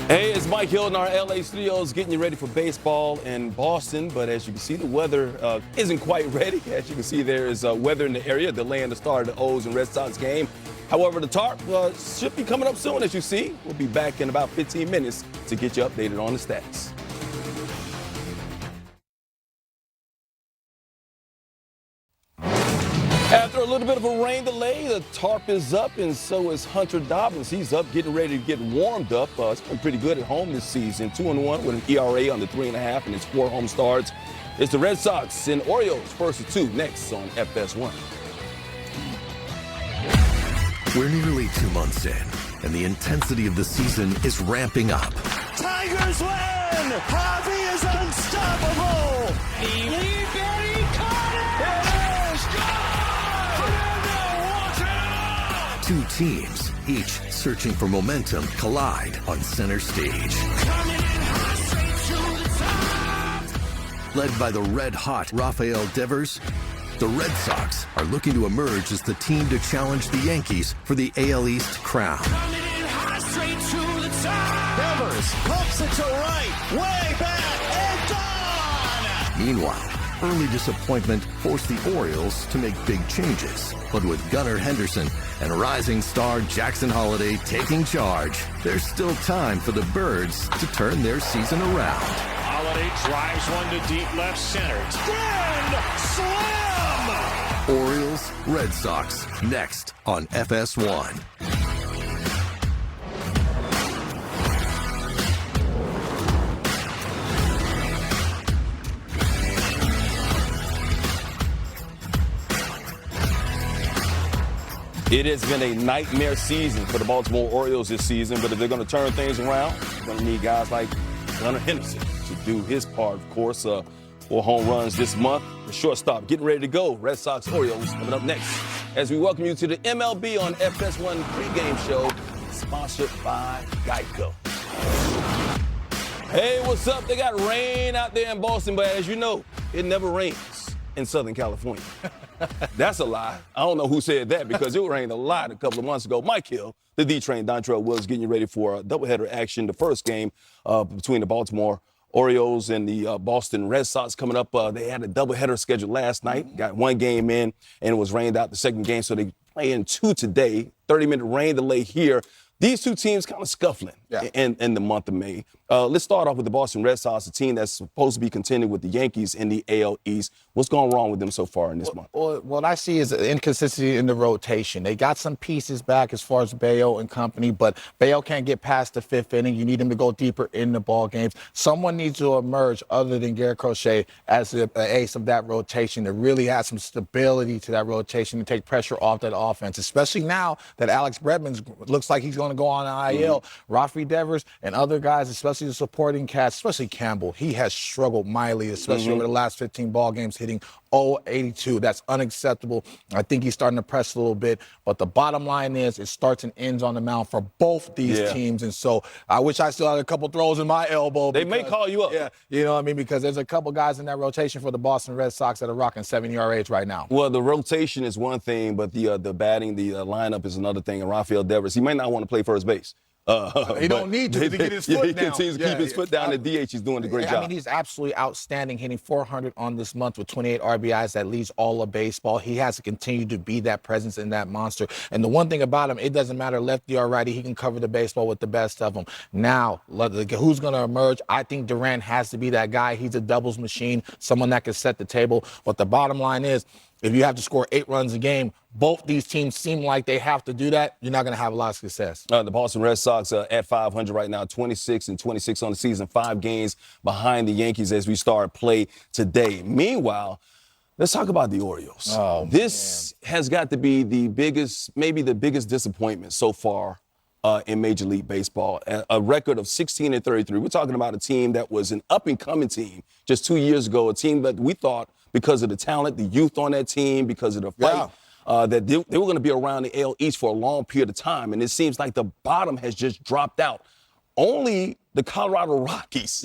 Hey, it's Mike Hill in our LA studios getting you ready for baseball in Boston. But as you can see, the weather isn't quite ready. As you can see, there is weather in the area delaying the start of the O's and Red Sox game. However, the tarp should be coming up soon, as you see. We'll be back in about 15 minutes to get you updated on the stats. After a little bit of a rain delay, the tarp is up, and so is Hunter Dobbins. He's up, getting ready to get warmed up. It's been pretty good at home this season, 2-1 with an ERA under 3.5 in his 4 home starts. It's the Red Sox and Orioles, first of 2, next on FS1. We're nearly 2 months in, and the intensity of the season is ramping up. Tigers win! Javi is unstoppable! Lee Berry caught it! 2 teams, each searching for momentum, collide on center stage. Led by the red-hot Rafael Devers, the Red Sox are looking to emerge as the team to challenge the Yankees for the AL East crown. Devers pumps it to right, way back, and gone! Meanwhile, early disappointment forced the Orioles to make big changes. But with Gunnar Henderson and rising star Jackson Holliday taking charge, there's still time for the Birds to turn their season around. Holliday drives one to deep left center. Grand slam! Orioles, Red Sox, next on FS1. It has been a nightmare season for the Baltimore Orioles this season, but if they're going to turn things around, they're going to need guys like Gunnar Henderson to do his part, of course. 4 home runs this month. The shortstop getting ready to go. Red Sox, Orioles coming up next as we welcome you to the MLB on FS1 pregame show, sponsored by Geico. Hey, what's up? They got rain out there in Boston, but as you know, it never rains in Southern California. That's a lie. I don't know who said that because it rained a lot a couple of months ago. Mike Hill, the D-Train Dontrell Wills, getting you ready for a doubleheader action. The first game between the Baltimore Orioles and the Boston Red Sox coming up. They had a doubleheader scheduled last night. Got 1 game in, and it was rained out the second game, so they play in 2 today. 30-minute rain delay here. These 2 teams kind of scuffling in the month of May. Let's start off with the Boston Red Sox, a team that's supposed to be contending with the Yankees in the AL East. What's gone wrong with them so far in this month? Well, what I see is an inconsistency in the rotation. They got some pieces back as far as Bayo and company, but Bayo can't get past the 5th inning. You need him to go deeper in the ball games. Someone needs to emerge other than Garrett Crochet as the ace of that rotation to really add some stability to that rotation and take pressure off that offense, especially now that Alex Bregman looks like he's going to go on IL. Rafi Devers and other guys, especially the supporting cast, especially Campbell, he has struggled mightily, especially over the last 15 ball games, hitting 0.82. That's unacceptable. I think he's starting to press a little bit, but the bottom line is it starts and ends on the mound for both these teams, and so I wish I still had a couple throws in my elbow. They may call you up. Yeah, you know what I mean, because there's a couple guys in that rotation for the Boston Red Sox that are rocking 7 ERAs right now. Well, the rotation is one thing, but the batting, the lineup is another thing. And Rafael Devers, he may not want to play first base. He don't need to get his foot down. He continues to keep his foot down. The DH, he's doing a great job. I mean, he's absolutely outstanding, hitting 400 on this month with 28 RBIs. That leads all of baseball. He has to continue to be that presence in that monster. And the one thing about him, it doesn't matter lefty or righty. He can cover the baseball with the best of them. Now, who's going to emerge? I think Durant has to be that guy. He's a doubles machine, someone that can set the table. But the bottom line is, if you have to score 8 runs a game, both these teams seem like they have to do that. You're not going to have a lot of success. The Boston Red Sox at 500 right now, 26-26 on the season, 5 games behind the Yankees as we start play today. Meanwhile, let's talk about the Orioles. This has got to be the biggest, maybe the biggest disappointment so far in Major League Baseball. A record of 16-33. We're talking about a team that was an up-and-coming team just 2 years ago, a team that we thought, because of the talent, the youth on that team, because of the fight, that they were going to be around the AL East for a long period of time. And it seems like the bottom has just dropped out. Only the Colorado Rockies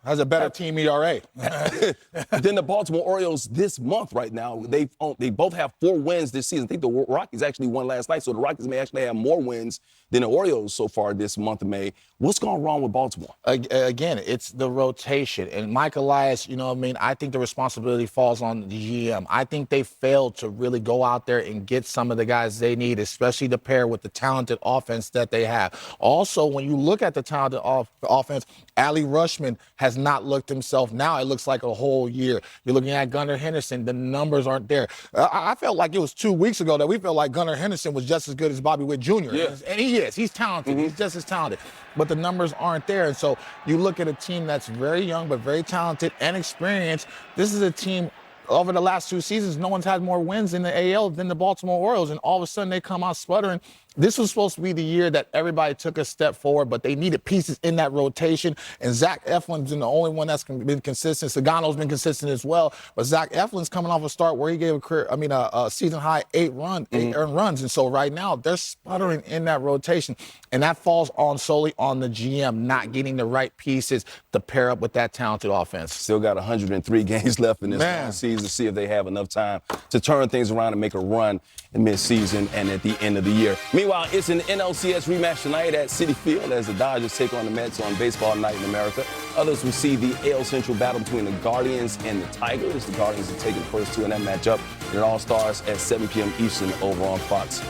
Has a better team ERA. Then the Baltimore Orioles this month right now, they both have 4 wins this season. I think the Rockies actually won last night, so the Rockies may actually have more wins than the Orioles so far this month of May. What's gone wrong with Baltimore? Again, it's the rotation. And Mike Elias, you know what I mean, I think the responsibility falls on the GM. I think they failed to really go out there and get some of the guys they need, especially to pair with the talented offense that they have. Also, when you look at the talented offense, Ali Rushman has not looked himself. Now it looks like a whole year. You're looking at Gunnar Henderson. The numbers aren't there. I felt like it was 2 weeks ago that we felt like Gunnar Henderson was just as good as Bobby Witt Jr. Yeah. And he is. He's talented. He's just as talented. But the numbers aren't there. And so you look at a team that's very young but very talented and experienced. This is a team, over the last 2 seasons, no one's had more wins in the AL than the Baltimore Orioles. And all of a sudden they come out sputtering. This was supposed to be the year that everybody took a step forward, but they needed pieces in that rotation. And Zach Eflin's been the only one that's been consistent. Sagano's been consistent as well. But Zach Eflin's coming off a start where he gave a season-high 8 earned runs. And so right now they're sputtering in that rotation. And that falls solely on the GM not getting the right pieces to pair up with that talented offense. Still got 103 games left in this season to see if they have enough time to turn things around and make a run in mid-season and at the end of the year. Meanwhile, it's an NLCS rematch tonight at Citi Field as the Dodgers take on the Mets on Baseball Night in America. Others will see the AL Central battle between the Guardians and the Tigers. The Guardians are taking the first 2 in that matchup. It all starts at 7 p.m. Eastern over on Fox.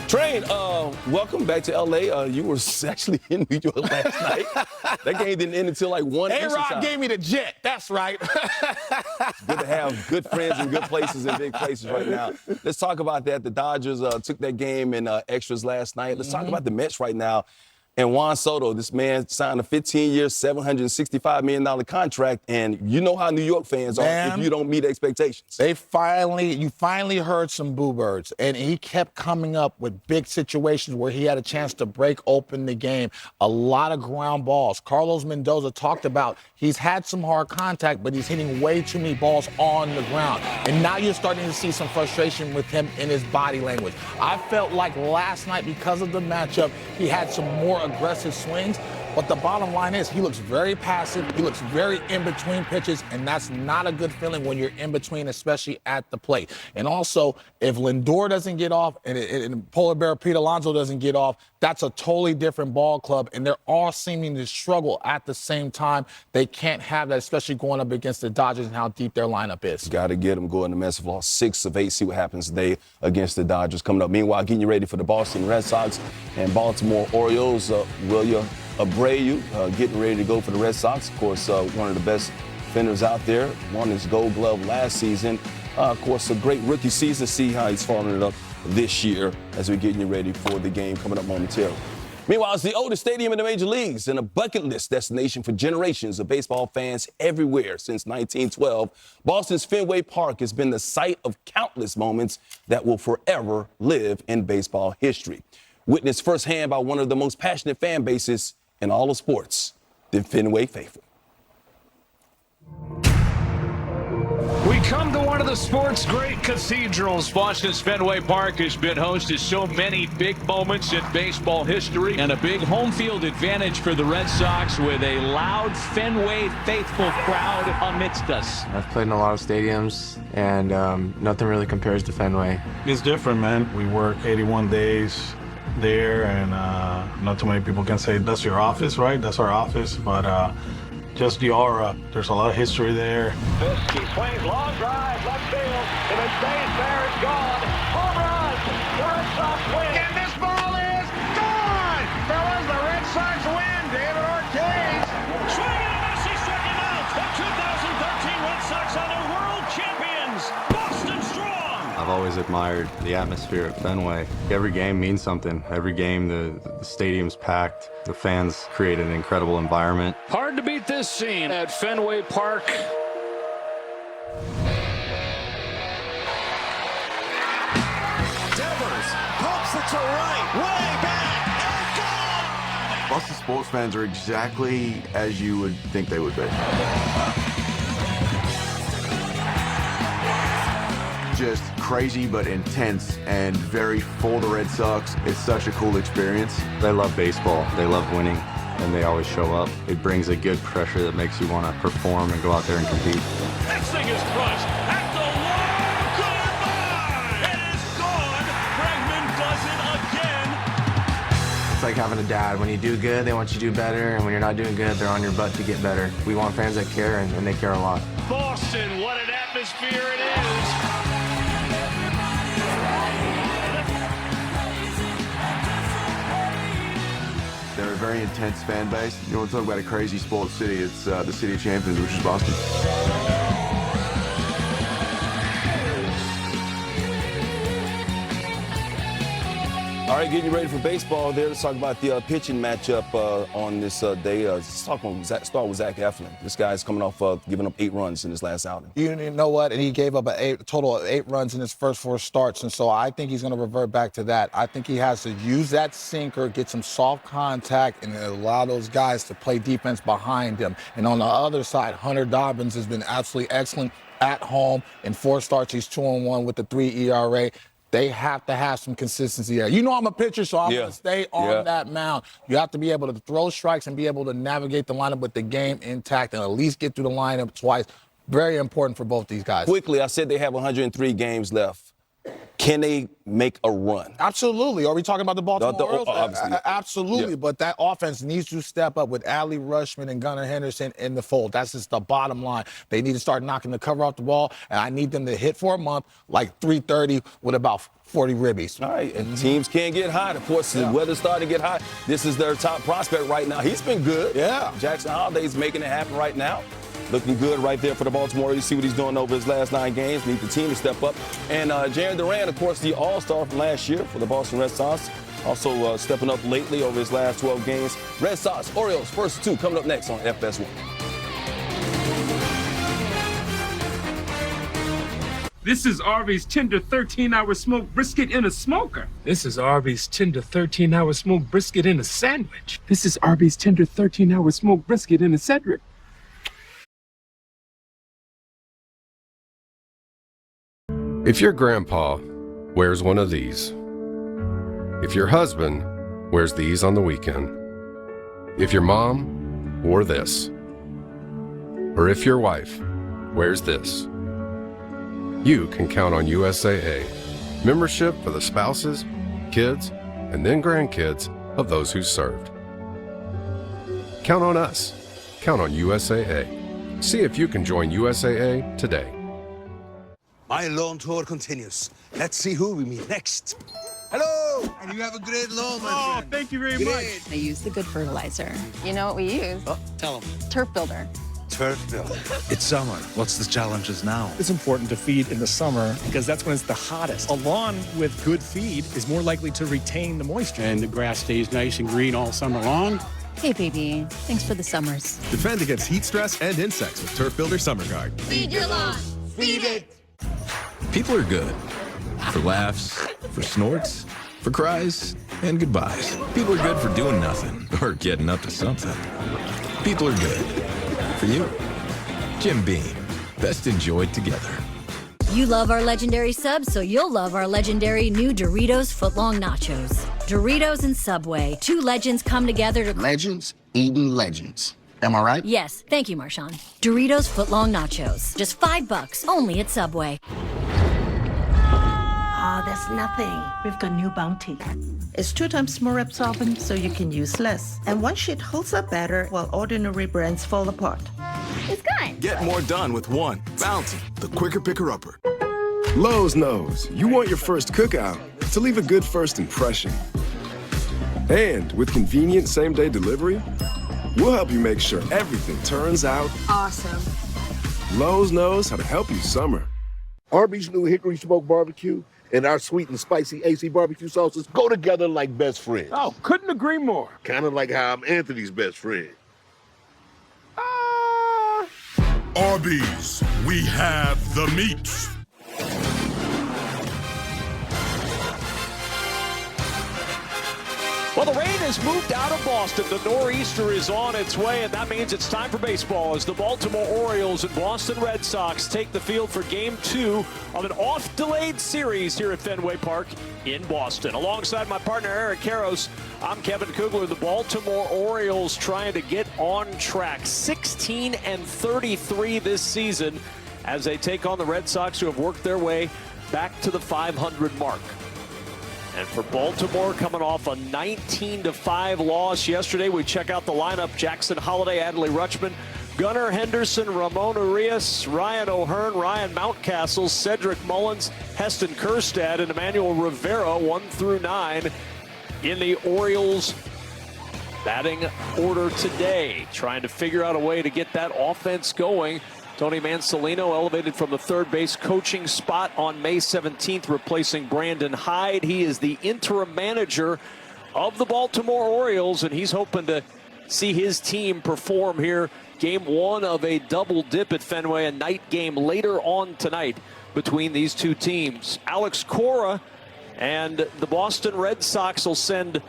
Train, welcome back to L.A. You were actually in New York last night. That game didn't end until like 1 A-Rod gave me the jet. That's right. It's good to have good friends in good places and big places right now. Let's talk about that. The Dodgers took that game in extras last night. Let's talk about the Mets right now. And Juan Soto, this man signed a 15-year, $765 million contract, and you know how New York fans are if you don't meet expectations. You finally heard some boo birds, and he kept coming up with big situations where he had a chance to break open the game. A lot of ground balls. Carlos Mendoza talked about he's had some hard contact, but he's hitting way too many balls on the ground. And now you're starting to see some frustration with him in his body language. I felt like last night, because of the matchup, he had some more aggressive swings, but the bottom line is he looks very passive, he looks very in between pitches, and that's not a good feeling when you're in between, especially at the plate. And also, if Lindor doesn't get off and Polar Bear Pete Alonso doesn't get off, that's a totally different ball club, and they're all seeming to struggle at the same time. They can't have that, especially going up against the Dodgers and how deep their lineup is. Got to get them going. The Mets have lost 6 of 8. See what happens today against the Dodgers coming up. Meanwhile, getting you ready for the Boston Red Sox and Baltimore Orioles. William Abreu getting ready to go for the Red Sox. Of course, one of the best defenders out there. Won his Gold Glove last season. Of course, a great rookie season. See how he's following it up this year as we're getting you ready for the game coming up momentarily. Meanwhile, it's the oldest stadium in the major leagues and a bucket list destination for generations of baseball fans everywhere since 1912. Boston's Fenway Park has been the site of countless moments that will forever live in baseball history. Witnessed firsthand by one of the most passionate fan bases in all of sports, the Fenway faithful. We come to one of the sport's great cathedrals. Boston's Fenway Park has been host to so many big moments in baseball history. And a big home field advantage for the Red Sox with a loud Fenway faithful crowd amidst us. I've played in a lot of stadiums, and nothing really compares to Fenway. It's different, man. We work 81 days there, and not too many people can say that's your office, right? That's our office, but just the aura. There's a lot of history there. He swings, long drive, left field. If it stays there, it's gone. Home run! The Red Sox win. And this ball is gone! Fellas, the Red Sox win. David Ortiz. Swing and a miss. He struck him out. The 2013 Red Sox are the world champions. Boston strong. I've always admired the atmosphere at Fenway. Every game means something. Every game, the stadium's packed. The fans create an incredible environment. Hard to beat this scene at Fenway Park. Devers pumps it to right, way back, and gone! Boston sports fans are exactly as you would think they would be. Just crazy but intense and very for the Red Sox. It's such a cool experience. They love baseball. They love winning. and they always show up. It brings a good pressure that makes you want to perform and go out there and compete. That thing is crushed at the wall. Goodbye! It is gone. Bregman does it again. It's like having a dad. When you do good, they want you to do better, and when you're not doing good, they're on your butt to get better. We want fans that care, and they care a lot. Boston, what an atmosphere it is. They're a very intense fan base. You want to talk about a crazy sports city, it's the city of champions, which is Boston. All right, getting you ready for baseball there. Let's talk about the pitching matchup on this day. Let's start with Zach Eflin. This guy's coming off giving up 8 runs in his last outing. You know what? And he gave up a total of 8 runs in his first 4 starts. And so I think he's going to revert back to that. I think he has to use that sinker, get some soft contact, and allow those guys to play defense behind him. And on the other side, Hunter Dobbins has been absolutely excellent at home. In 4 starts, he's 2-1 with the 3 ERA. They have to have some consistency there. You know I'm a pitcher, so I'm going to stay on that mound. You have to be able to throw strikes and be able to navigate the lineup with the game intact and at least get through the lineup twice. Very important for both these guys. Quickly, I said they have 103 games left. Can they make a run? Absolutely. Are we talking about the Baltimore Orioles? Obviously. Absolutely. Yeah. But that offense needs to step up with Adley Rutschman and Gunnar Henderson in the fold. That's just the bottom line. They need to start knocking the cover off the ball, and I need them to hit for a month like 330 with about 40 ribbies. All right, and teams can't get hot. Of course, the weather's starting to get hot. This is their top prospect right now. He's been good. Yeah. Jackson Holliday's making it happen right now. Looking good right there for the Baltimore. You see what he's doing over his last 9 games. Need the team to step up. And Jarren Duran, of course, the All-Star from last year for the Boston Red Sox. Also stepping up lately over his last 12 games. Red Sox, Orioles, first 2 coming up next on FS1. This is Arby's tender 13-hour smoked brisket in a smoker. This is Arby's tender 13-hour smoked brisket in a sandwich. This is Arby's tender 13-hour smoked brisket in a Cedric. If your grandpa wears one of these, if your husband wears these on the weekend, if your mom wore this, or if your wife wears this, you can count on USAA, membership for the spouses, kids, and then grandkids of those who served. Count on us. Count on USAA. See if you can join USAA today. My lawn tour continues. Let's see who we meet next. Hello! And you have a great lawn, my friend. Thank you very much. I use the good fertilizer. You know what we use? Oh, tell them. Turf Builder. Turf Builder. It's summer. What's the challenges now? It's important to feed in the summer because that's when it's the hottest. A lawn with good feed is more likely to retain the moisture. And the grass stays nice and green all summer long. Hey, baby. Thanks for the summers. Defend against heat stress and insects with Turf Builder Summer Guard. Feed your lawn. Feed it. People are good. For laughs, for snorts, for cries, and goodbyes. People are good for doing nothing or getting up to something. People are good. For you, Jim Beam. Best enjoyed together. You love our legendary subs, so you'll love our legendary new Doritos Footlong Nachos. Doritos and Subway. 2 legends come together to... Legends eating legends. Am I right? Yes. Thank you, Marshawn. Doritos Footlong Nachos. Just $5, only at Subway. Oh, that's nothing. We've got new Bounty. It's 2 times more absorbent, so you can use less. And one sheet holds up better while ordinary brands fall apart. It's gone. Get more done with one. Bounty, the quicker picker-upper. Lowe's knows you want your first cookout to leave a good first impression. And with convenient same-day delivery, we'll help you make sure everything turns out awesome. Lowe's knows how to help you summer. Arby's new Hickory Smoked Barbecue and our sweet and spicy AC barbecue sauces go together like best friends. Oh, couldn't agree more. Kind of like how I'm Anthony's best friend. Arby's, we have the meats. Well, the rain has moved out of Boston. The nor'easter is on its way, and that means it's time for baseball as the Baltimore Orioles and Boston Red Sox take the field for Game 2 of an oft-delayed series here at Fenway Park in Boston. Alongside my partner Eric Karros, I'm Kevin Kugler. The Baltimore Orioles trying to get on track. 16-33 this season as they take on the Red Sox, who have worked their way back to the 500 mark. And for Baltimore, coming off a 19-5 loss yesterday, we check out the lineup. Jackson Holliday, Adley Rutschman, Gunnar Henderson, Ramon Urias, Ryan O'Hearn, Ryan Mountcastle, Cedric Mullins, Heston Kjerstad, and Emmanuel Rivera, 1 through 9 in the Orioles batting order today. Trying to figure out a way to get that offense going. Tony Mansolino elevated from the third base coaching spot on May 17th, replacing Brandon Hyde. He is the interim manager of the Baltimore Orioles, and he's hoping to see his team perform here. Game 1 of a double dip at Fenway, a night game later on tonight between these two teams. Alex Cora and the Boston Red Sox will send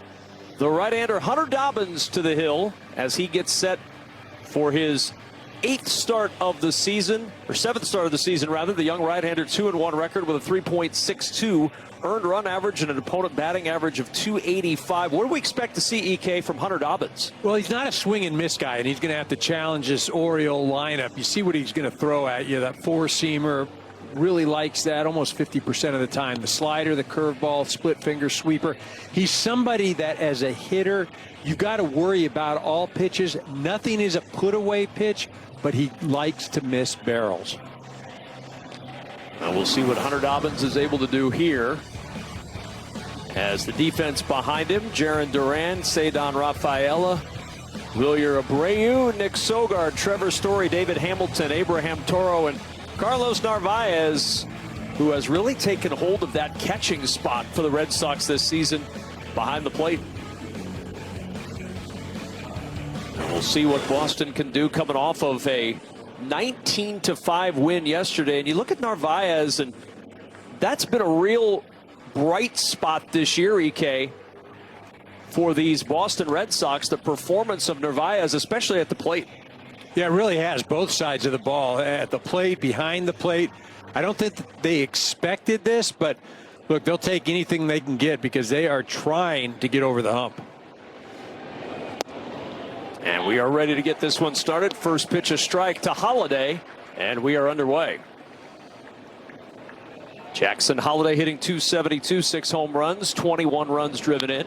the right-hander Hunter Dobbins to the hill as he gets set for his 8th start of the season, or 7th start of the season rather. The young right-hander 2-1 record with a 3.62 earned run average and an opponent batting average of 285. What do we expect to see, EK, from Hunter Dobbins? Well, he's not a swing and miss guy, and he's going to have to challenge this Oriole lineup. You see what he's going to throw at you. That four-seamer, really likes that almost 50% of the time. The slider, the curveball, split finger sweeper. He's somebody that as a hitter, you've got to worry about all pitches. Nothing is a put-away pitch, but he likes to miss barrels. And we'll see what Hunter Dobbins is able to do here. As the defense behind him, Jaron Duran, Cedon Rafaela, Wilyer Abreu, Nick Sogard, Trevor Story, David Hamilton, Abraham Toro, and Carlos Narvaez, who has really taken hold of that catching spot for the Red Sox this season behind the plate. And we'll see what Boston can do coming off of a 19-5 win yesterday. And you look at Narvaez, and that's been a real bright spot this year, EK, for these Boston Red Sox, the performance of Narvaez, especially at the plate. Yeah, it really has, both sides of the ball, at the plate, behind the plate. I don't think they expected this, but look, they'll take anything they can get because they are trying to get over the hump. And we are ready to get this one started. First pitch, a strike to Holliday, and we are underway. Jackson Holliday hitting .272, 6 home runs, 21 runs driven in.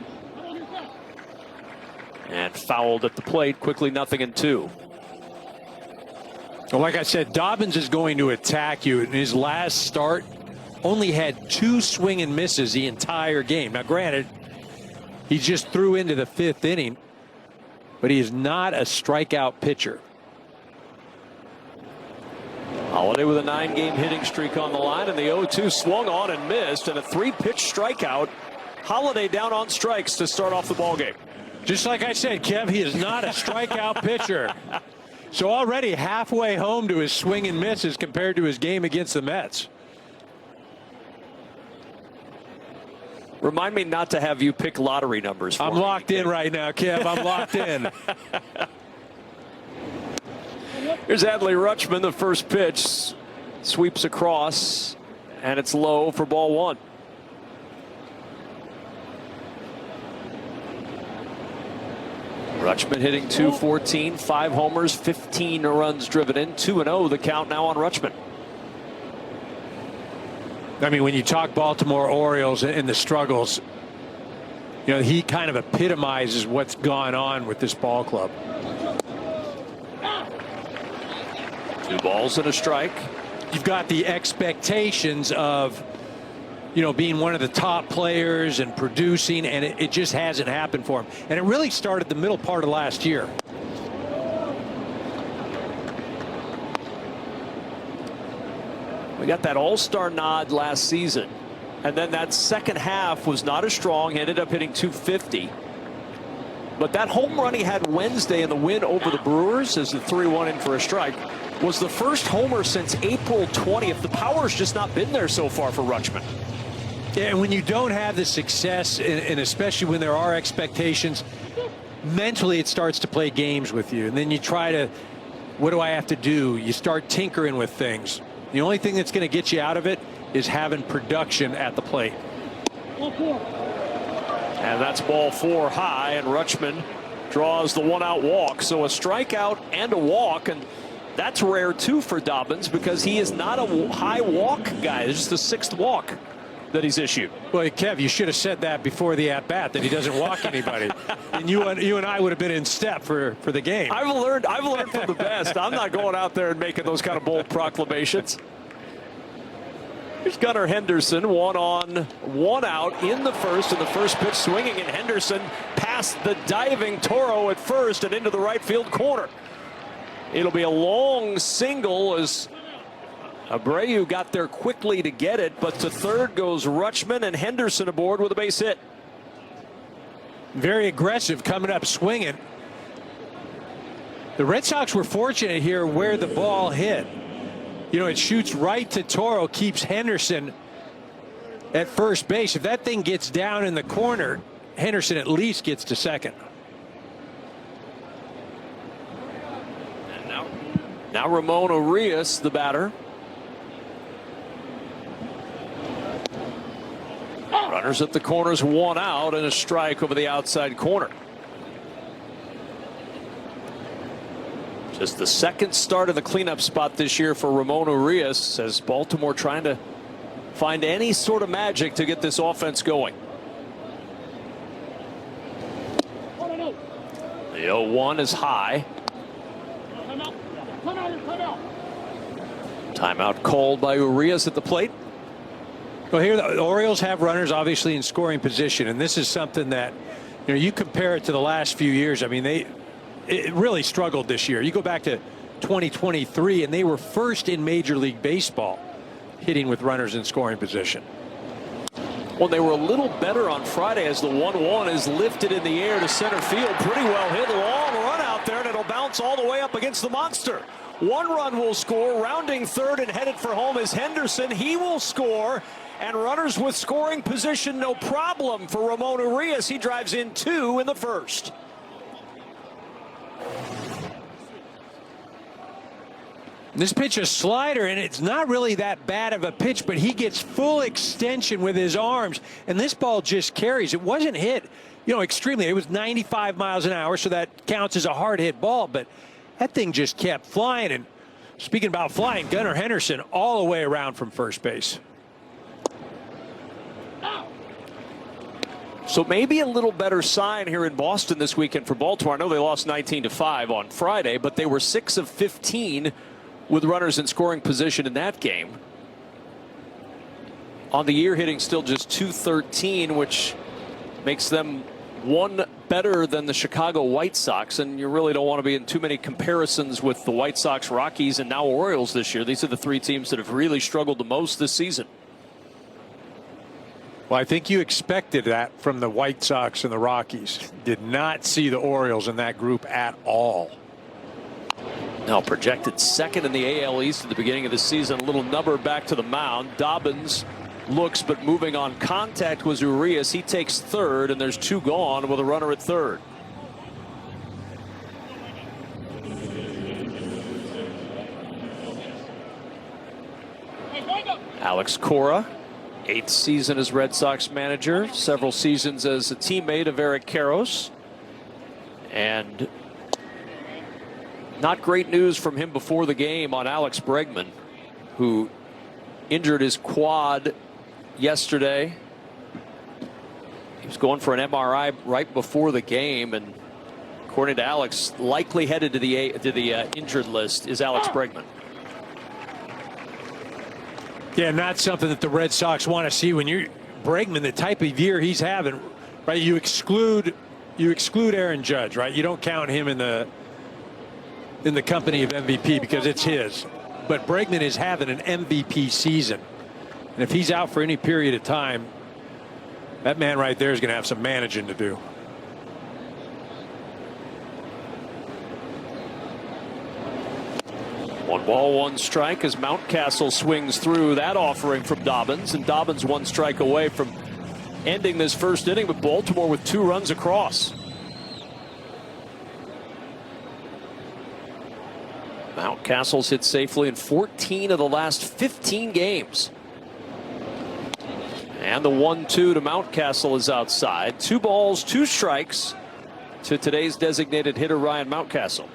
And fouled at the plate, quickly 0-2. Well, like I said, Dobbins is going to attack you. In his last start, only had 2 swing and misses the entire game. Now, granted, he just threw into the 5th inning, but he is not a strikeout pitcher. Holliday with a 9-game hitting streak on the line, and the 0-2 swung on and missed, and a 3-pitch strikeout. Holliday down on strikes to start off the ballgame. Just like I said, Kev, he is not a strikeout pitcher. So already halfway home to his swing and misses compared to his game against the Mets. Remind me not to have you pick lottery numbers for me. I'm locked in right now, Kev. I'm locked in. Here's Adley Rutschman. The first pitch sweeps across, and it's low for ball 1. Rutschman hitting .214, 5 homers, 15 runs driven in, 2-0 the count now on Rutschman. I mean, when you talk Baltimore Orioles and the struggles, you know, he kind of epitomizes what's gone on with this ball club. 2 balls and a strike. You've got the expectations of, you know, being one of the top players and producing, and it just hasn't happened for him. And it really started the middle part of last year. We got that all-star nod last season, and then that second half was not as strong. He ended up hitting .250. But that home run he had Wednesday in the win over the Brewers as the 3-1 in for a strike was the first homer since April 20th. The power's just not been there so far for Rutschman. Yeah, and when you don't have the success, and especially when there are expectations, mentally it starts to play games with you. And then you try to, what do I have to do? You start tinkering with things. The only thing that's going to get you out of it is having production at the plate. And that's ball 4 high, and Rutschman draws the 1-out walk. So a strikeout and a walk, and that's rare too for Dobbins because he is not a high walk guy. It's just the 6th walk that he's issued. Well, Kev, you should have said that before the at-bat, that he doesn't walk anybody. And you and I would have been in step for the game. I've learned from the best. I'm not going out there and making those kind of bold proclamations. Here's Gunnar Henderson, 1 on, 1 out in the first, and the first pitch swinging, and Henderson past the diving Toro at first and into the right field corner. It'll be a long single as Abreu got there quickly to get it, but to third goes Rutschman, and Henderson aboard with a base hit. Very aggressive coming up swinging. The Red Sox were fortunate here where the ball hit. You know, it shoots right to Toro, keeps Henderson at first base. If that thing gets down in the corner, Henderson at least gets to second. And now Ramon Urias, the batter. Runners at the corners, 1 out, and a strike over the outside corner. Just the 2nd start of the cleanup spot this year for Ramon Urias, as Baltimore trying to find any sort of magic to get this offense going. The 0-1 is high. Timeout called by Urias at the plate. Well, here the Orioles have runners obviously in scoring position, and this is something that, you know, you compare it to the last few years. I mean, it really struggled this year. You go back to 2023, and they were first in Major League Baseball hitting with runners in scoring position. Well, they were a little better on Friday as the 1-1 is lifted in the air to center field. Pretty well hit, long run out there, and it'll bounce all the way up against the monster. 1 run will score. Rounding third and headed for home is Henderson. He will score. And runners with scoring position, no problem for Ramon Urias. He drives in 2 in the first. This pitch is a slider, and it's not really that bad of a pitch, but he gets full extension with his arms, and this ball just carries. It wasn't hit, you know, extremely. It was 95 miles an hour, so that counts as a hard hit ball, but that thing just kept flying. And speaking about flying, Gunnar Henderson all the way around from first base. So maybe a little better sign here in Boston this weekend for Baltimore. I know they lost 19-5 on Friday, but they were 6 of 15 with runners in scoring position in that game. On the year, hitting still just .213, which makes them 1 better than the Chicago White Sox. And you really don't want to be in too many comparisons with the White Sox, Rockies, and now Orioles this year. These are the 3 teams that have really struggled the most this season. Well, I think you expected that from the White Sox and the Rockies. Did not see the Orioles in that group at all. Now projected 2nd in the AL East at the beginning of the season. A little nubber back to the mound. Dobbins looks, but moving on contact was Urias. He takes 3rd, and there's 2 gone with a runner at 3rd. Alex Cora, 8th season as Red Sox manager, several seasons as a teammate of Eric Karros. And not great news from him before the game on Alex Bregman, who injured his quad yesterday. He was going for an MRI right before the game, and according to Alex, likely headed to the injured list is Alex Bregman. Yeah, not something that the Red Sox want to see when you're Bregman, the type of year he's having, right? You exclude Aaron Judge, right? You don't count him in the company of MVP because it's his. But Bregman is having an MVP season. And if he's out for any period of time, that man right there is going to have some managing to do. 1 ball, 1 strike as Mountcastle swings through that offering from Dobbins, and Dobbins 1 strike away from ending this first inning, with Baltimore with 2 runs across. Mountcastle's hit safely in 14 of the last 15 games. And the 1-2 to Mountcastle is outside. 2 balls, 2 strikes to today's designated hitter, Ryan Mountcastle.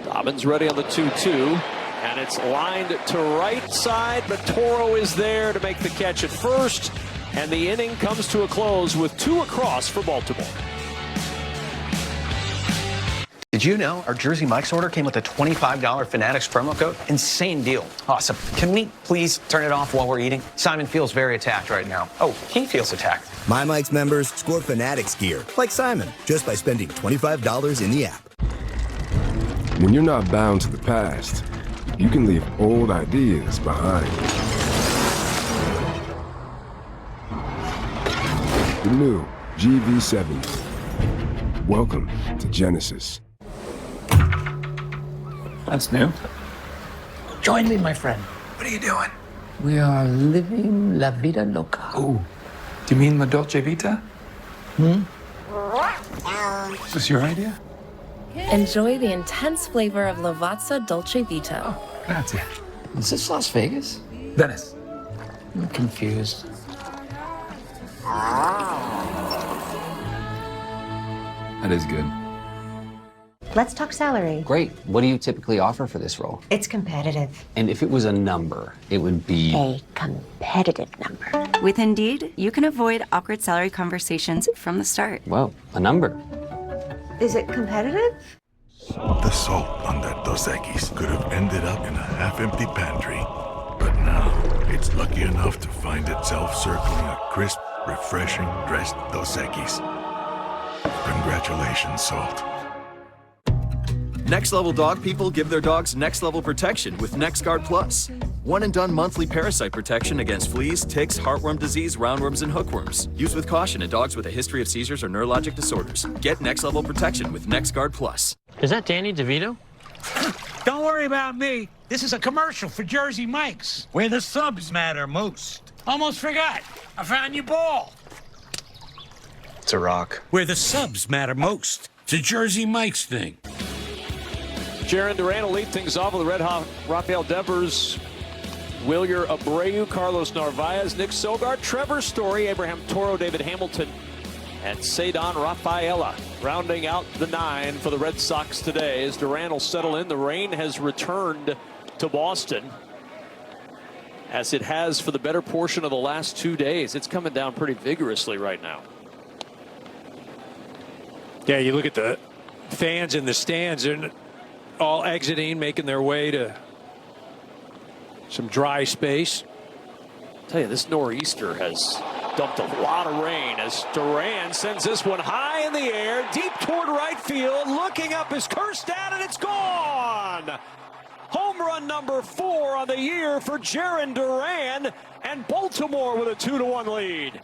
Dobbins ready on the 2-2, and it's lined to right side, but Toro is there to make the catch at first, and the inning comes to a close with 2 across for Baltimore. Did you know our Jersey Mike's order came with a $25 Fanatics promo code? Insane deal. Awesome. Can we please turn it off while we're eating? Simon feels very attacked right now. Oh, he feels attacked. My Mike's members score Fanatics gear, like Simon, just by spending $25 in the app. When you're not bound to the past, you can leave old ideas behind. The new GV70. Welcome to Genesis. That's new. Join me, my friend. What are you doing? We are living La Vida Loca. Oh, do you mean La Dolce Vita? Is this your idea? Enjoy the intense flavor of Lavazza Dolce Vita. Grazie. Is this Las Vegas? Venice. I'm confused. That is good. Let's talk salary. Great. What do you typically offer for this role? It's competitive. And if it was a number, it would be... A competitive number. With Indeed, you can avoid awkward salary conversations from the start. Whoa, a number. Is it competitive? The salt on that Dos Equis could have ended up in a half-empty pantry. But now, it's lucky enough to find itself circling a crisp, refreshing dressed Dos Equis. Congratulations, Salt. Next Level dog people give their dogs next level protection with NexGard Plus. One and done monthly parasite protection against fleas, ticks, heartworm disease, roundworms, and hookworms. Used with caution in dogs with a history of seizures or neurologic disorders. Get next level protection with NexGard Plus. Is that Danny DeVito? Don't worry about me. This is a commercial for Jersey Mike's, where the subs matter most. Almost forgot. I found your ball. It's a rock. Where the subs matter most. It's a Jersey Mike's thing. Jarren Duran will lead things off with the red-hot Rafael Devers, Wilyer Abreu, Carlos Narvaez, Nick Sogard, Trevor Story, Abraham Toro, David Hamilton, and Cedon Rafaela. Rounding out the 9 for the Red Sox today as Duran will settle in. The rain has returned to Boston, as it has for the better portion of the last 2 days. It's coming down pretty vigorously right now. Yeah, you look at the fans in the stands, and all exiting, making their way to some dry space. I'll tell you, this nor'easter has dumped a lot of rain as Duran sends this one high in the air, deep toward right field. Looking up is Kjerstad, and it's gone. Home run number 4 on the year for Jarren Duran, and Baltimore with a 2-1 lead.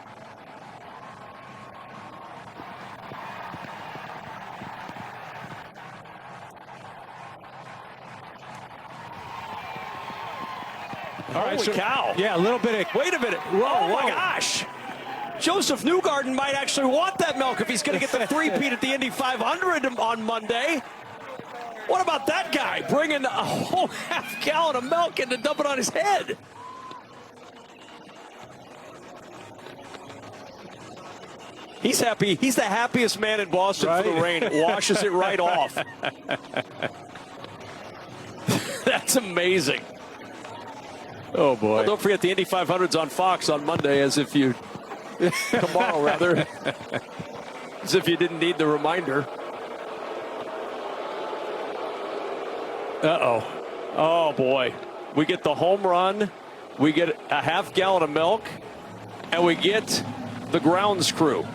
All right, Holy cow. Yeah, a little bit of... Wait a minute. Whoa, my gosh. Joseph Newgarden might actually want that milk if he's going to get the three-peat at the Indy 500 on Monday. What about that guy bringing a whole half-gallon of milk and to dump it on his head? He's happy. He's the happiest man in Boston for the rain. It washes it right off. That's amazing. Oh, boy. Well, don't forget the Indy 500's on Fox on Monday, as if you... tomorrow, rather. As if you didn't need the reminder. Uh-oh. Oh, boy. We get the home run. We get a half-gallon of milk. And we get the grounds crew.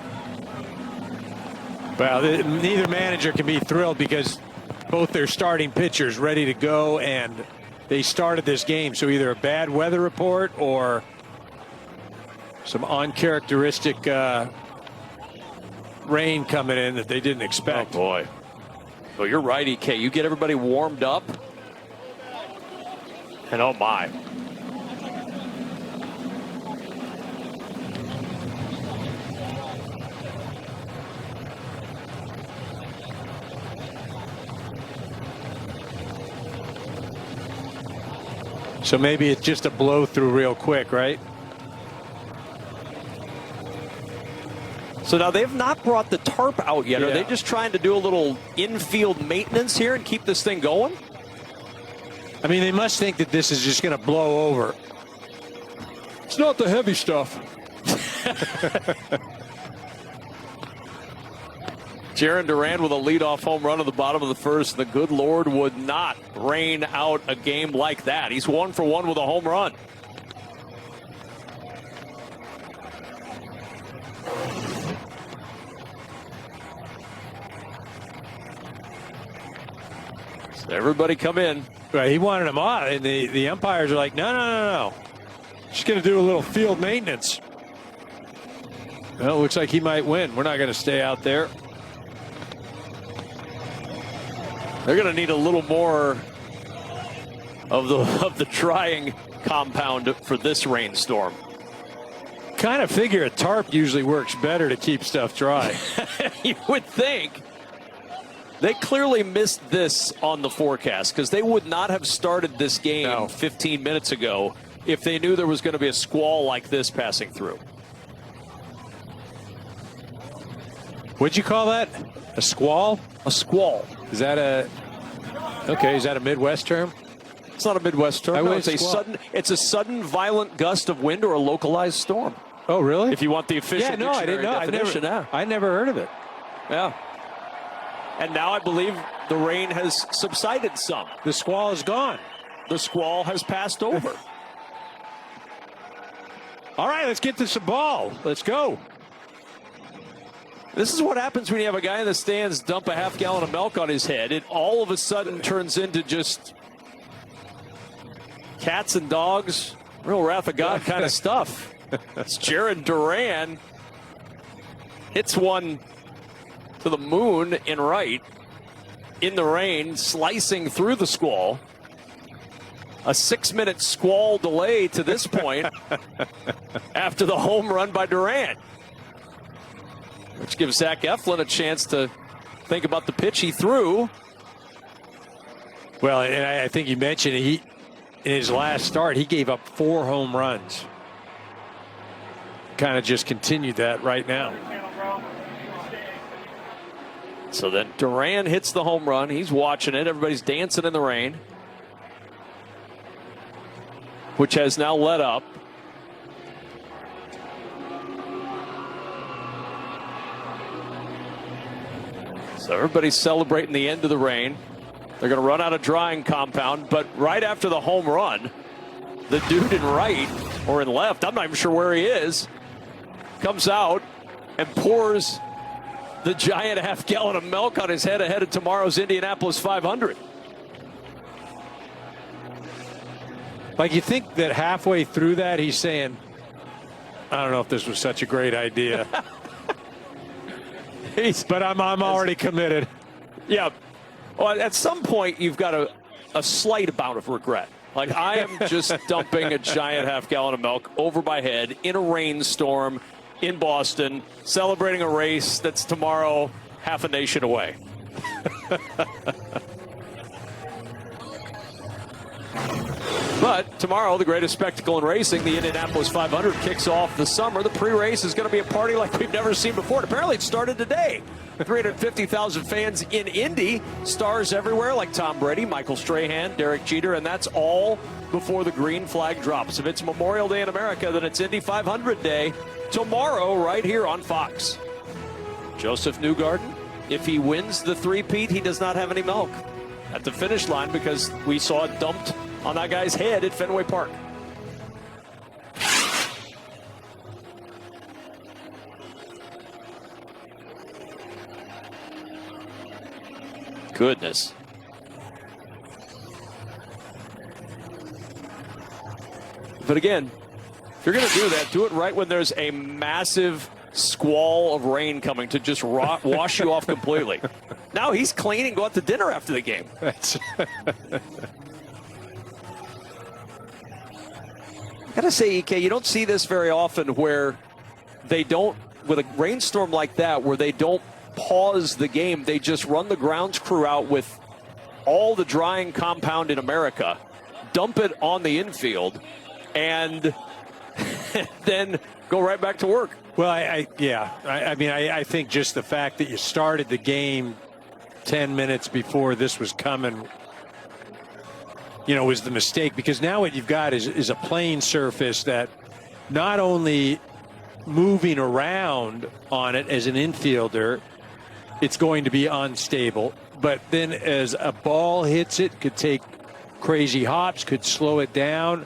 Well, neither manager can be thrilled because both their starting pitchers ready to go, and they started this game. So either a bad weather report or Some uncharacteristic rain coming in that they didn't expect. Oh, boy. Well, you're right, EK. You get everybody warmed up. And oh, my. So maybe it's just a blow through real quick, right? So now they've not brought the tarp out yet. Yeah. Are they just trying to do a little infield maintenance here and keep this thing going? I mean, they must think that this is just going to blow over. It's not the heavy stuff. Jarren Duran with a leadoff home run at the bottom of the first. The good Lord would not rain out a game like that. He's 1 for 1 with a home run. So everybody come in. Right, he wanted him on, and the umpires are like, no. Just going to do a little field maintenance. Well, it looks like he might win. We're not going to stay out there. They're going to need a little more of the drying compound for this rainstorm. Kind of figure a tarp usually works better to keep stuff dry. You would think. They clearly missed this on the forecast because they would not have started this game 15 minutes ago if they knew there was going to be a squall like this passing through. What'd you call that? A squall? A squall. Is that a Midwest term? It's not a Midwest term. No, it's a sudden violent gust of wind or a localized storm. Oh, really? If you want the official I didn't know. definition. I never heard of it. Yeah. And now I believe the rain has subsided some. The squall is gone. The squall has passed over. All right, let's get to some ball. Let's go. This is what happens when you have a guy in the stands dump a half gallon of milk on his head. It all of a sudden turns into just cats and dogs, real wrath of God kind of stuff. It's Jarren Duran. Hits one to the moon in right. In the rain, slicing through the squall. A 6-minute squall delay to this point after the home run by Duran. Which gives Zach Eflin a chance to think about the pitch he threw. Well, and I think you mentioned in his last start, he gave up 4 home runs. Kind of just continued that right now. So then Duran hits the home run. He's watching it. Everybody's dancing in the rain, which has now let up. So everybody's celebrating the end of the rain. They're going to run out of drying compound, but right after the home run, the dude in right or in left, I'm not even sure where he is, comes out and pours the giant half gallon of milk on his head ahead of tomorrow's Indianapolis 500. Like, you think that halfway through that he's saying, I don't know if this was such a great idea. But I'm already committed. Yeah. Well, at some point, you've got a slight amount of regret. Like, I am just dumping a giant half gallon of milk over my head in a rainstorm in Boston, celebrating a race that's tomorrow half a nation away. But tomorrow, the greatest spectacle in racing, the Indianapolis 500, kicks off the summer. The pre-race is going to be a party like we've never seen before. And apparently, it started today. 350,000 fans in Indy, stars everywhere like Tom Brady, Michael Strahan, Derek Jeter, and that's all before the green flag drops. If it's Memorial Day in America, then it's Indy 500 Day tomorrow right here on Fox. Joseph Newgarden, if he wins the three-peat, he does not have any milk at the finish line because we saw it dumped on that guy's head at Fenway Park. Goodness. But again, If you're going to do that, do it right when there's a massive squall of rain coming to just wash you off completely. Now he's clean and go out to dinner after the game. Gotta say, EK, you don't see this very often where they don't, with a rainstorm like that, where they don't pause the game. They just run the grounds crew out with all the drying compound in America, dump it on the infield, and then go right back to work. Well, I mean, I think just the fact that you started the game 10 minutes before this was coming, was the mistake, because now what you've got is a playing surface that not only moving around on it as an infielder, it's going to be unstable, but then as a ball hits it, could take crazy hops, could slow it down,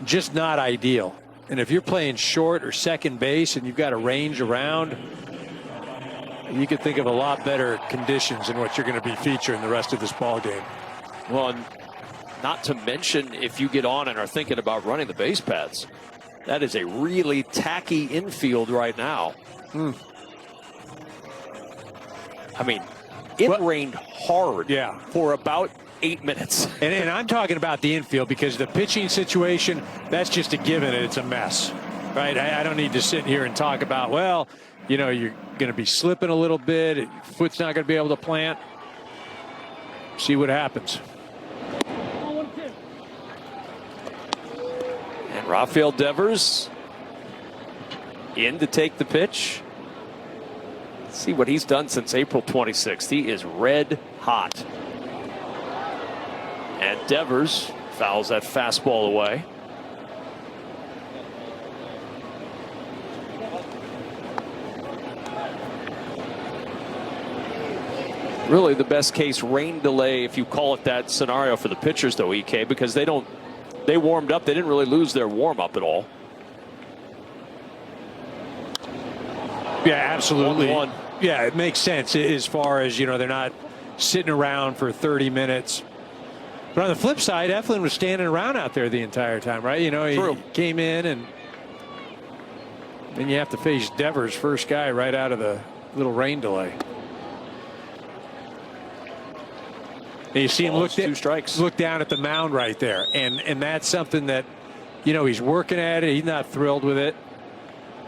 just not ideal. And if you're playing short or second base and you've got to range around, you could think of a lot better conditions in what you're going to be featuring the rest of this ball game. Well, and not to mention if you get on and are thinking about running the base paths, that is a really tacky infield right now. I mean, it rained hard for about 8 minutes. And I'm talking about the infield, because the pitching situation, that's just a given, and it's a mess, right? I don't need to sit here and talk about, well, you're going to be slipping a little bit, your foot's not going to be able to plant. See what happens. And Rafael Devers in to take the pitch. Let's see what he's done since April 26th. He is red hot. And Devers fouls that fastball away. Really the best case rain delay, if you call it that scenario, for the pitchers though, EK, because they warmed up. They didn't really lose their warm up at all. Yeah, absolutely. 1-1. Yeah, it makes sense as far as, they're not sitting around for 30 minutes. But on the flip side, Eflin was standing around out there the entire time, right? He came in, and then you have to face Devers, first guy right out of the little rain delay. And you see him look down at the mound right there, and that's something that, he's working at it. He's not thrilled with it.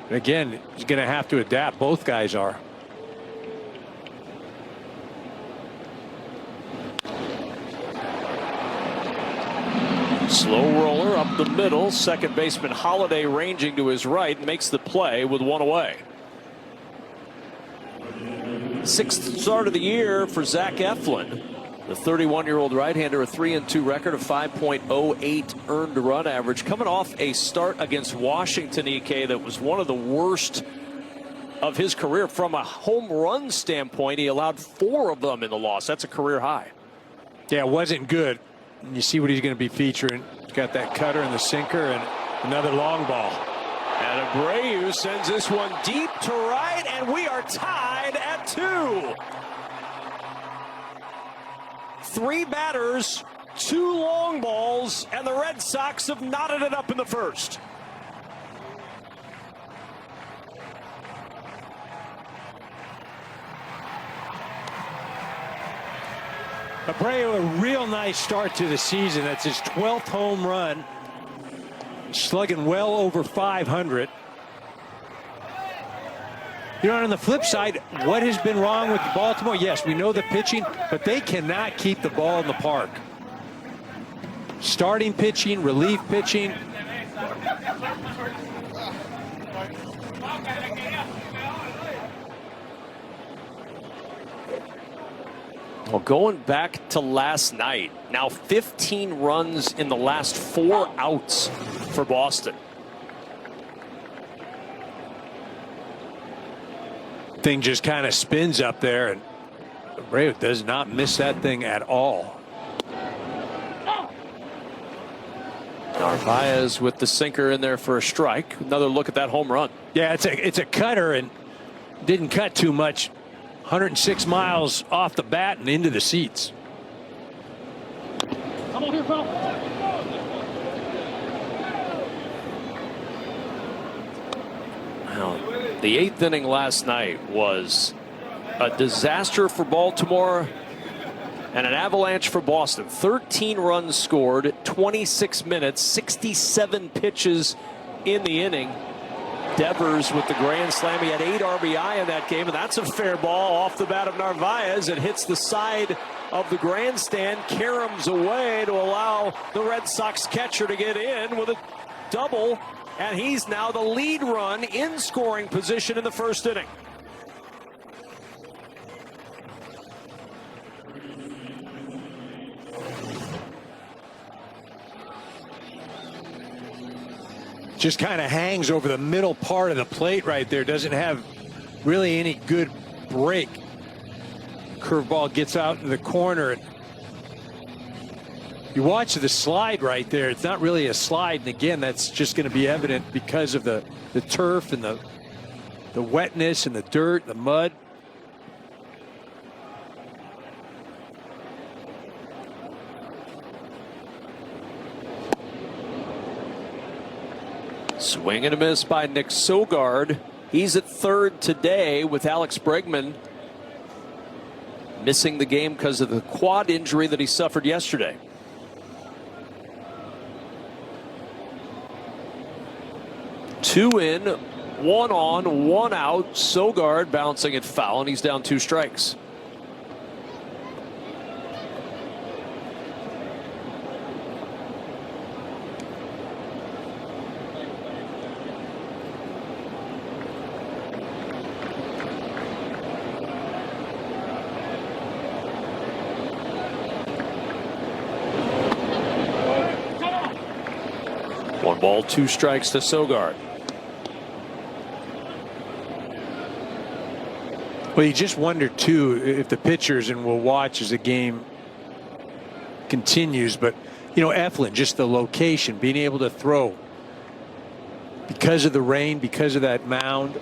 And again, he's going to have to adapt. Both guys are. Slow roller up the middle. Second baseman Holiday ranging to his right, makes the play with one away. Sixth start of the year for Zach Eflin. The 31-year-old right-hander, a 3-2 record, of 5.08 earned run average, coming off a start against Washington, EK, that was one of the worst of his career. From a home run standpoint, he allowed 4 of them in the loss. That's a career high. Yeah, it wasn't good. And you see what he's going to be featuring. He's got that cutter and the sinker and another long ball. And Abreu sends this one deep to right, and we are tied at 2. 3 batters, 2 long balls, and the Red Sox have knotted it up in the first. Abreu, a real nice start to the season. That's his 12th home run. Slugging well over 500. On the flip side, what has been wrong with Baltimore? Yes, we know the pitching, but they cannot keep the ball in the park. Starting pitching, relief pitching. Well, going back to last night, now 15 runs in the last 4 outs for Boston. Thing just kind of spins up there, and Abreu does not miss that thing at all. Narvaez with the sinker in there for a strike. Another look at that home run. Yeah, it's a cutter, and didn't cut too much. 106 miles off the bat and into the seats. Well, the 8th inning last night was a disaster for Baltimore and an avalanche for Boston. 13 runs scored, 26 minutes, 67 pitches in the inning. Devers with the grand slam. He had 8 RBI in that game, and that's a fair ball off the bat of Narvaez. It hits the side of the grandstand, caroms away to allow the Red Sox catcher to get in with a double, and he's now the lead run in scoring position in the first inning. Just kind of hangs over the middle part of the plate right there. Doesn't have really any good break. Curveball gets out in the corner. You watch the slide right there. It's not really a slide. And again, that's just going to be evident because of the turf and the wetness and the dirt, the mud. Swing and a miss by Nick Sogard. He's at third today with Alex Bregman missing the game because of the quad injury that he suffered yesterday. Two in, 1 on, 1 out. Sogard bouncing it foul, and he's down 2 strikes. One ball, 2 strikes to Sogard. Well, you just wonder, too, if the pitchers, and we'll watch as the game continues, but, you know, Eflin, just the location, being able to throw because of the rain, because of that mound.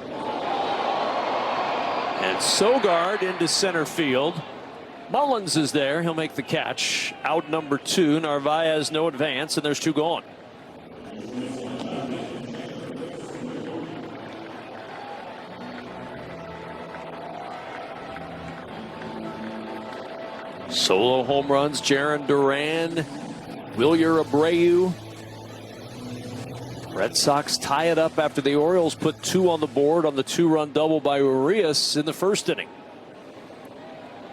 And Sogard into center field. Mullins is there. He'll make the catch. Out number 2. Narvaez no advance, and there's 2 gone. Solo home runs, Jarren Duran, Wilyer Abreu. Red Sox tie it up after the Orioles put 2 on the board on the 2-run double by Urias in the first inning.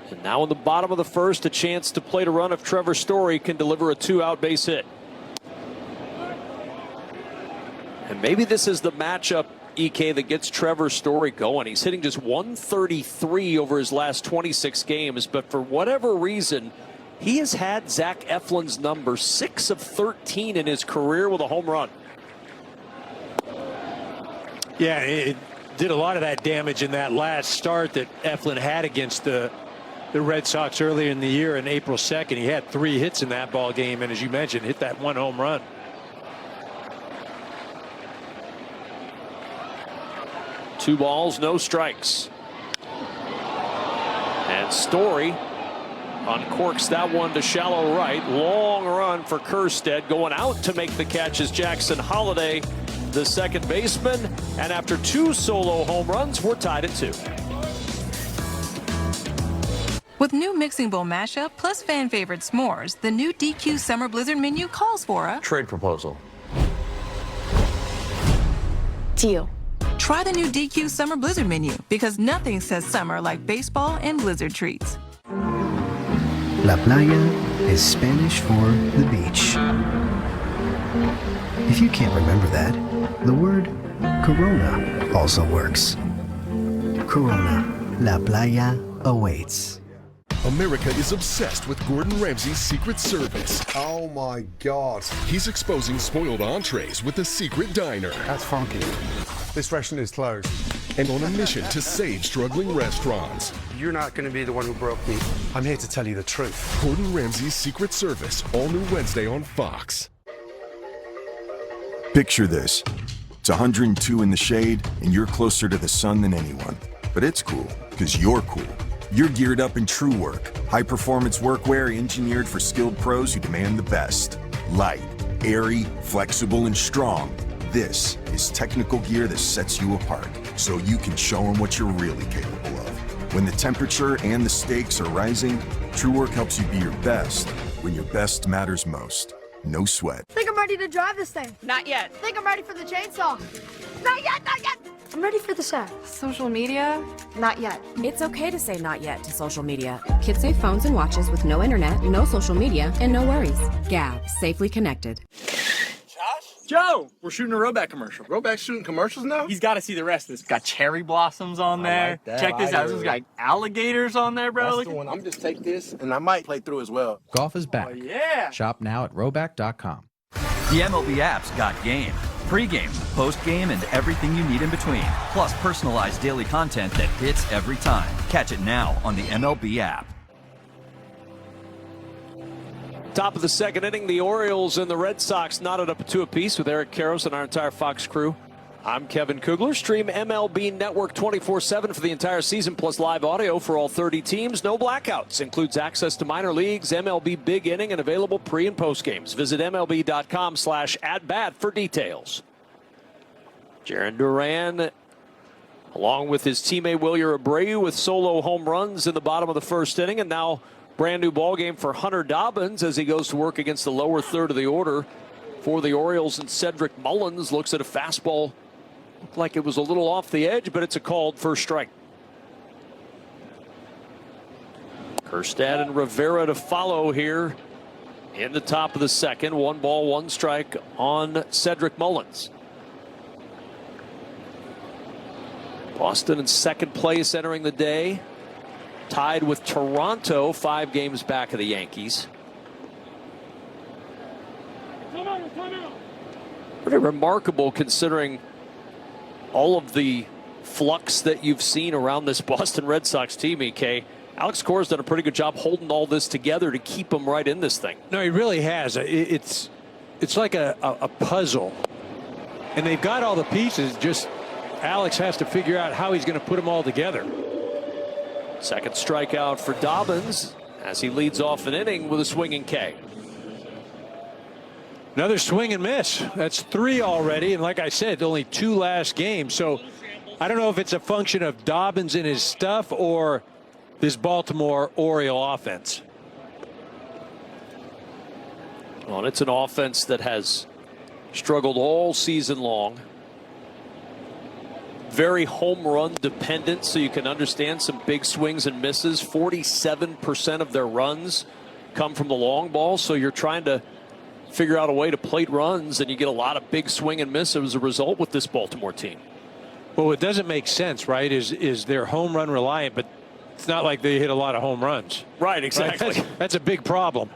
And now in the bottom of the first, a chance to plate a run if Trevor Story can deliver a 2-out base hit. And maybe this is the matchup, EK, that gets Trevor Story going. He's hitting just 133 over his last 26 games, but for whatever reason, he has had Zach Eflin's number, 6 of 13 in his career with a home run. Yeah, it did a lot of that damage in that last start that Eflin had against the Red Sox earlier in the year on April 2nd. He had 3 hits in that ball game, and as you mentioned, hit that 1 home run. Two balls, no strikes. And Story uncorks that one to shallow right. Long run for Kerstead. Going out to make the catch is Jackson Holliday, the second baseman. And after 2 solo home runs, we're tied at 2. With new Mixing Bowl mashup plus fan favorite s'mores, the new DQ Summer Blizzard menu calls for a trade proposal. Deal. Try the new DQ Summer Blizzard menu because nothing says summer like baseball and blizzard treats. La playa is Spanish for the beach. If you can't remember that, the word Corona also works. Corona, La playa awaits. America is obsessed with Gordon Ramsay's Secret Service. Oh my God. He's exposing spoiled entrees with a secret diner. That's funky. This restaurant is closed. And on a mission to save struggling restaurants. You're not going to be the one who broke me. I'm here to tell you the truth. Gordon Ramsay's Secret Service, all new Wednesday on Fox. Picture this. It's 102 in the shade, and you're closer to the sun than anyone. But it's cool, because you're cool. You're geared up in true work. High-performance workwear engineered for skilled pros who demand the best. Light, airy, flexible, and strong. This is technical gear that sets you apart, so you can show them what you're really capable of. When the temperature and the stakes are rising, TrueWork helps you be your best when your best matters most. No sweat. Think I'm ready to drive this thing. Not yet. Think I'm ready for the chainsaw. Not yet, not yet. I'm ready for the set. Social media? Not yet. It's okay to say not yet to social media. Kids save phones and watches with no internet, no social media, and no worries. Gab, safely connected. Joe, we're shooting a Roback commercial. Roback's shooting commercials now? He's got to see the rest of this. Got cherry blossoms on there. Like that. Check this out. This has got alligators on there, bro. That's the one. I'm just take this, and I might play through as well. Golf is back. Oh, yeah. Shop now at Roback.com. The MLB app's got game. Pre-game, post-game, and everything you need in between. Plus personalized daily content that hits every time. Catch it now on the MLB app. Top of the second inning, the Orioles and the Red Sox knotted up 2 apiece with Eric Karros and our entire Fox crew. I'm Kevin Kugler. Stream MLB Network 24/7 for the entire season, plus live audio for all 30 teams. No blackouts. Includes access to minor leagues, MLB Big Inning, and available pre- and post games. Visit MLB.com/@bat for details. Jarren Duran, along with his teammate Wilyer Abreu, with solo home runs in the bottom of the first inning, and now brand new ball game for Hunter Dobbins as he goes to work against the lower third of the order for the Orioles. And Cedric Mullins looks at a fastball. Looked like it was a little off the edge, but it's a called first strike. Kjerstad and Rivera to follow here in the top of the second. 1 ball, 1 strike on Cedric Mullins. Boston in second place entering the day, tied with Toronto, 5 games back of the Yankees. Pretty remarkable considering all of the flux that you've seen around this Boston Red Sox team, EK. Alex Cora's done a pretty good job holding all this together to keep them right in this thing. No, he really has. It's like a puzzle. And they've got all the pieces, just Alex has to figure out how he's going to put them all together. Second strikeout for Dobbins as he leads off an inning with a swinging K. Another swing and miss. That's 3 already. And like I said, only 2 last games. So I don't know if it's a function of Dobbins and his stuff or this Baltimore Oriole offense. Well, it's an offense that has struggled all season long. Very home run dependent, so you can understand some big swings and misses. 47% of their runs come from the long ball, so you're trying to figure out a way to plate runs, and you get a lot of big swing and miss as a result with this Baltimore team. Well, what doesn't make sense, right, is they're home run reliant, but it's not like they hit a lot of home runs. Right, exactly. Right? That's a big problem.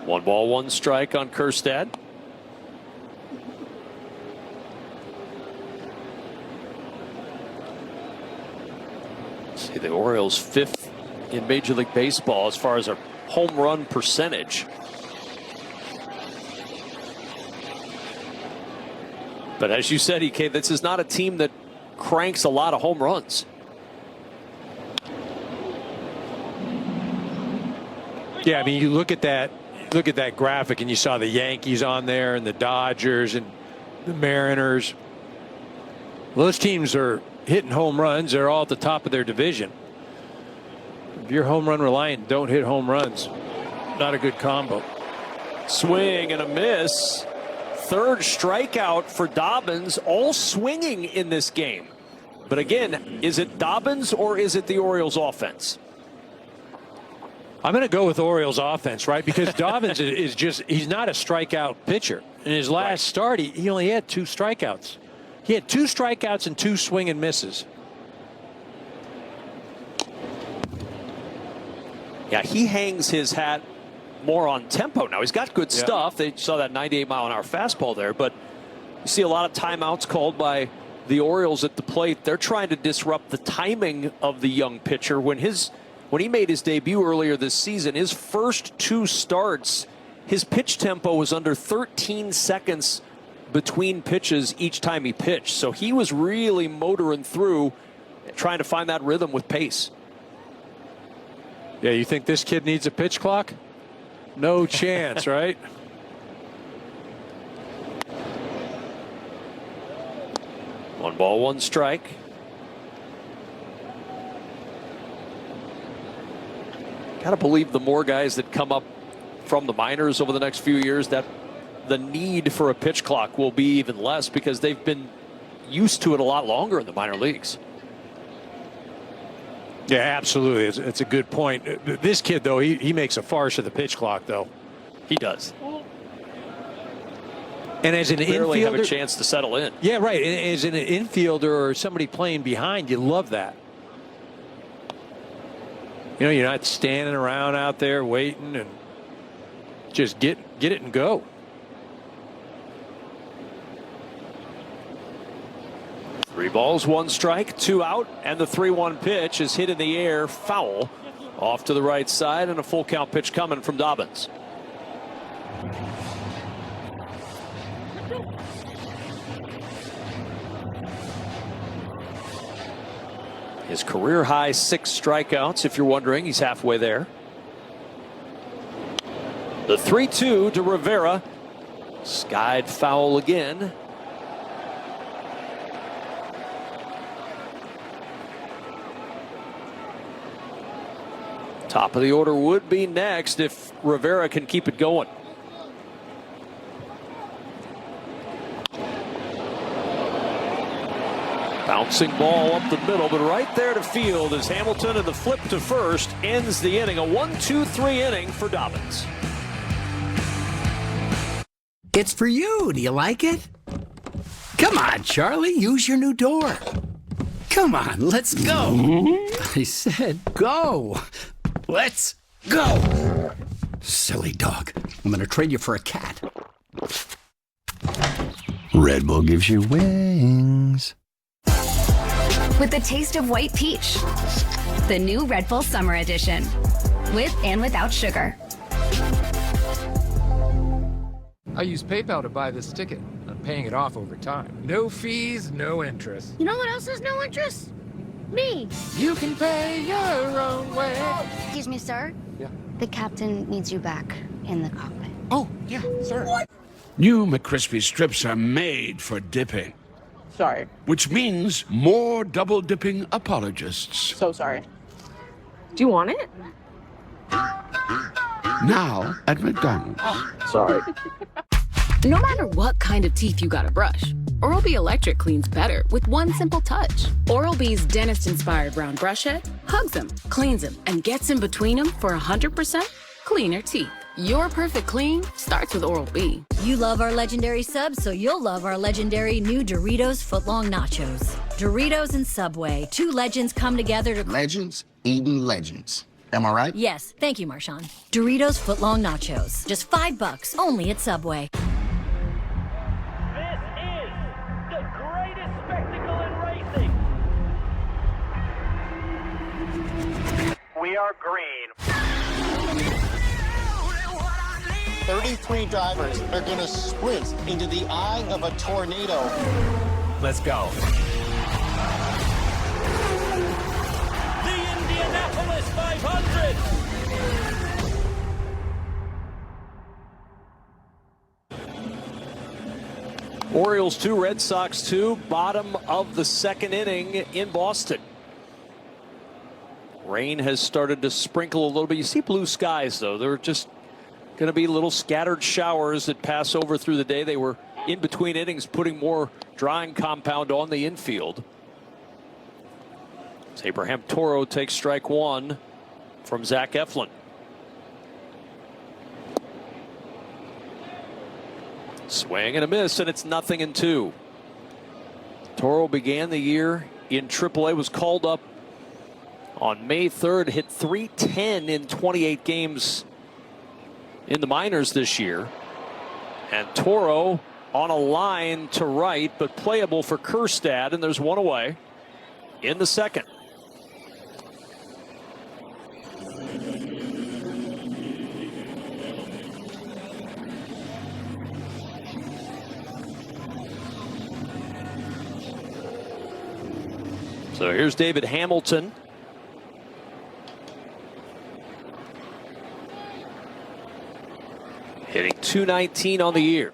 1 ball, 1 strike on Kjerstad. See, the Orioles 5th in Major League Baseball as far as a home run percentage. But as you said, EK, this is not a team that cranks a lot of home runs. Yeah, I mean, you look at that graphic and you saw the Yankees on there and the Dodgers and the Mariners. Those teams are hitting home runs. They're all at the top of their division. If you're home run reliant, don't hit home runs. Not a good combo. Swing and a miss. 3rd strikeout for Dobbins, all swinging in this game. But again, is it Dobbins or is it the Orioles offense? I'm going to go with Orioles offense, right? Because Dobbins is he's not a strikeout pitcher. In his last start, he only had 2 strikeouts. He had 2 strikeouts and 2 swing and misses. Yeah, he hangs his hat more on tempo now. He's got good stuff. They saw that 98-mile-an-hour fastball there, but you see a lot of timeouts called by the Orioles at the plate. They're trying to disrupt the timing of the young pitcher. When he made his debut earlier this season, his first 2 starts, his pitch tempo was under 13 seconds between pitches each time he pitched. So he was really motoring through, trying to find that rhythm with pace. Yeah, you think this kid needs a pitch clock? No chance, right? 1 ball, 1 strike. Gotta believe the more guys that come up from the minors over the next few years, that the need for a pitch clock will be even less because they've been used to it a lot longer in the minor leagues. Yeah, absolutely. It's a good point. This kid, though, he makes a farce of the pitch clock, though. He does. And as an barely infielder, have a chance to settle in. Yeah, right. As an infielder or somebody playing behind, you love that. You know, you're not standing around out there waiting, and just get it and go. Three balls, 1 strike, 2 out, and the 3-1 pitch is hit in the air, foul, off to the right side, and a full count pitch coming from Dobbins. His career high 6 strikeouts, if you're wondering. He's halfway there. The 3-2 to Rivera. Skied foul again. Top of the order would be next if Rivera can keep it going. Bouncing ball up the middle, but right there to field is Hamilton, and the flip to first ends the inning. A 1-2-3 inning for Dobbins. It's for you. Do you like it? Come on, Charlie. Use your new door. Come on, let's go. I said go. Let's go. Silly dog. I'm going to trade you for a cat. Red Bull gives you wings. With the taste of white peach. The new Red Bull Summer Edition. With and without sugar. I use PayPal to buy this ticket. I'm paying it off over time. No fees, no interest. You know what else has no interest? Me. You can pay your own way. Excuse me, sir? Yeah. The captain needs you back in the cockpit. Oh, yeah, sir. What? New McCrispy strips are made for dipping. Sorry. Which means more double dipping apologists. So sorry. Do you want it? Now at McDonald's. Sorry. No matter what kind of teeth you gotta brush, Oral-B Electric cleans better with one simple touch. Oral-B's dentist-inspired round brush head hugs them, cleans them, and gets in between them for 100% cleaner teeth. Your perfect clean starts with Oral-B. You love our legendary subs, so you'll love our legendary new Doritos Footlong Nachos. Doritos and Subway, 2 legends come together to... Legends eating legends. Am I right? Yes, thank you, Marshawn. Doritos Footlong Nachos. Just $5, only at Subway. We are green. 33 drivers are going to sprint into the eye of a tornado. Let's go. The Indianapolis 500. Orioles 2, Red Sox 2, bottom of the 2nd inning in Boston. Rain has started to sprinkle a little bit. You see blue skies, though. They're just going to be little scattered showers that pass over through the day. They were in between innings putting more drying compound on the infield. As Abraham Toro takes strike 1 from Zach Eflin. Swing and a miss, and it's 0-2. Toro began the year in AAA, was called up on May 3rd, hit .310 in 28 games in the minors this year. And Toro on a line to right, but playable for Kjerstad, and there's one away in the 2nd. So here's David Hamilton. Hitting .219 on the year.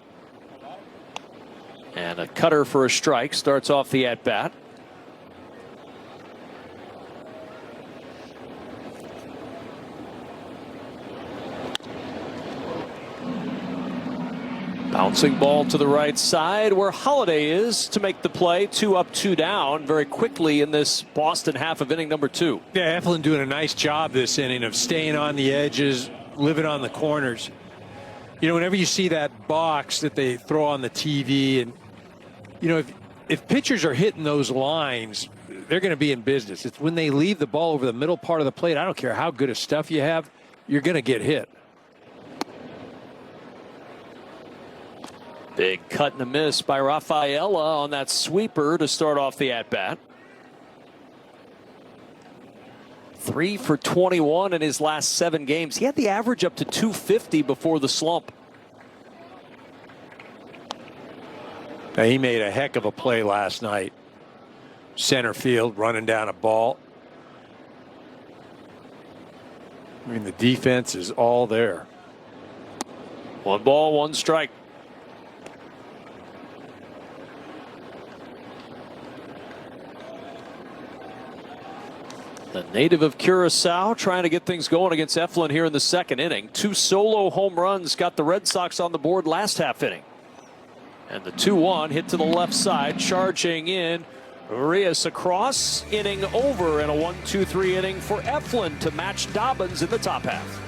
And a cutter for a strike starts off the at-bat. Bouncing ball to the right side where Holiday is to make the play. 2 up, 2 down very quickly in this Boston half of inning number 2. Yeah, Eflin doing a nice job this inning of staying on the edges, living on the corners. You know, whenever you see that box that they throw on the TV, and, you know, if pitchers are hitting those lines, they're going to be in business. It's when they leave the ball over the middle part of the plate, I don't care how good of stuff you have, you're going to get hit. Big cut and a miss by Rafaela on that sweeper to start off the at-bat. 3 for 21 in his last 7 games. He had the average up to 250 before the slump. Now, he made a heck of a play last night. Center field, running down a ball. I mean, the defense is all there. 1 ball, 1 strike. The native of Curacao trying to get things going against Eflin here in the 2nd inning. 2 solo home runs got the Red Sox on the board last half inning. And the 2-1 hit to the left side, charging in. Urias across, inning over, and a 1-2-3 inning for Eflin to match Dobbins in the top half.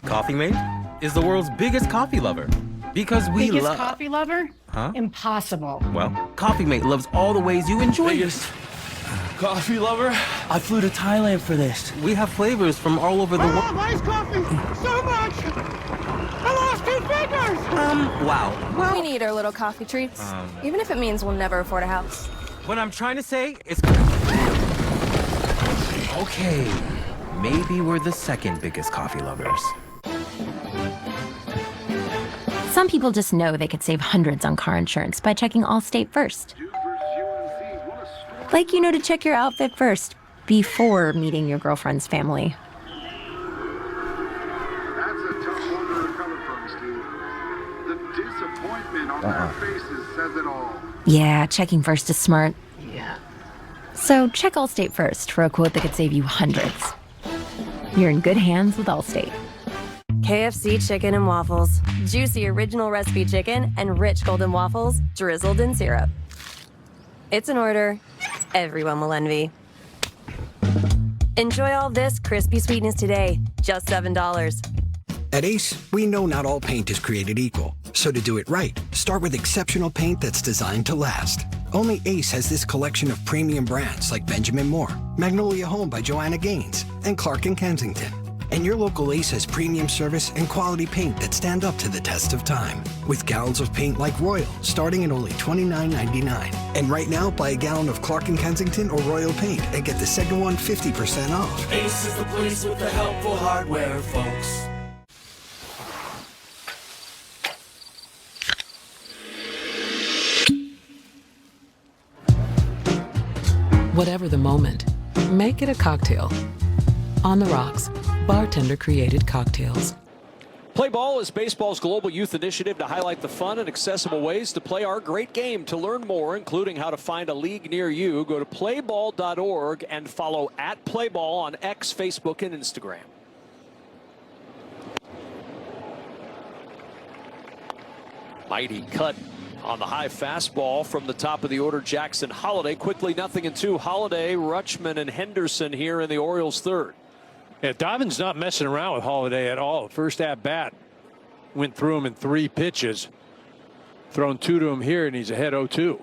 Coffee Mate is the world's biggest coffee lover because we biggest love. coffee lover? Huh? Impossible. Well, Coffee Mate loves all the ways you enjoy Biggest coffee lover? I flew to Thailand for this. We have flavors from all over the world. I love iced coffee so much. I lost 2 fingers. Wow. Well, We need our little coffee treats, even if it means we'll never afford a house. what I'm trying to say is. Okay, maybe we're the 2nd biggest coffee lovers. Some people just know they could save hundreds on car insurance by checking Allstate first. Like you know to check your outfit first before meeting your girlfriend's family. That's a tough one to recover from, Steve. The disappointment on their faces says it all. Yeah, checking first is smart. Yeah. So check Allstate first for a quote that could save you hundreds. You're in good hands with Allstate. KFC chicken and waffles. Juicy original recipe chicken and rich golden waffles drizzled in syrup. It's an order everyone will envy. Enjoy all this crispy sweetness today, just $7. At Ace, we know not all paint is created equal. So to do it right, start with exceptional paint that's designed to last. Only Ace has this collection of premium brands like Benjamin Moore, Magnolia Home by Joanna Gaines, and Clark & Kensington. And your local Ace has premium service and quality paint that stand up to the test of time. With gallons of paint like Royal, starting at only $29.99. And right now, buy a gallon of Clark & Kensington or Royal paint and get the second one 50% off. Ace is the place with the helpful hardware, folks. Whatever the moment, make it a cocktail. On the Rocks, bartender-created cocktails. Play Ball is baseball's global youth initiative to highlight the fun and accessible ways to play our great game. To learn more, including how to find a league near you, go to playball.org and follow @playball on X, Facebook, and Instagram. Mighty cut on the high fastball from the top of the order. Jackson Holiday quickly 0-2. Holiday, Rutschman, and Henderson here in the Orioles' 3rd. Yeah, Dobbins not messing around with Holiday at all. First at bat went through him in 3 pitches. Thrown 2 to him here, and he's ahead 0-2.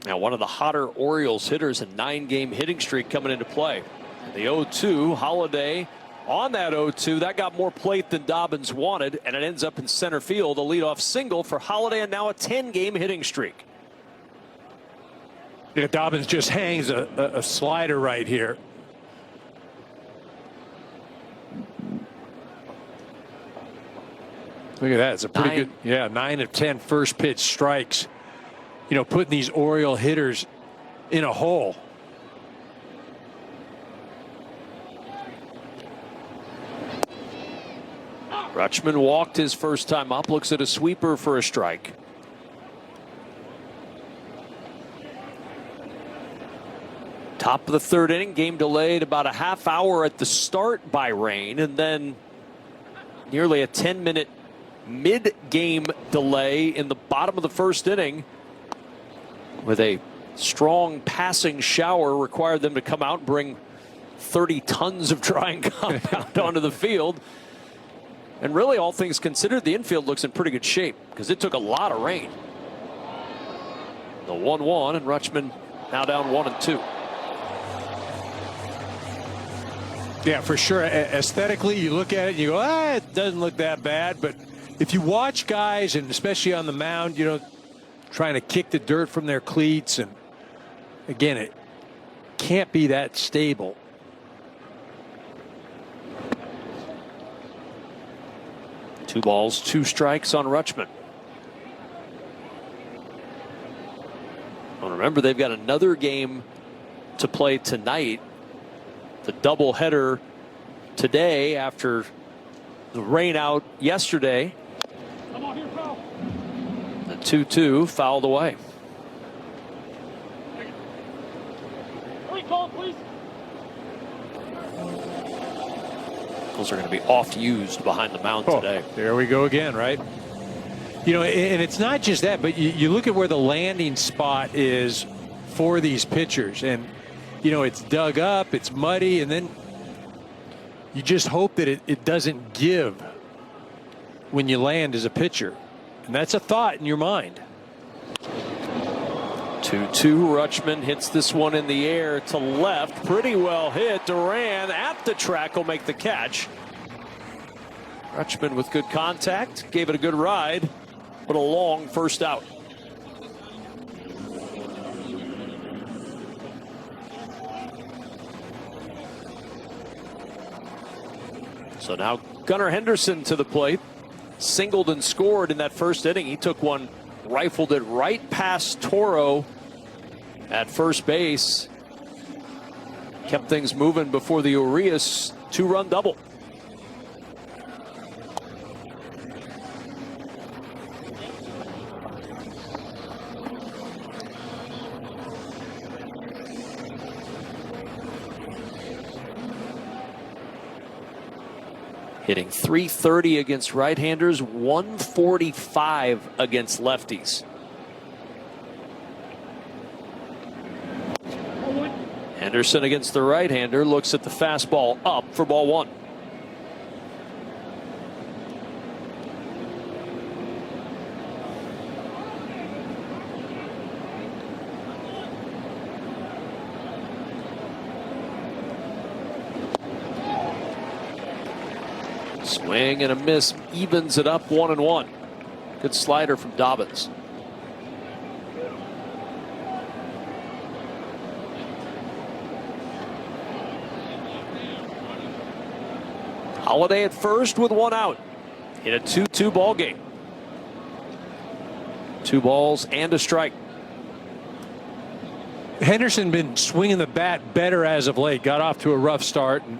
Now one of the hotter Orioles hitters, a 9-game hitting streak coming into play. And the 0-2, Holiday on that 0-2, that got more plate than Dobbins wanted, and it ends up in center field. A leadoff single for Holiday, and now a 10-game hitting streak. Yeah, Dobbins just hangs a slider right here. Look at that. It's a pretty good, yeah, 9 of 10 first pitch strikes. You know, putting these Oriole hitters in a hole. Rutschman walked his first time up, looks at a sweeper for a strike. Top of the third inning, game delayed about a half hour at the start by rain, and then nearly a 10-minute mid-game delay in the bottom of the first inning with a strong passing shower required them to come out and bring 30 tons of drying compound onto the field. And really, all things considered, the infield looks in pretty good shape because it took a lot of rain. The 1-1, and Rutschman now down 1-2. Yeah, for sure. Aesthetically, you look at it and you go, it doesn't look that bad. But if you watch guys, and especially on the mound, you know, trying to kick the dirt from their cleats, and again, it can't be that stable. Two balls, two strikes on Rutschman. Well, remember, they've got another game to play tonight. The doubleheader today after the rain out yesterday. Come on here, pal. The 2-2 fouled away. Recall, please. Those are going to be oft used behind the mound today. There we go again, right? You know, and it's not just that, but you look at where the landing spot is for these pitchers, and you know, it's dug up, it's muddy, and then you just hope that it doesn't give when you land as a pitcher. And that's a thought in your mind. 2-2, Rutschman hits this one in the air to left. Pretty well hit. Duran at the track will make the catch. Rutschman with good contact, gave it a good ride, but a long first out. So now Gunnar Henderson to the plate. Singled and scored in that first inning. He took one, rifled it right past Toro at first base. Kept things moving before the Urias two-run double. Hitting .330 against right-handers, .145 against lefties. Henderson against the right-hander looks at the fastball up for ball one. Swing and a miss evens it up 1-1. Good slider from Dobbins. Holiday at first with one out in a 2-2 ball game. 2 balls and a strike. Henderson been swinging the bat better as of late. Got off to a rough start. And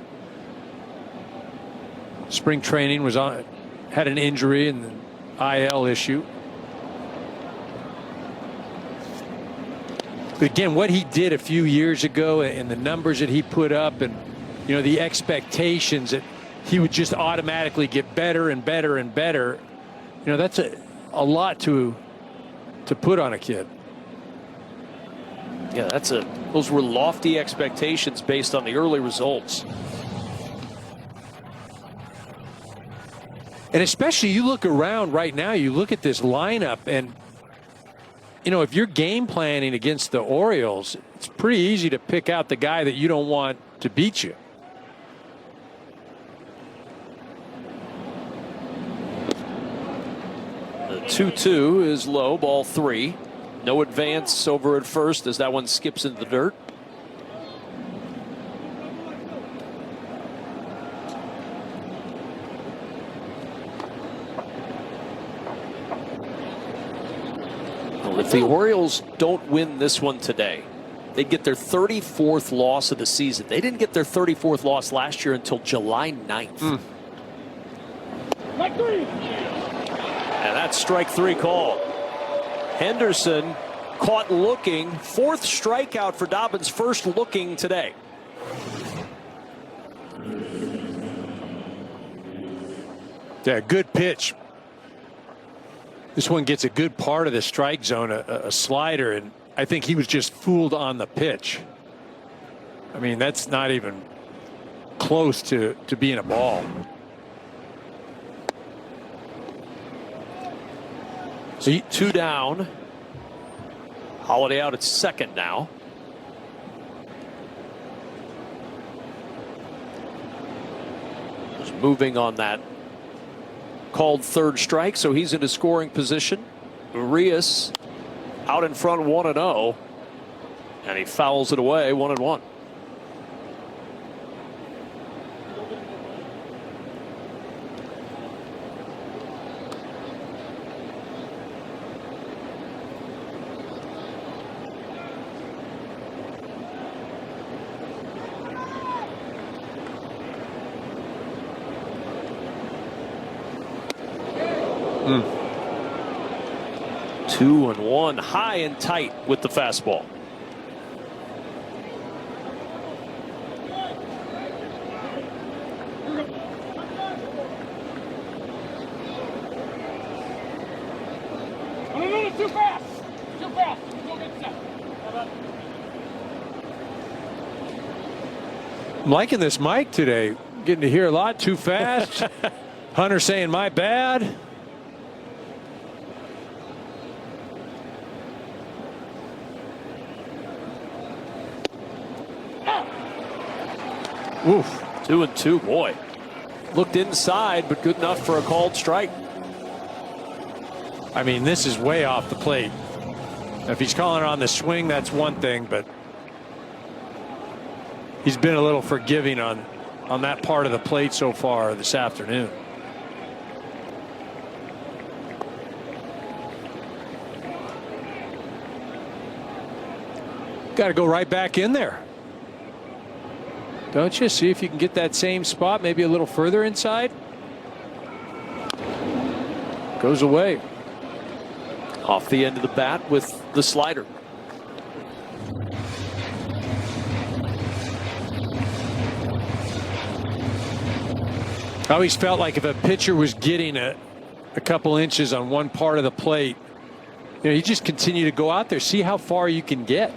spring training was on, had an injury and an IL issue. But again, what he did a few years ago and the numbers that he put up, and you know, the expectations that he would just automatically get better and better and better, you know, that's a lot to put on a kid. Yeah, those were lofty expectations based on the early results. And especially you look around right now, you look at this lineup, and you know, if you're game planning against the Orioles, it's pretty easy to pick out the guy that you don't want to beat you. The 2-2 is low, ball 3. No advance over at first as that one skips into the dirt. Well, if the Orioles don't win this one today, they'd get their 34th loss of the season. They didn't get their 34th loss last year until July 9th. Like 3. And that's strike 3 called. Henderson caught looking. 4th strikeout for Dobbins, first looking today. Yeah, good pitch. This one gets a good part of the strike zone, a slider, and I think he was just fooled on the pitch. I mean, that's not even close to being a ball. So 2 down. Holiday out at second now. Just moving on that called 3rd strike, so he's into scoring position. Urias out in front 1-0, and he fouls it away 1-1. Mm. 2-1, high and tight with the fastball. No, too fast. Too fast. Go get set. I'm liking this mic today. Getting to hear a lot too fast. Hunter saying my bad. Oof. 2-2, boy. Looked inside, but good enough for a called strike. I mean, this is way off the plate. If he's calling it on the swing, that's one thing, but he's been a little forgiving on that part of the plate so far this afternoon. Got to go right back in there. Don't you? See if you can get that same spot, maybe a little further inside. Goes away. Off the end of the bat with the slider. I always felt like if a pitcher was getting a couple inches on one part of the plate, you know, you just continue to go out there, see how far you can get.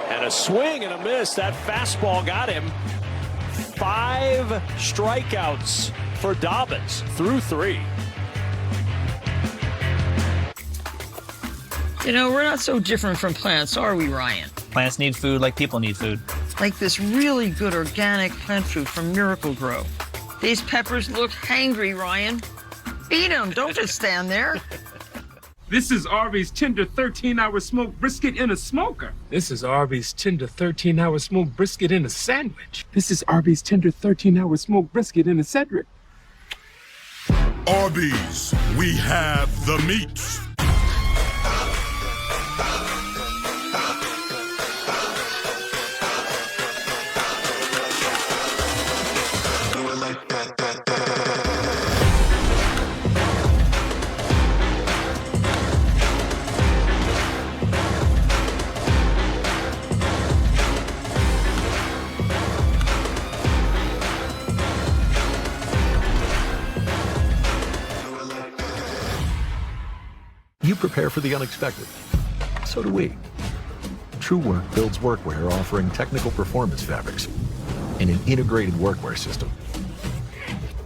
And a swing and a miss. That fastball got him. 5 strikeouts for Dobbins through 3. You know, we're not so different from plants, are we, Ryan? Plants need food like people need food. Like this really good organic plant food from Miracle Grow. These peppers look hangry, Ryan. Eat them, don't just stand there. This is Arby's tender 13-hour smoked brisket in a smoker. This is Arby's tender 13-hour smoked brisket in a sandwich. This is Arby's tender 13-hour smoked brisket in a Cedric. Arby's, we have the meats. You prepare for the unexpected. So do we. True Work builds workwear offering technical performance fabrics and an integrated workwear system,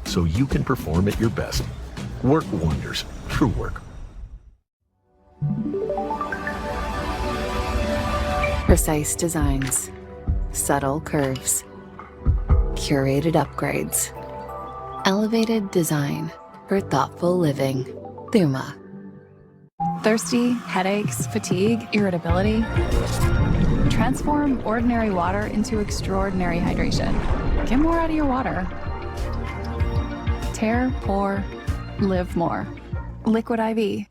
so you can perform at your best. Work wonders. True Work. Precise designs, subtle curves, curated upgrades, elevated design for thoughtful living. Thuma. Thirsty, headaches, fatigue, irritability. Transform ordinary water into extraordinary hydration. Get more out of your water. Tear, pour, live more. Liquid IV.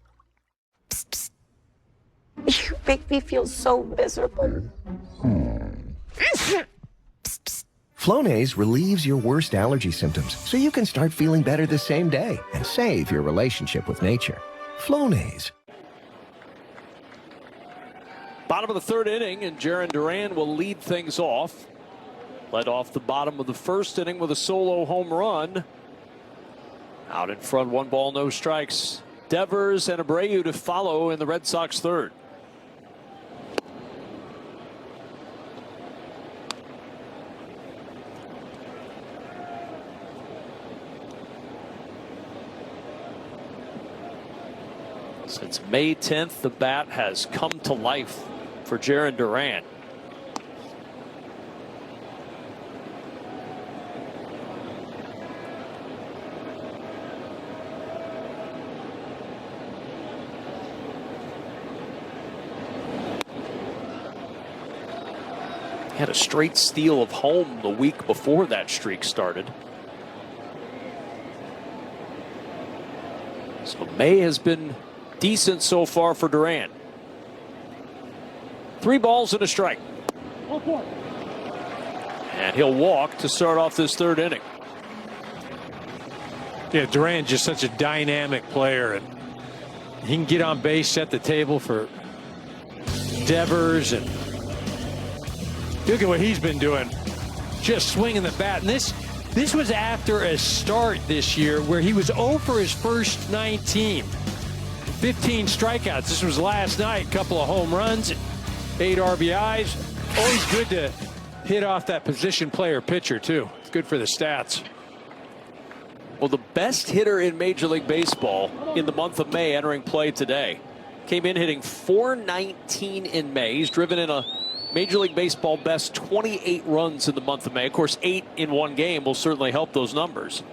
Psst, psst. You make me feel so miserable. Flonase relieves your worst allergy symptoms so you can start feeling better the same day and save your relationship with nature. Flonase. Bottom of the third inning, and Jarren Duran will lead things off. Led off the bottom of the first inning with a solo home run. Out in front, 1 ball, no strikes. Devers and Abreu to follow in the Red Sox third. Since May 10th, the bat has come to life for Jarren Duran. Had a straight steal of home the week before that streak started. So May has been decent so far for Duran. 3 balls and a strike. And he'll walk to start off this third inning. Yeah, Duran's just such a dynamic player, and he can get on base, set the table for Devers, and look at what he's been doing, just swinging the bat. And this was after a start this year where he was 0 for his first 19. 15 strikeouts. This was last night. Couple of home runs, 8 RBIs. Always good to hit off that position player pitcher, too. It's good for the stats. Well, the best hitter in Major League Baseball in the month of May entering play today. Came in hitting .419 in May. He's driven in a Major League Baseball best 28 runs in the month of May. Of course, 8 in one game will certainly help those numbers.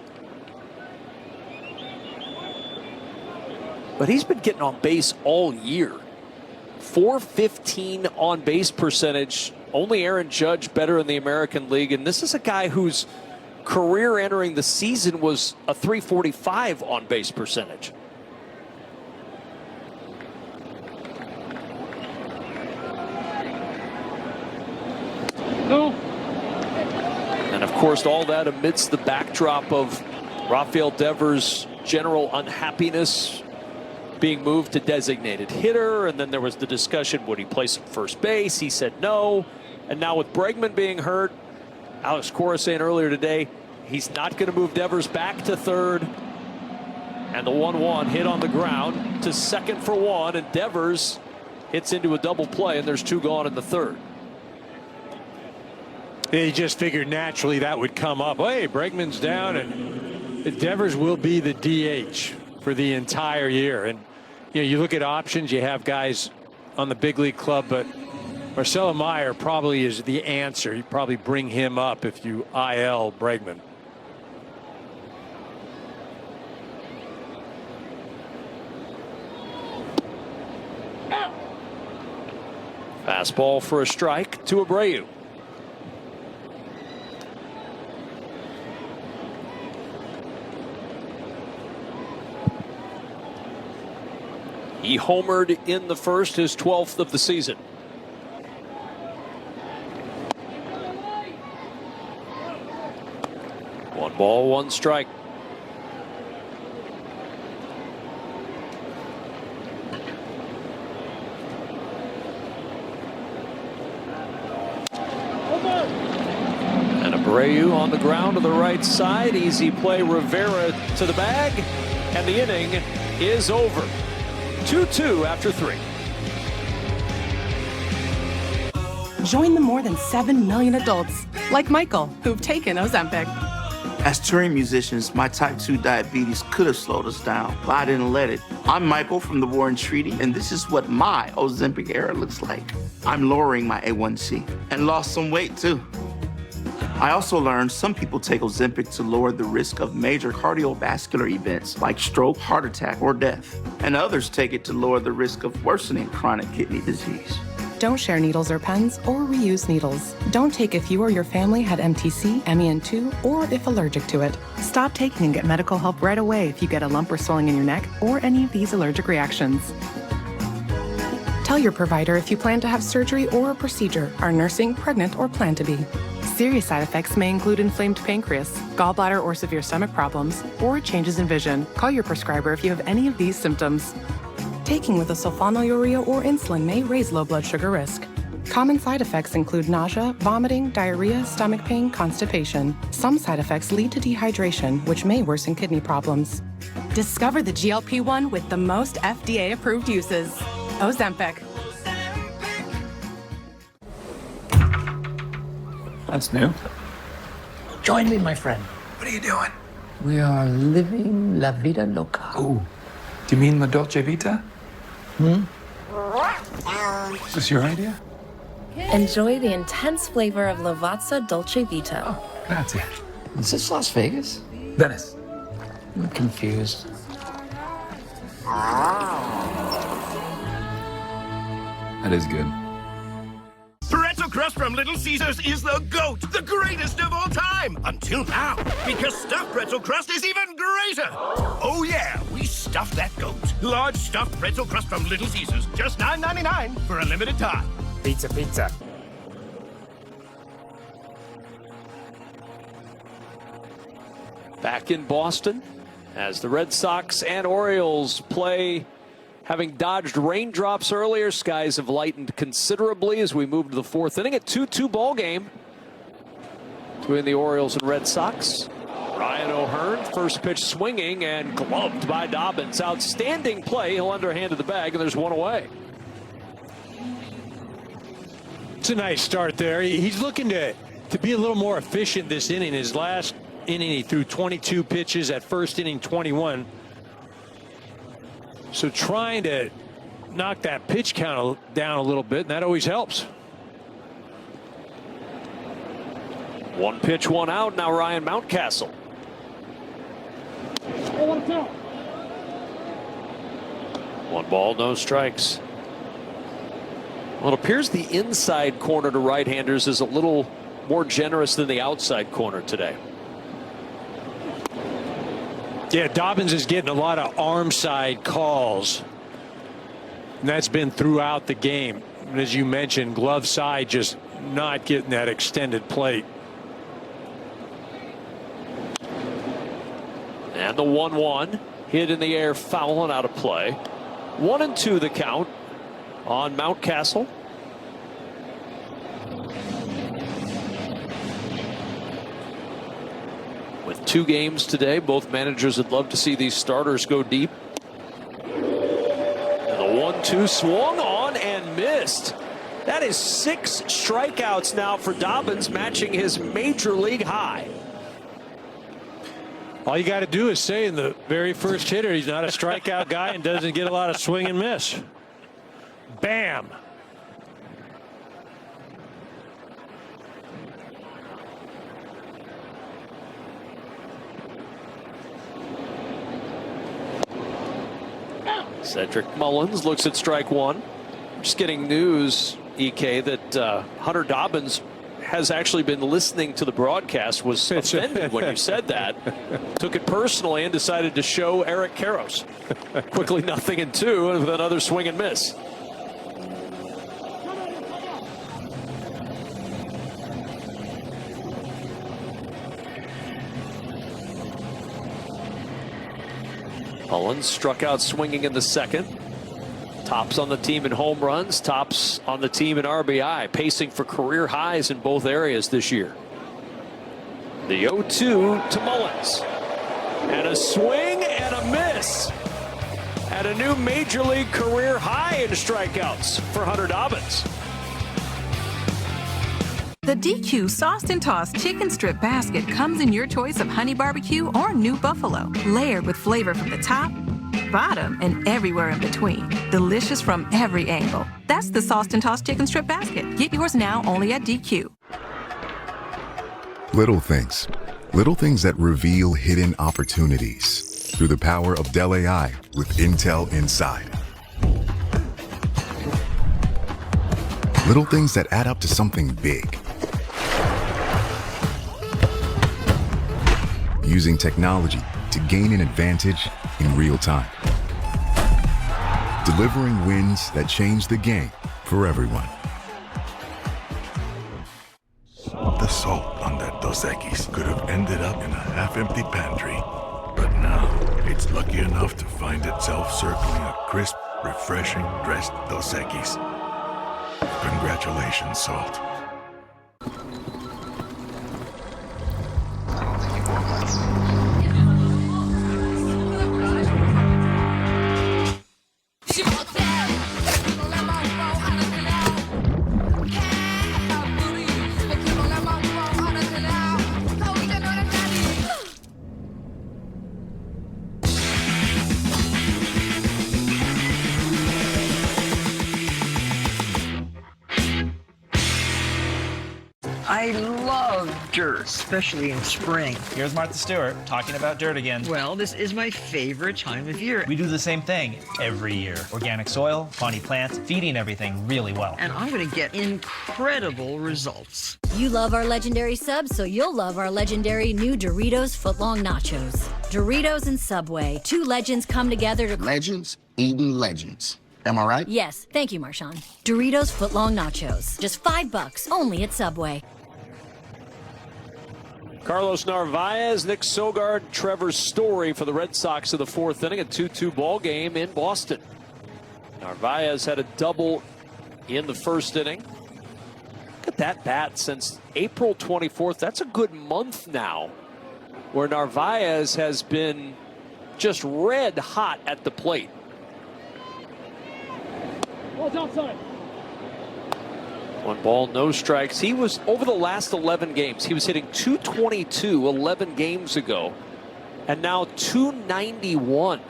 But he's been getting on base all year. .415 on base percentage. Only Aaron Judge better in the American League. And this is a guy whose career entering the season was a .345 on base percentage. No. And of course, all that amidst the backdrop of Rafael Devers' general unhappiness, being moved to designated hitter, and then there was the discussion, would he play some first base? He said no. And now with Bregman being hurt, Alex Cora saying earlier today he's not going to move Devers back to third. And the 1-1 hit on the ground to second for 1, and Devers hits into a double play, and there's 2 gone in the third. He just figured naturally that would come up. Hey, Bregman's down, and Devers will be the DH for the entire year. And you know, you look at options, you have guys on the big league club, but Marcelo Meyer probably is the answer. You probably bring him up if you IL Bregman. Fastball for a strike to Abreu. He homered in the first, his 12th of the season. One ball, one strike. And Abreu on the ground to the right side. Easy play, Rivera to the bag. And the inning is over. 2-2 after 3. Join the more than 7 million adults, like Michael, who've taken Ozempic. As touring musicians, my type 2 diabetes could have slowed us down, but I didn't let it. I'm Michael from the Warren Treaty, and this is what my Ozempic era looks like. I'm lowering my A1C and lost some weight, too. I also learned some people take Ozempic to lower the risk of major cardiovascular events like stroke, heart attack, or death. And others take it to lower the risk of worsening chronic kidney disease. Don't share needles or pens or reuse needles. Don't take if you or your family had MTC, MEN2, or if allergic to it. Stop taking and get medical help right away if you get a lump or swelling in your neck or any of these allergic reactions. Tell your provider if you plan to have surgery or a procedure, are nursing, pregnant, or plan to be. Serious side effects may include inflamed pancreas, gallbladder or severe stomach problems, or changes in vision. Call your prescriber if you have any of these symptoms. Taking with a sulfonylurea or insulin may raise low blood sugar risk. Common side effects include nausea, vomiting, diarrhea, stomach pain, constipation. Some side effects lead to dehydration, which may worsen kidney problems. Discover the GLP-1 with the most FDA-approved uses. Ozempic. That's new. Join me, my friend. What are you doing? We are living la vida loca. Oh, do you mean la dolce vita? Is this your idea? Enjoy the intense flavor of Lavazza Dolce Vita. Oh, grazie. Is this Las Vegas? Venice. I'm confused. That is good. Pretzel crust from Little Caesars is the GOAT, the greatest of all time, until now, because stuffed pretzel crust is even greater. Oh yeah, we stuffed that GOAT. Large stuffed pretzel crust from Little Caesars, just $9.99 for a limited time. Pizza, pizza. Back in Boston as the Red Sox and Orioles play. Having dodged raindrops earlier, skies have lightened considerably as we move to the fourth inning. A 2-2 ball game between the Orioles and Red Sox. Ryan O'Hearn, first pitch swinging and gloved by Dobbins. Outstanding play. He'll underhand to the bag, and there's one away. It's a nice start there. He's looking to be a little more efficient this inning. His last inning, he threw 22 pitches. At first inning, 21. So trying to knock that pitch count down a little bit, and that always helps. One pitch, one out. Now Ryan Mountcastle. One ball, no strikes. Well, it appears the inside corner to right-handers is a little more generous than the outside corner today. Yeah, Dobbins is getting a lot of arm side calls. And that's been throughout the game. And as you mentioned, glove side just not getting that extended plate. And the 1-1 hit in the air, foul and out of play. 1-2 the count on Mountcastle. With 2 games today, both managers would love to see these starters go deep. And the 1-2 swung on and missed. That is 6 strikeouts now for Dobbins, matching his major league high. All you got to do is say in the very first hitter, he's not a strikeout guy and doesn't get a lot of swing and miss. Bam. Cedric Mullins looks at strike one. Just getting news, EK, that Hunter Dobbins has actually been listening to the broadcast, was offended when you said that. Took it personally and decided to show Eric Karros. Quickly 0-2 and with another swing and miss. Mullins struck out swinging in the second. Tops on the team in home runs, tops on the team in RBI, pacing for career highs in both areas this year. The 0-2 to Mullins. And a swing and a miss. At a new major league career high in strikeouts for Hunter Dobbins. The DQ Sauced and Tossed Chicken Strip Basket comes in your choice of honey barbecue or new buffalo, layered with flavor from the top, bottom, and everywhere in between. Delicious from every angle. That's the Sauced and Tossed Chicken Strip Basket. Get yours now only at DQ. Little things. Little things that reveal hidden opportunities through the power of Dell AI with Intel Inside. Little things that add up to something big. Using technology to gain an advantage in real time. Delivering wins that change the game for everyone. The salt on that Dos Equis could have ended up in a half-empty pantry, but now it's lucky enough to find itself circling a crisp refreshing dressed Dos Equis. Congratulations, Salt. I love dirt, especially in spring. Here's Martha Stewart talking about dirt again. Well, this is my favorite time of year. We do the same thing every year. Organic soil, potty plants, feeding everything really well. And I'm going to get incredible results. You love our legendary subs, so you'll love our legendary new Doritos Footlong Nachos. Doritos and Subway, two legends come together to... Legends eating legends. Am I right? Yes, thank you, Marshawn. Doritos Footlong Nachos. Just $5, only at Subway. Carlos Narvaez, Nick Sogard, Trevor Story for the Red Sox in the fourth inning, a 2-2 ball game in Boston. Narvaez had a double in the first inning. Look at that bat since April 24th. That's a good month now where Narvaez has been just red hot at the plate. Ball's outside. 1 ball, no strikes. He was, over the last 11 games, he was hitting .222 11 games ago, and now .291.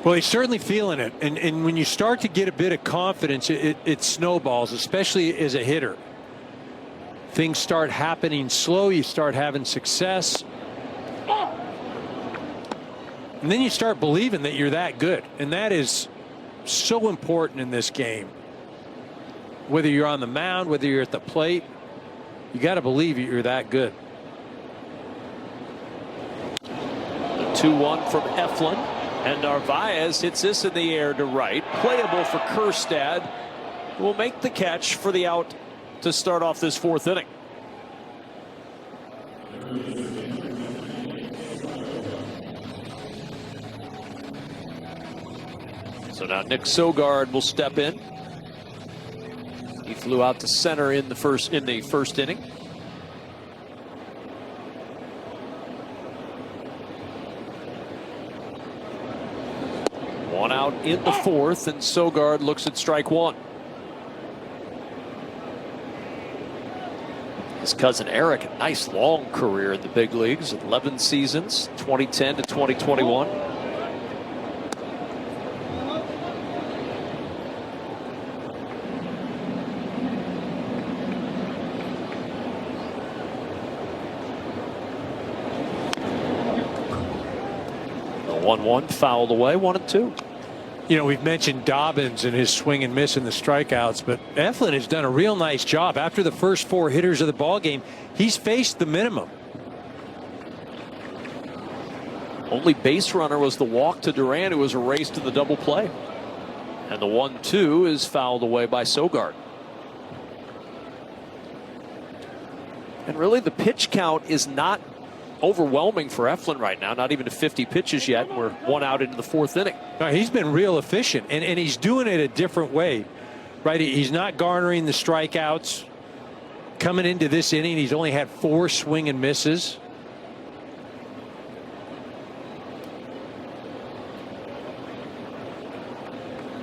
Well, he's certainly feeling it. And when you start to get a bit of confidence, it snowballs, especially as a hitter. Things start happening slow. You start having success. And then you start believing that you're that good. And that is so important in this game. Whether you're on the mound, whether you're at the plate, you got to believe you're that good. The 2-1 from Eflin, and Narvaez hits this in the air to right. Playable for Kjerstad, who will make the catch for the out to start off this fourth inning. So now Nick Sogard will step in. He flew out to center in the first inning. One out in the fourth, and Sogard looks at strike one. His cousin Eric, a nice long career in the big leagues, 11 seasons, 2010 to 2021. The 1-1 fouled away, 1-2. You know, we've mentioned Dobbins and his swing and miss in the strikeouts, but Eflin has done a real nice job. After the first 4 hitters of the ball game, he's faced the minimum. Only base runner was the walk to Duran, who was erased to the double play. And the 1-2 is fouled away by Sogard. And really the pitch count is not overwhelming for Eflin right now, not even to 50 pitches yet. We're 1 out into the fourth inning. No, he's been real efficient, and he's doing it a different way, right? He's not garnering the strikeouts. Coming into this inning, he's only had 4 swing and misses.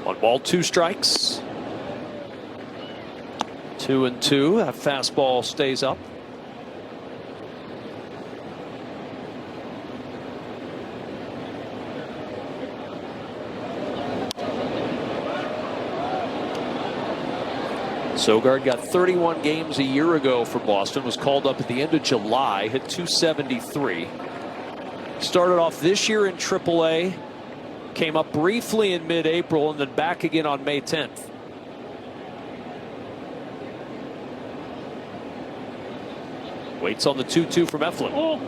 One ball, 2 strikes. 2-2. That fastball stays up. Sogard got 31 games a year ago for Boston, was called up at the end of July, hit .273. Started off this year in AAA, came up briefly in mid-April, and then back again on May 10th. Waits on the 2-2 from Eflin.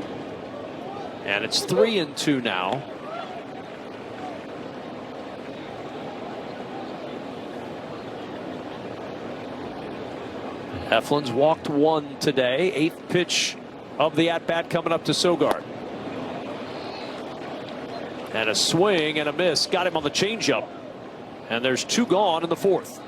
And it's 3-2 now. Eflin's walked 1 today. 8th pitch of the at-bat coming up to Sogard. And a swing and a miss. Got him on the changeup. And there's 2 gone in the 4th.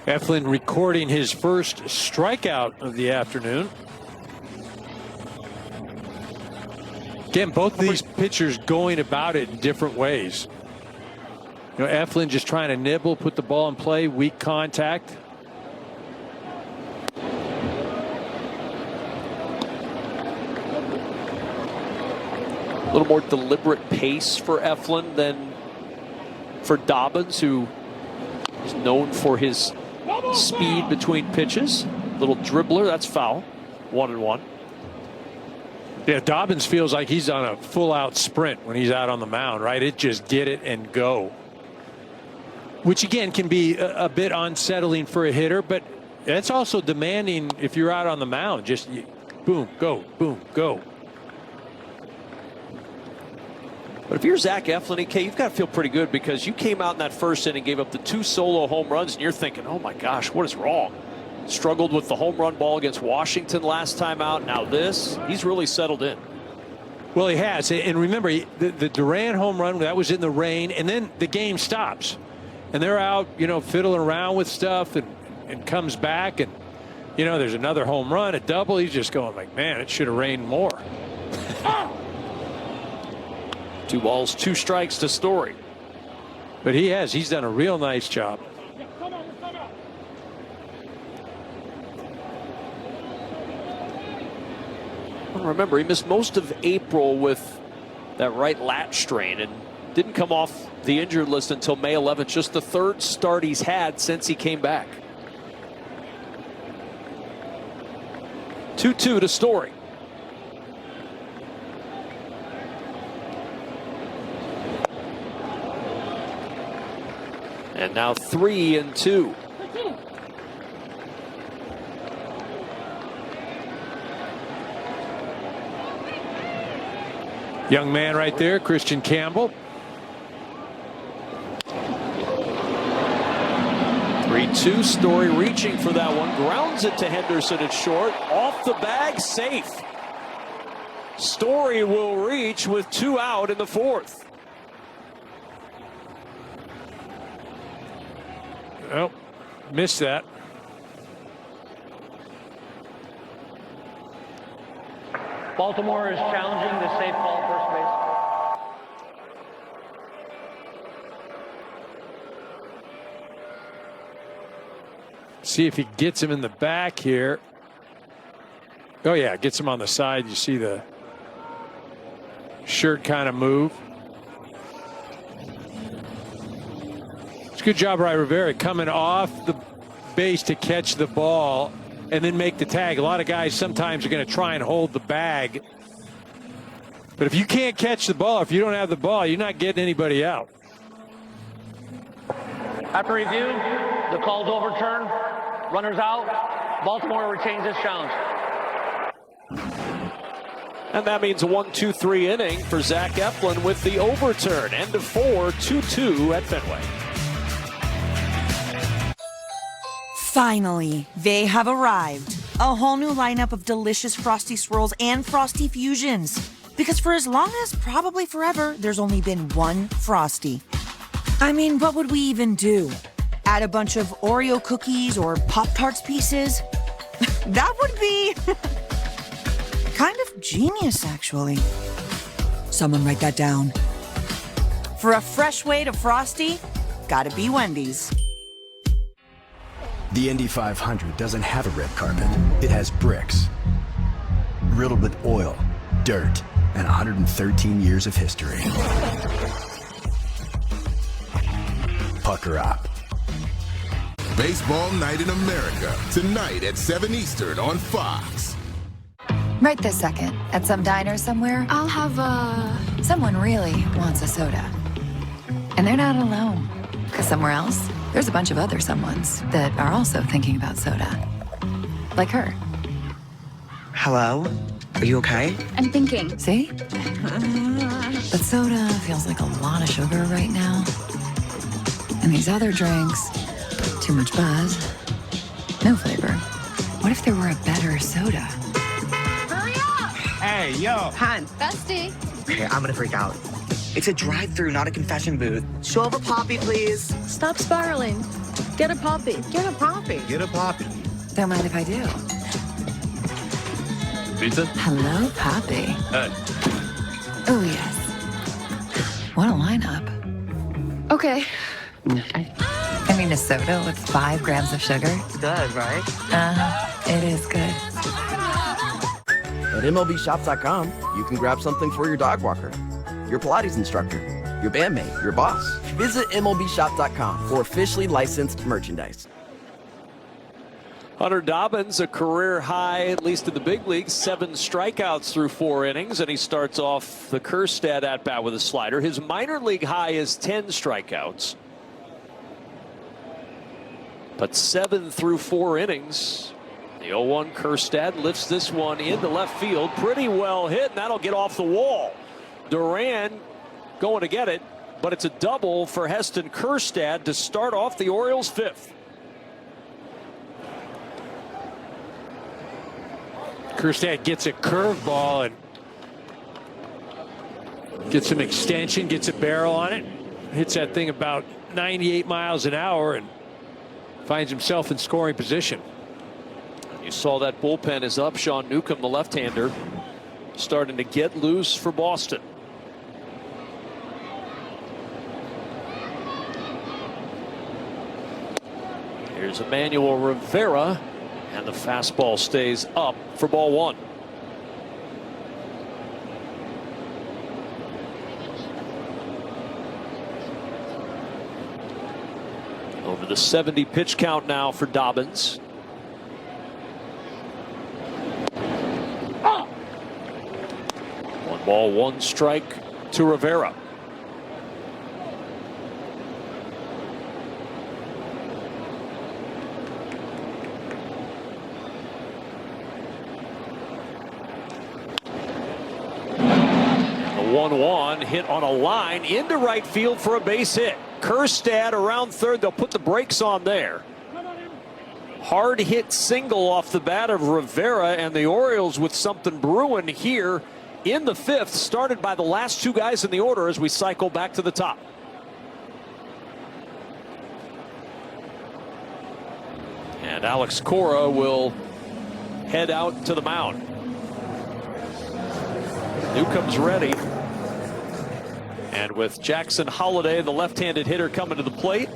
Eflin recording his first strikeout of the afternoon. Again, both of these pitchers going about it in different ways. You know, Eflin just trying to nibble, put the ball in play, weak contact. A little more deliberate pace for Eflin than for Dobbins, who is known for his speed between pitches. Little dribbler, that's foul. 1-1. Yeah, Dobbins feels like he's on a full-out sprint when he's out on the mound, right? It just get it and go. Which, again, can be a bit unsettling for a hitter, but it's also demanding if you're out on the mound. Just boom, go, boom, go. But if you're Zach Eflin, you've got to feel pretty good, because you came out in that first inning, gave up the 2 solo home runs, and you're thinking, oh my gosh, what is wrong? Struggled with the home run ball against Washington last time out. Now this, he's really settled in. Well, he has. And remember, the Duran home run, that was in the rain, and then the game stops. And they're out, you know, fiddling around with stuff, and comes back, and, you know, there's another home run, a double. He's just going like, man, it should have rained more. 2 balls, 2 strikes to Story. But he's done a real nice job. Remember, he missed most of April with that right lat strain and didn't come off the injured list until May 11th. Just the 3rd start he's had since he came back. 2-2 to Story. And now 3-2. Young man right there, Christian Campbell. 3-2. Story reaching for that one. Grounds it to Henderson at short. Off the bag, safe. Story will reach with 2 out in the 4th. Oh, missed that. Baltimore is challenging the safe call at first base. See if he gets him in the back here. Oh, yeah, gets him on the side. You see the shirt kind of move. It's a good job by Rivera coming off the base to catch the ball and then make the tag. A lot of guys sometimes are going to try and hold the bag. But if you can't catch the ball, if you don't have the ball, you're not getting anybody out. After review, the call's overturned. Runners out. Baltimore retains this challenge. And that means a 1-2-3 inning for Zach Eflin with the overturn. End of 4, 2-2 at Fenway. Finally, they have arrived. A whole new lineup of delicious Frosty Swirls and Frosty Fusions. Because for as long as probably forever, there's only been one Frosty. I mean, what would we even do? Add a bunch of Oreo cookies or Pop-Tarts pieces? That would be kind of genius, actually. Someone write that down. For a fresh way to Frosty, gotta be Wendy's. The Indy 500 doesn't have a red carpet. It has bricks, riddled with oil, dirt, and 113 years of history. Pucker up. Baseball Night in America, tonight at 7 Eastern on Fox. Right this second, at some diner somewhere, I'll have someone really wants a soda. And they're not alone. Because somewhere else, there's a bunch of other someones that are also thinking about soda. Like her. Hello? Are you okay? I'm thinking. See? But soda feels like a lot of sugar right now. And these other drinks, too much buzz, no flavor. What if there were a better soda? Hurry up! Hey, yo. Han. Bestie. Okay, I'm gonna freak out. It's a drive-through, not a confession booth. Show up a poppy, please. Stop spiraling. Get a poppy. Get a poppy. Get a poppy. Don't mind if I do. Pizza? Hello, Poppy. Hey. Oh, yes. What a lineup. Okay. I mean, a soda with 5 grams of sugar. It's good, right? It is good. At MLBShops.com, you can grab something for your dog walker, your Pilates instructor, your bandmate, your boss. Visit MLBShop.com for officially licensed merchandise. Hunter Dobbins, a career high, at least in the big leagues, 7 strikeouts through 4 innings, and he starts off the Kjerstad at-bat with a slider. His minor league high is 10 strikeouts. But 7 through 4 innings. The 0-1 Kjerstad lifts this one into left field. Pretty well hit, and that'll get off the wall. Duran going to get it, but it's a double for Heston Kjerstad to start off the Orioles' 5th. Kjerstad gets a curveball and gets some extension, gets a barrel on it, hits that thing about 98 miles an hour and finds himself in scoring position. You saw that bullpen is up. Sean Newcomb, the left-hander, starting to get loose for Boston. Here's Emmanuel Rivera, and the fastball stays up for ball 1. Over the 70 pitch count now for Dobbins. One ball, 1 strike to Rivera. The 1-1 hit on a line into right field for a base hit. Kjerstad around third. They'll put the brakes on there. Hard hit single off the bat of Rivera, and the Orioles with something brewing here in the 5th, started by the last 2 guys in the order as we cycle back to the top. And Alex Cora will head out to the mound. Newcomb's ready. And with Jackson Holliday, the left-handed hitter, coming to the plate,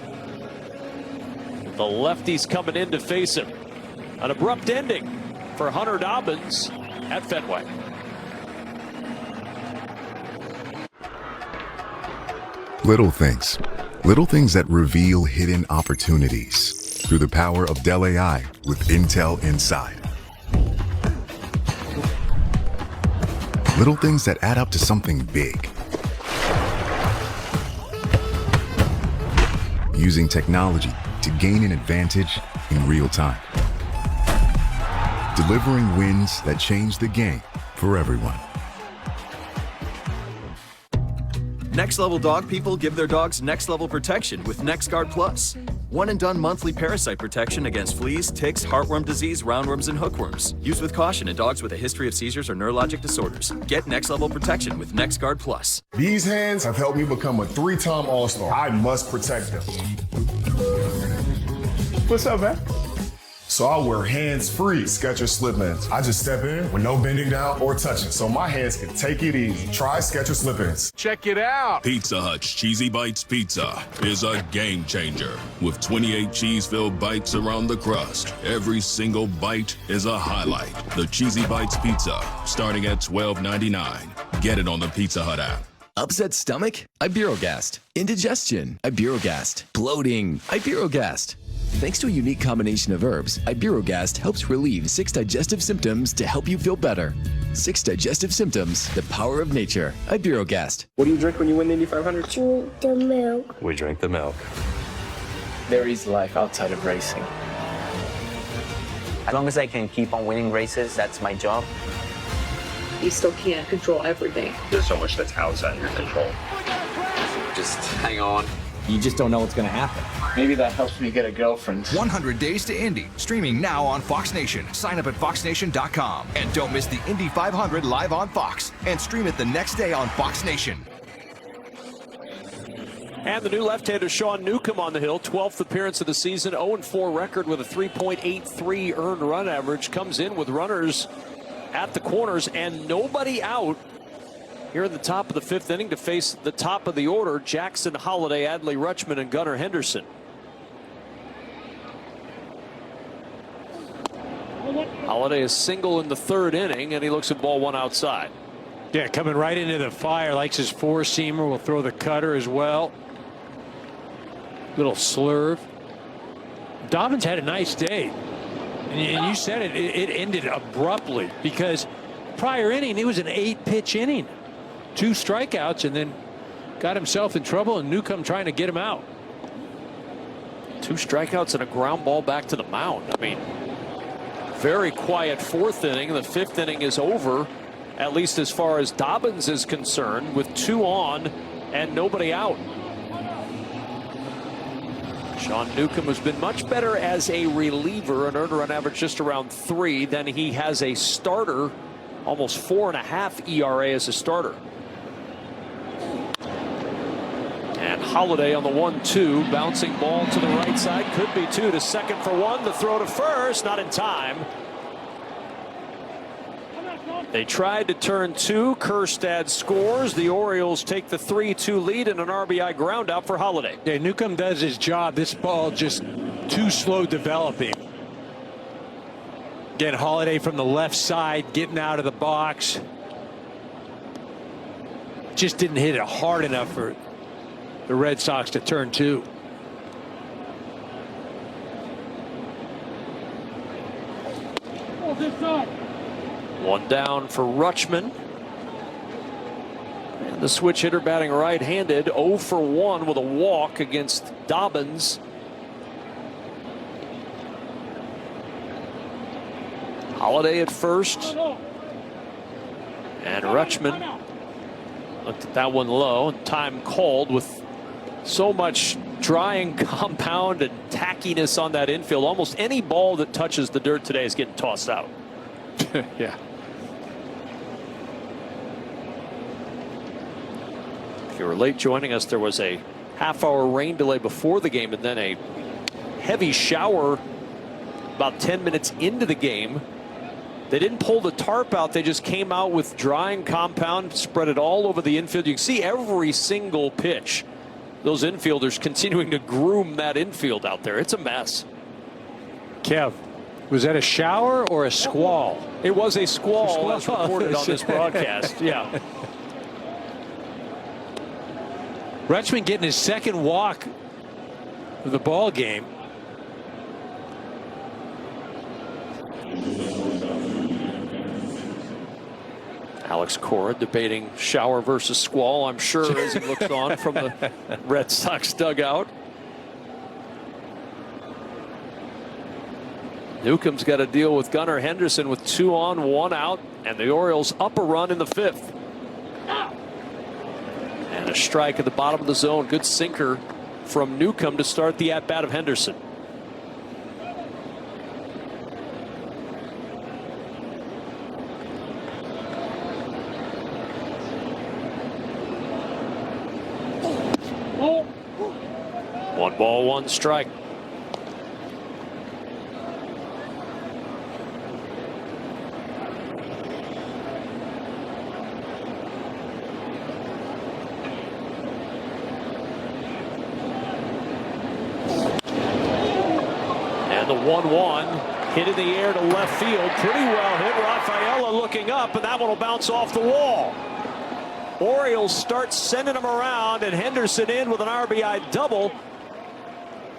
the lefties coming in to face him. An abrupt ending for Hunter Dobbins at Fenway. Little things. Little things that reveal hidden opportunities through the power of Dell AI with Intel Inside. Little things that add up to something big. Using technology to gain an advantage in real time. Delivering wins that change the game for everyone. Next level dog people give their dogs next level protection with NexGard Plus. One and done monthly parasite protection against fleas, ticks, heartworm disease, roundworms, and hookworms. Used with caution in dogs with a history of seizures or neurologic disorders. Get next level protection with NexGard Plus. These hands have helped me become a 3-time All-Star. I must protect them. What's up, man? So I wear hands-free Skechers slip-ins. I just step in with no bending down or touching, so my hands can take it easy. Try Skechers slip-ins. Check it out. Pizza Hut's Cheesy Bites Pizza is a game changer. With 28 cheese-filled bites around the crust, every single bite is a highlight. The Cheesy Bites Pizza, starting at $12.99. Get it on the Pizza Hut app. Upset stomach? Iberogast. Indigestion? Iberogast. Bloating? Iberogast. Thanks to a unique combination of herbs, Iberogast helps relieve 6 digestive symptoms to help you feel better. 6 digestive symptoms, the power of nature. Iberogast. What do you drink when you win the Indy 500? Drink the milk. We drink the milk. There is life outside of racing. As long as I can keep on winning races, that's my job. You still can't control everything. There's so much that's outside your control. Just hang on. you just don't know what's going to happen. Maybe that helps me get a girlfriend. 100 Days to Indy, streaming now on Fox Nation. Sign up at foxnation.com. And don't miss the Indy 500 live on Fox. And stream it the next day on Fox Nation. And the new left-hander Sean Newcomb on the hill, 12th appearance of the season, 0-4 record with a 3.83 earned run average, comes in with runners at the corners and nobody out here in the top of the 5th inning to face the top of the order, Jackson Holliday, Adley Rutschman, and Gunnar Henderson. Holliday is single in the 3rd inning, and he looks at ball 1 outside. Yeah, coming right into the fire, likes his four-seamer, will throw the cutter as well. Little slurve. Dobbins had a nice day. And you said it, it ended abruptly because prior inning, it was an 8-pitch inning. 2 strikeouts, and then got himself in trouble, and Newcomb trying to get him out. 2 strikeouts and a ground ball back to the mound. I mean, very quiet 4th inning. The 5th inning is over, at least as far as Dobbins is concerned, with 2 on and nobody out. Sean Newcomb has been much better as a reliever, an earned run average just around 3 than he has a starter, almost 4.5 ERA as a starter. And Holliday on the 1-2, bouncing ball to the right side, could be 2 to second for 1. The throw to first, not in time. They tried to turn 2. Kjerstad scores. The Orioles take the 3-2 lead and an RBI ground out for Holliday. Yeah, Newcomb does his job. This ball just too slow developing. Again, Holliday from the left side, getting out of the box. Just didn't hit it hard enough for the Red Sox to turn 2. One down for Rutschman. And the switch hitter batting right-handed, 0 for 1 with a walk against Dobbins. Holliday at first. And Rutschman looked at that one low, and time called with so much drying compound and tackiness on that infield. Almost any ball that touches the dirt today is getting tossed out. Yeah. If you were late joining us, there was a half-hour rain delay before the game and then a heavy shower about 10 minutes into the game. They didn't pull the tarp out. They just came out with drying compound, spread it all over the infield. You can see every single pitch. Those infielders continuing to groom that infield out there. It's a mess. Kev, was that a shower or a squall? It was a squall as reported on this broadcast. Yeah. Rutschman getting his 2nd walk of the ball game. Alex Cora debating shower versus squall, I'm sure, as he looks on from the Red Sox dugout. Newcomb's got to deal with Gunnar Henderson with 2 on, 1 out, and the Orioles up a run in the 5th. And a strike at the bottom of the zone. Good sinker from Newcomb to start the at-bat of Henderson. One ball, 1 strike. And the 1-1 hit in the air to left field. Pretty well hit. Rafaela looking up, and that one will bounce off the wall. Orioles start sending them around, and Henderson in with an RBI double.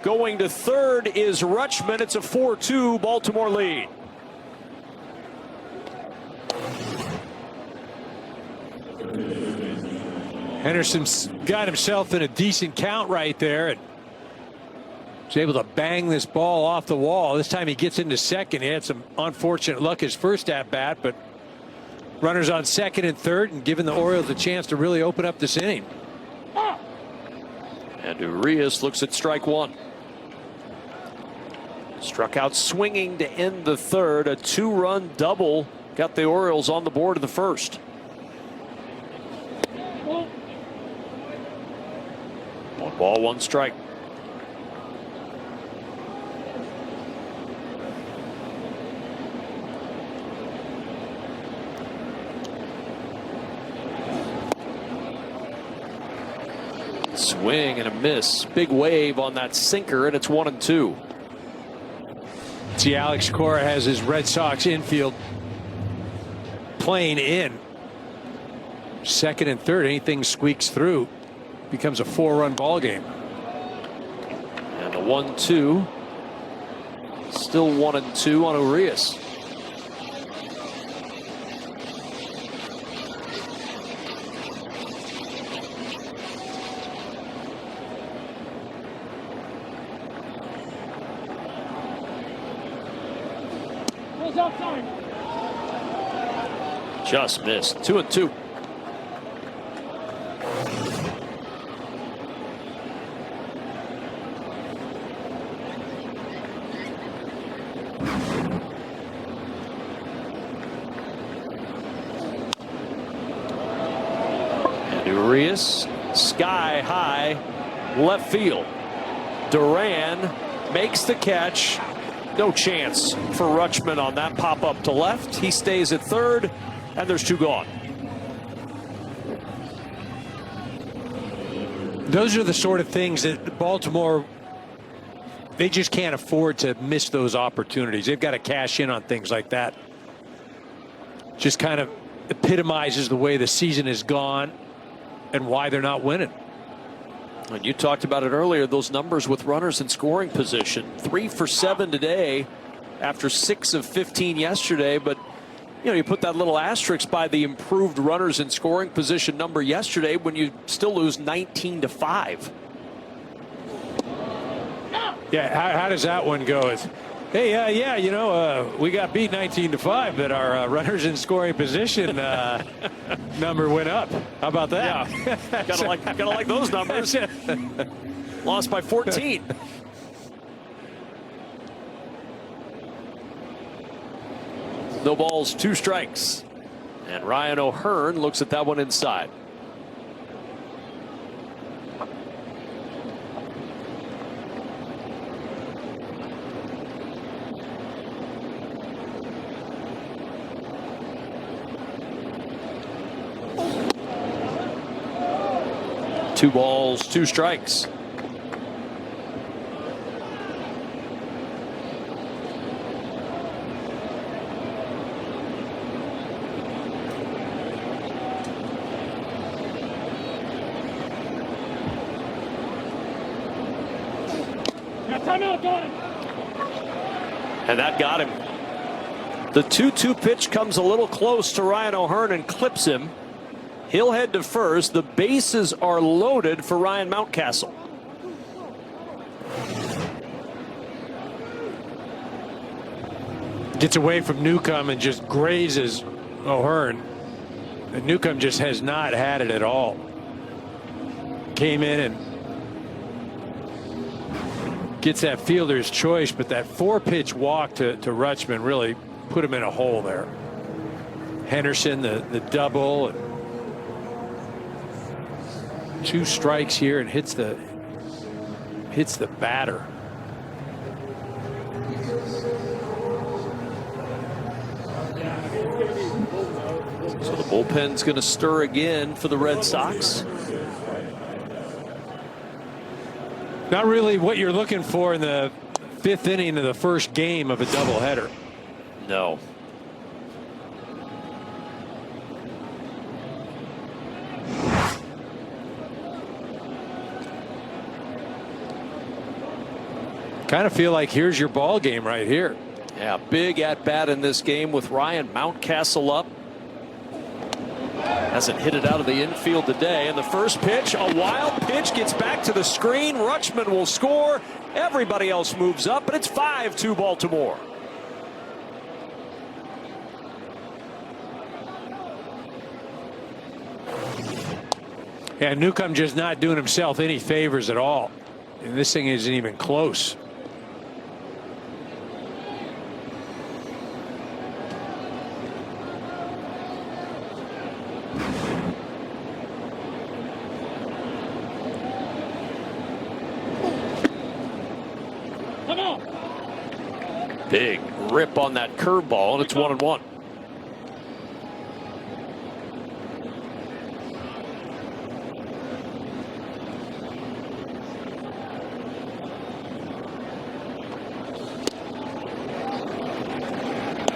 Going to 3rd is Rutschman. It's a 4-2 Baltimore lead. Henderson's got himself in a decent count right there and was able to bang this ball off the wall. This time he gets into 2nd. He had some unfortunate luck his first at bat, but runners on 2nd and 3rd and giving the Orioles a chance to really open up this inning. And Urias looks at strike one. Struck out swinging to end the third. A 2-run double got the Orioles on the board in the first. One ball, one strike. Swing and a miss. Big wave on that sinker, and it's 1-2. See, Alex Cora has his Red Sox infield playing in. Second and third, anything squeaks through, becomes a 4-run ball game. And the 1-2. Still 1-2 on Urias. Just missed. 2-2. And Urias, sky high, left field. Duran makes the catch. No chance for Rutschman on that pop up to left. He stays at third, and there's 2 gone. Those are the sort of things that Baltimore, they just can't afford to miss those opportunities. They've got to cash in on things like that. Just kind of epitomizes the way the season has gone and why they're not winning. And you talked about it earlier, those numbers with runners in scoring position. 3 for 7 today after 6 of 15 yesterday. But, you know, you put that little asterisk by the improved runners in scoring position number yesterday when you still lose 19-5. Yeah, how does that one go? Hey, yeah, you know, we got beat 19-5, but our runners in scoring position number went up. How about that? Yeah, gotta like those numbers. Lost by 14. No balls, 2 strikes. And Ryan O'Hearn looks at that one inside. Two balls, 2 strikes. And that got him. The 2-2 pitch comes a little close to Ryan O'Hearn and clips him. He'll head to first. The bases are loaded for Ryan Mountcastle. Gets away from Newcomb and just grazes O'Hearn. And Newcomb just has not had it at all. Came in and gets that fielder's choice, but that 4-pitch walk to Rutschman really put him in a hole there. Henderson, the double. 2 strikes here and hits the batter. So the bullpen's going to stir again for the Red Sox. Not really what you're looking for in the 5th inning of the first game of a doubleheader. No. Kind of feel like here's your ball game right here. Yeah, big at bat in this game with Ryan Mountcastle up. Hasn't hit it out of the infield today. And the first pitch, a wild pitch, gets back to the screen. Rutschman will score. Everybody else moves up, but it's 5-2 Baltimore. Yeah, Newcomb just not doing himself any favors at all. And this thing isn't even close. Big rip on that curveball, and it's 1-1.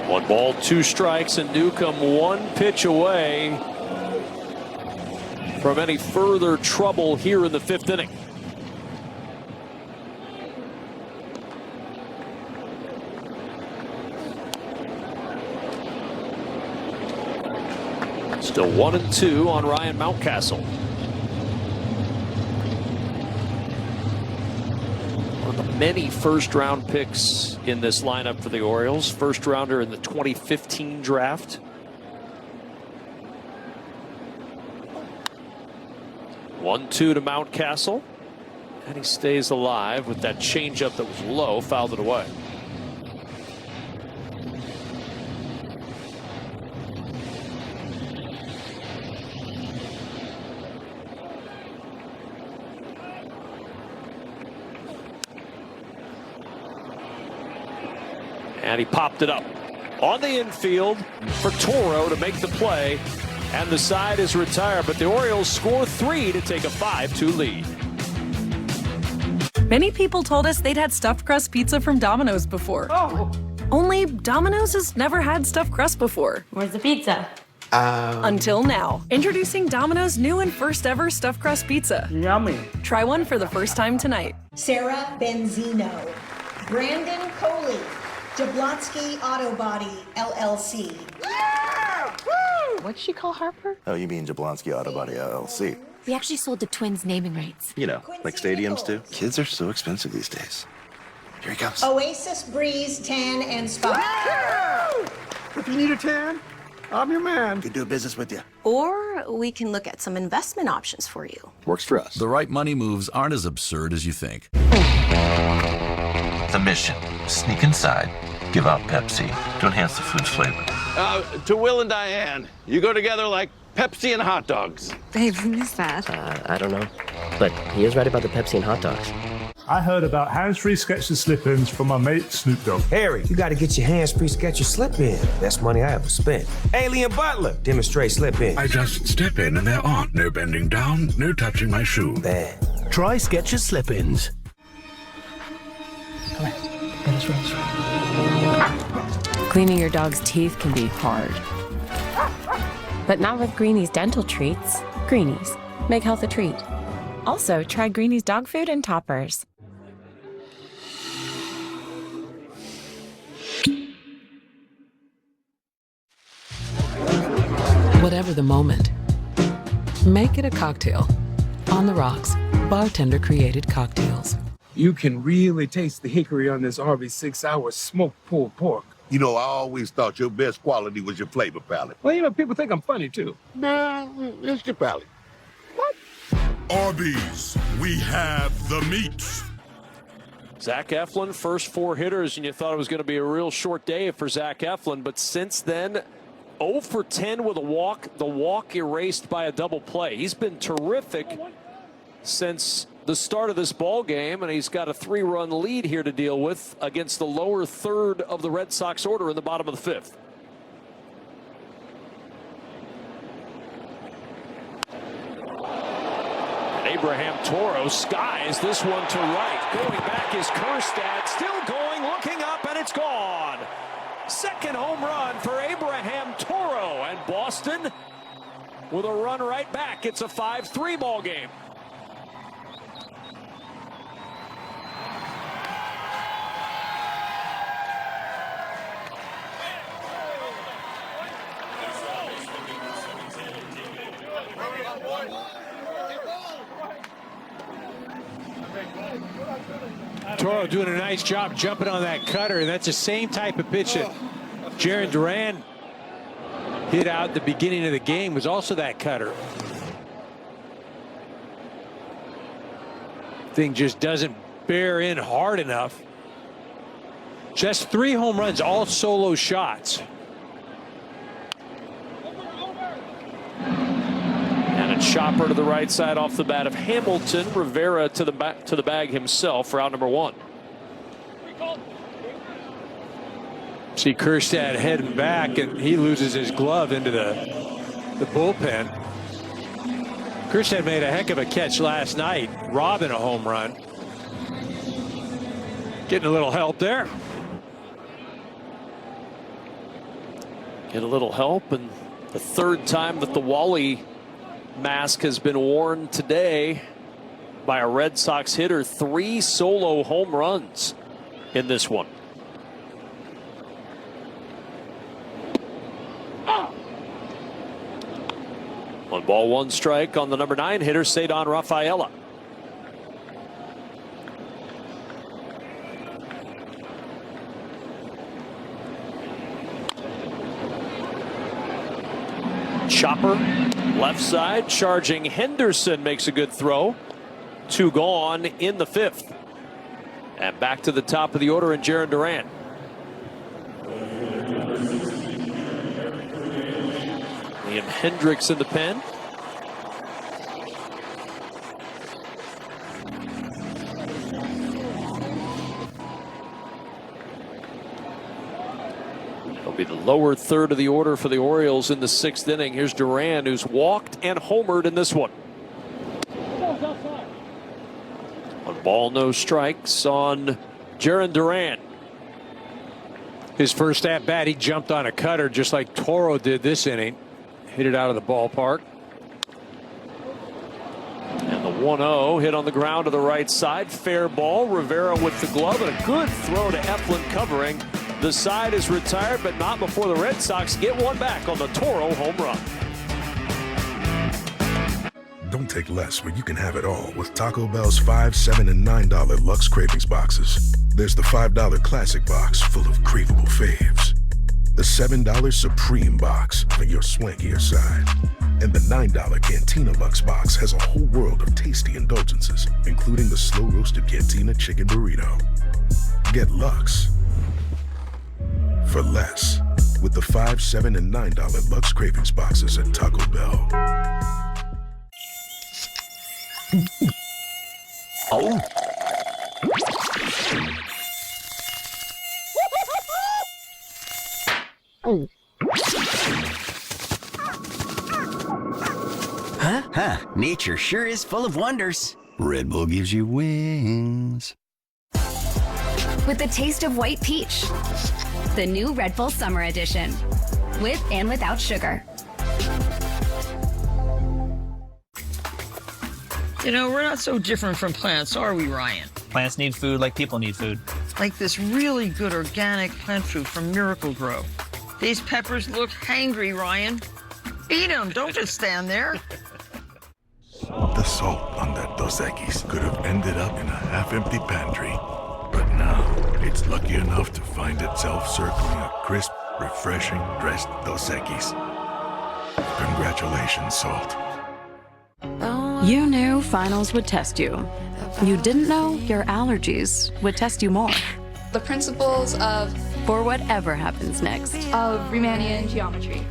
One ball, 2 strikes, and Newcomb 1 pitch away from any further trouble here in the 5th inning. Still 1-2 on Ryan Mountcastle. One of the many first-round picks in this lineup for the Orioles. First rounder in the 2015 draft. 1-2 to Mountcastle. And he stays alive with that changeup that was low, fouled it away. And he popped it up on the infield for Toro to make the play. And the side is retired, but the Orioles score 3 to take a 5-2 lead. Many people told us they'd had stuffed crust pizza from Domino's before. Oh. Only Domino's has never had stuffed crust before. Where's the pizza? Until now. Introducing Domino's new and first ever stuffed crust pizza. Yummy. Try one for the first time tonight. Sarah Benzino, Brandon Coley, Jablonski Auto Body, LLC. Yeah! Woo! What'd she call Harper? Oh, you mean Jablonski Auto Body, LLC. We actually sold the Twins naming rights. You know, like stadiums do. Kids are so expensive these days. Here he comes. Oasis Breeze Tan and Spa. Yeah! If you need a tan, I'm your man. Could do business with you. Or we can look at some investment options for you. Works for us. The right money moves aren't as absurd as you think. The mission, sneak inside, give out Pepsi to enhance the food's flavor. To Will and Diane, you go together like Pepsi and hot dogs. Babe, who is that? I don't know, but he is right about the Pepsi and hot dogs. I heard about hands-free Skechers slip-ins from my mate Snoop Dogg. Harry, you gotta get your hands-free Skechers slip-in. Best money I ever spent. Alien Butler, demonstrate slip-in. I just step in and there aren't no bending down, no touching my shoe. Bad. Try Skechers slip-ins. Cleaning your dog's teeth can be hard. But not with Greenie's dental treats. Greenie's, make health a treat. Also, try Greenie's dog food and toppers. Whatever the moment, make it a cocktail. On the Rocks, bartender created cocktails. You can really taste the hickory on this Arby's 6-hour smoked pulled pork. You know, I always thought your best quality was your flavor palette. Well, you know, people think I'm funny, too. Nah, it's your palate. What? Arby's, we have the meats. Zach Eflin, first 4 hitters, and you thought it was going to be a real short day for Zach Eflin, but since then, 0 for 10 with a walk, the walk erased by a double play. He's been terrific since the start of this ball game, and he's got a 3-run lead here to deal with against the lower third of the Red Sox order in the bottom of the 5th. And Abraham Toro skies this one to right. Going back is Kjerstad, still going, looking up, and it's gone. Second home run for Abraham Toro, and Boston with a run right back. It's a 5-3 ball game. Toro doing a nice job jumping on that cutter, and that's the same type of pitch that Jarren Duran hit out at the beginning of the game, was also that cutter. thing just doesn't bear in hard enough. Just 3 home runs, all solo shots. And a chopper to the right side off the bat of Hamilton. Rivera to the bag himself for out number 1. See Kjerstad heading back, and he loses his glove into the bullpen. Kjerstad made a heck of a catch last night, robbing a home run. Getting a little help there. Get a little help, and the 3rd time that the Wally mask has been worn today by a Red Sox hitter. 3 solo home runs in this one. 1 ball, 1 strike on the number 9 hitter, Cedon Rafaela. Chopper, left side, charging Henderson, makes a good throw. 2 gone in the 5th. And back to the top of the order in Jarren Duran. Liam Hendricks in the pen. It'll be the lower third of the order for the Orioles in the 6th inning. Here's Duran, who's walked and homered in this one. 1 ball, no strikes on Jarren Duran. His first at bat, he jumped on a cutter just like Toro did this inning. Hit it out of the ballpark. And the 1-0 hit on the ground to the right side. Fair ball. Rivera with the glove, and a good throw to Eflin covering. The side is retired, but not before the Red Sox get one back on the Toro home run. Don't take less when you can have it all with Taco Bell's $5, $7, and $9 Lux Cravings boxes. There's the $5 Classic box full of craveable faves. The $7 Supreme box for your swankier side. And the $9 Cantina Lux box has a whole world of tasty indulgences, including the slow-roasted Cantina Chicken Burrito. Get Lux for less with the $5, $7, and $9 Lux Cravings boxes at Taco Bell. Oh. Huh? Nature sure is full of wonders. Red Bull gives you wings. With the taste of white peach. The new Red Bull Summer Edition. With and without sugar. You know, we're not so different from plants, are we, Ryan? Plants need food like people need food. Like this really good organic plant food from Miracle Grow. These peppers look hangry, Ryan. Eat them, don't just stand there. The salt on that Dos Equis could have ended up in a half-empty pantry. But now, it's lucky enough to find itself circling a crisp, refreshing dressed Dos Equis. Congratulations, salt. You knew finals would test you. You didn't know your allergies would test you more. The principles of... For whatever happens next. Of Riemannian geometry.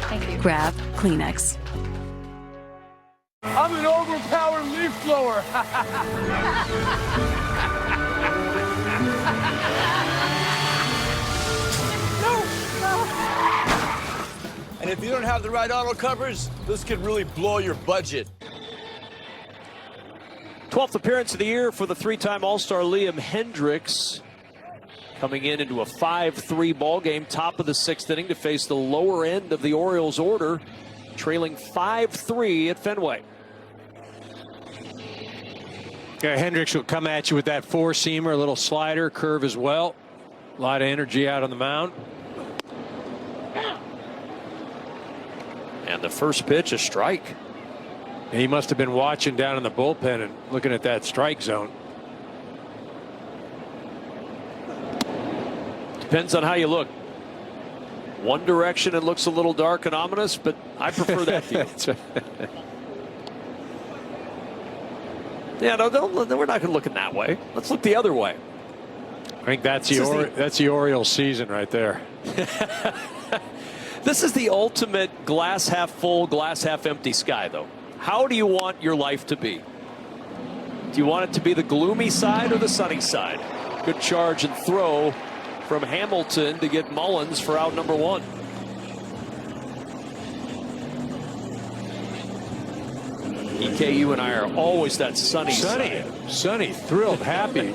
Thank you. Grab Kleenex. I'm an overpowered leaf blower. And if you don't have the right auto covers, this could really blow your budget. 12th appearance of the year for the 3-time All-Star Liam Hendricks. Coming into a 5-3 ball game, top of the 6th inning to face the lower end of the Orioles order, trailing 5-3 at Fenway. Yeah, Hendricks will come at you with that 4-seamer, a little slider, curve as well. A lot of energy out on the mound. And the first pitch, a strike. He must have been watching down in the bullpen and looking at that strike zone. Depends on how you look. One direction it looks a little dark and ominous, but I prefer that view. Yeah, no, we're not going to look in that way. Let's look the other way. I think that's the Orioles season right there. This is the ultimate glass half full, glass half empty sky, though. How do you want your life to be? Do you want it to be the gloomy side or the sunny side? Good charge and throw from Hamilton to get Mullins for out number 1. EKU and I are always that sunny side. Sunny, thrilled, happy,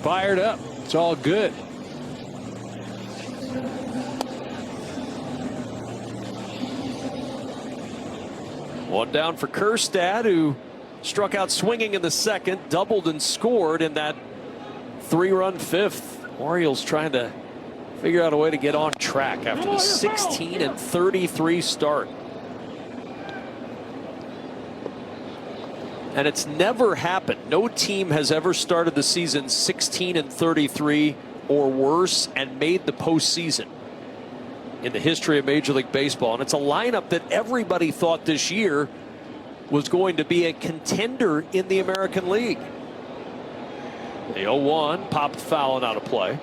fired up. It's all good. One down for Kjerstad, who struck out swinging in the second, doubled and scored in that 3-run fifth. Orioles trying to figure out a way to get on track after the 16-33 start. And it's never happened. No team has ever started the season 16-33 or worse and made the postseason in the history of Major League Baseball. And it's a lineup that everybody thought this year was going to be a contender in the American League. The 0-1 popped foul and out of play.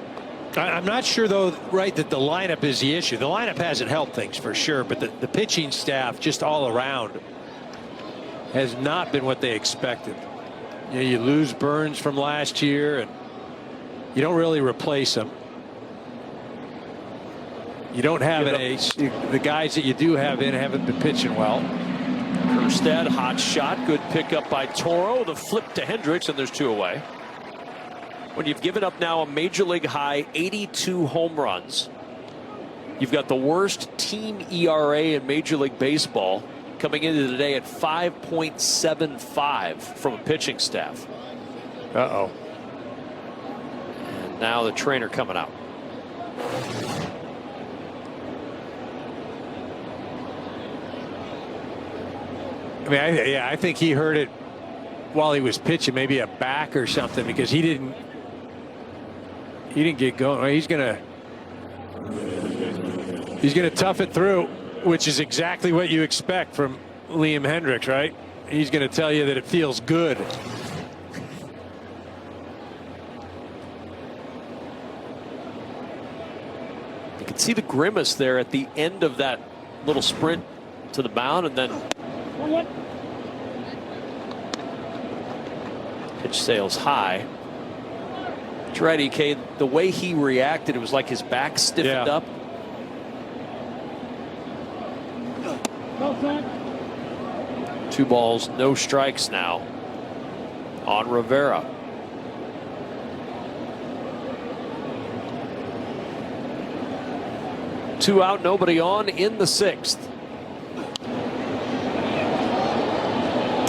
I'm not sure, though, right, that the lineup is the issue. The lineup hasn't helped things for sure, but the pitching staff just all around has not been what they expected. You know, you lose Burns from last year, and you don't really replace him. You don't have an ace. The guys that you do have in haven't been pitching well. Kjerstad, hot shot, good pickup by Toro. The flip to Hendricks, and there's 2 away. When you've given up now a Major League high 82 home runs, you've got the worst team ERA in Major League Baseball, coming into today at 5.75 from a pitching staff. Uh-oh. And now the trainer coming out. I mean, I think he heard it while he was pitching, maybe a back or something, because he didn't get going. He's gonna tough it through, which is exactly what you expect from Liam Hendricks, right? He's going to tell you that it feels good. You can see the grimace there at the end of that little sprint to the mound, and then pitch sails high. That's right, EK. The way he reacted, it was like his back stiffened up. Two balls, no strikes now on Rivera. Two out, nobody on in the 6th.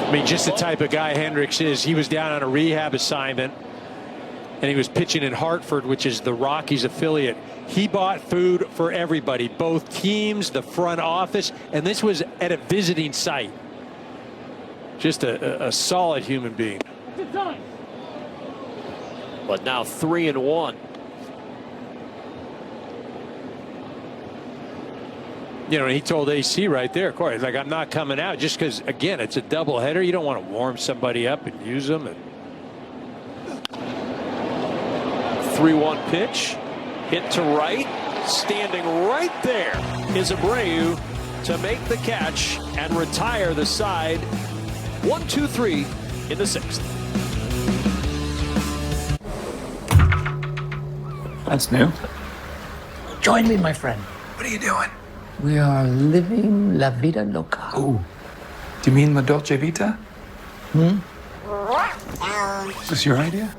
I mean, just the type of guy Hendricks is. He was down on a rehab assignment, and he was pitching in Hartford, which is the Rockies affiliate. He bought food for everybody, both teams, the front office, and this was at a visiting site. Just a solid human being. But now 3-1. You know, he told AC right there, Corey, like, I'm not coming out just because, again, it's a doubleheader. You don't want to warm somebody up and use them. 3-1 pitch, hit to right, standing right there is Abreu to make the catch and retire the side. 1-2-3 in the 6th. That's new. Join me, my friend. What are you doing? We are living la vida loca. Oh, do you mean la dolce vita? Is this your idea?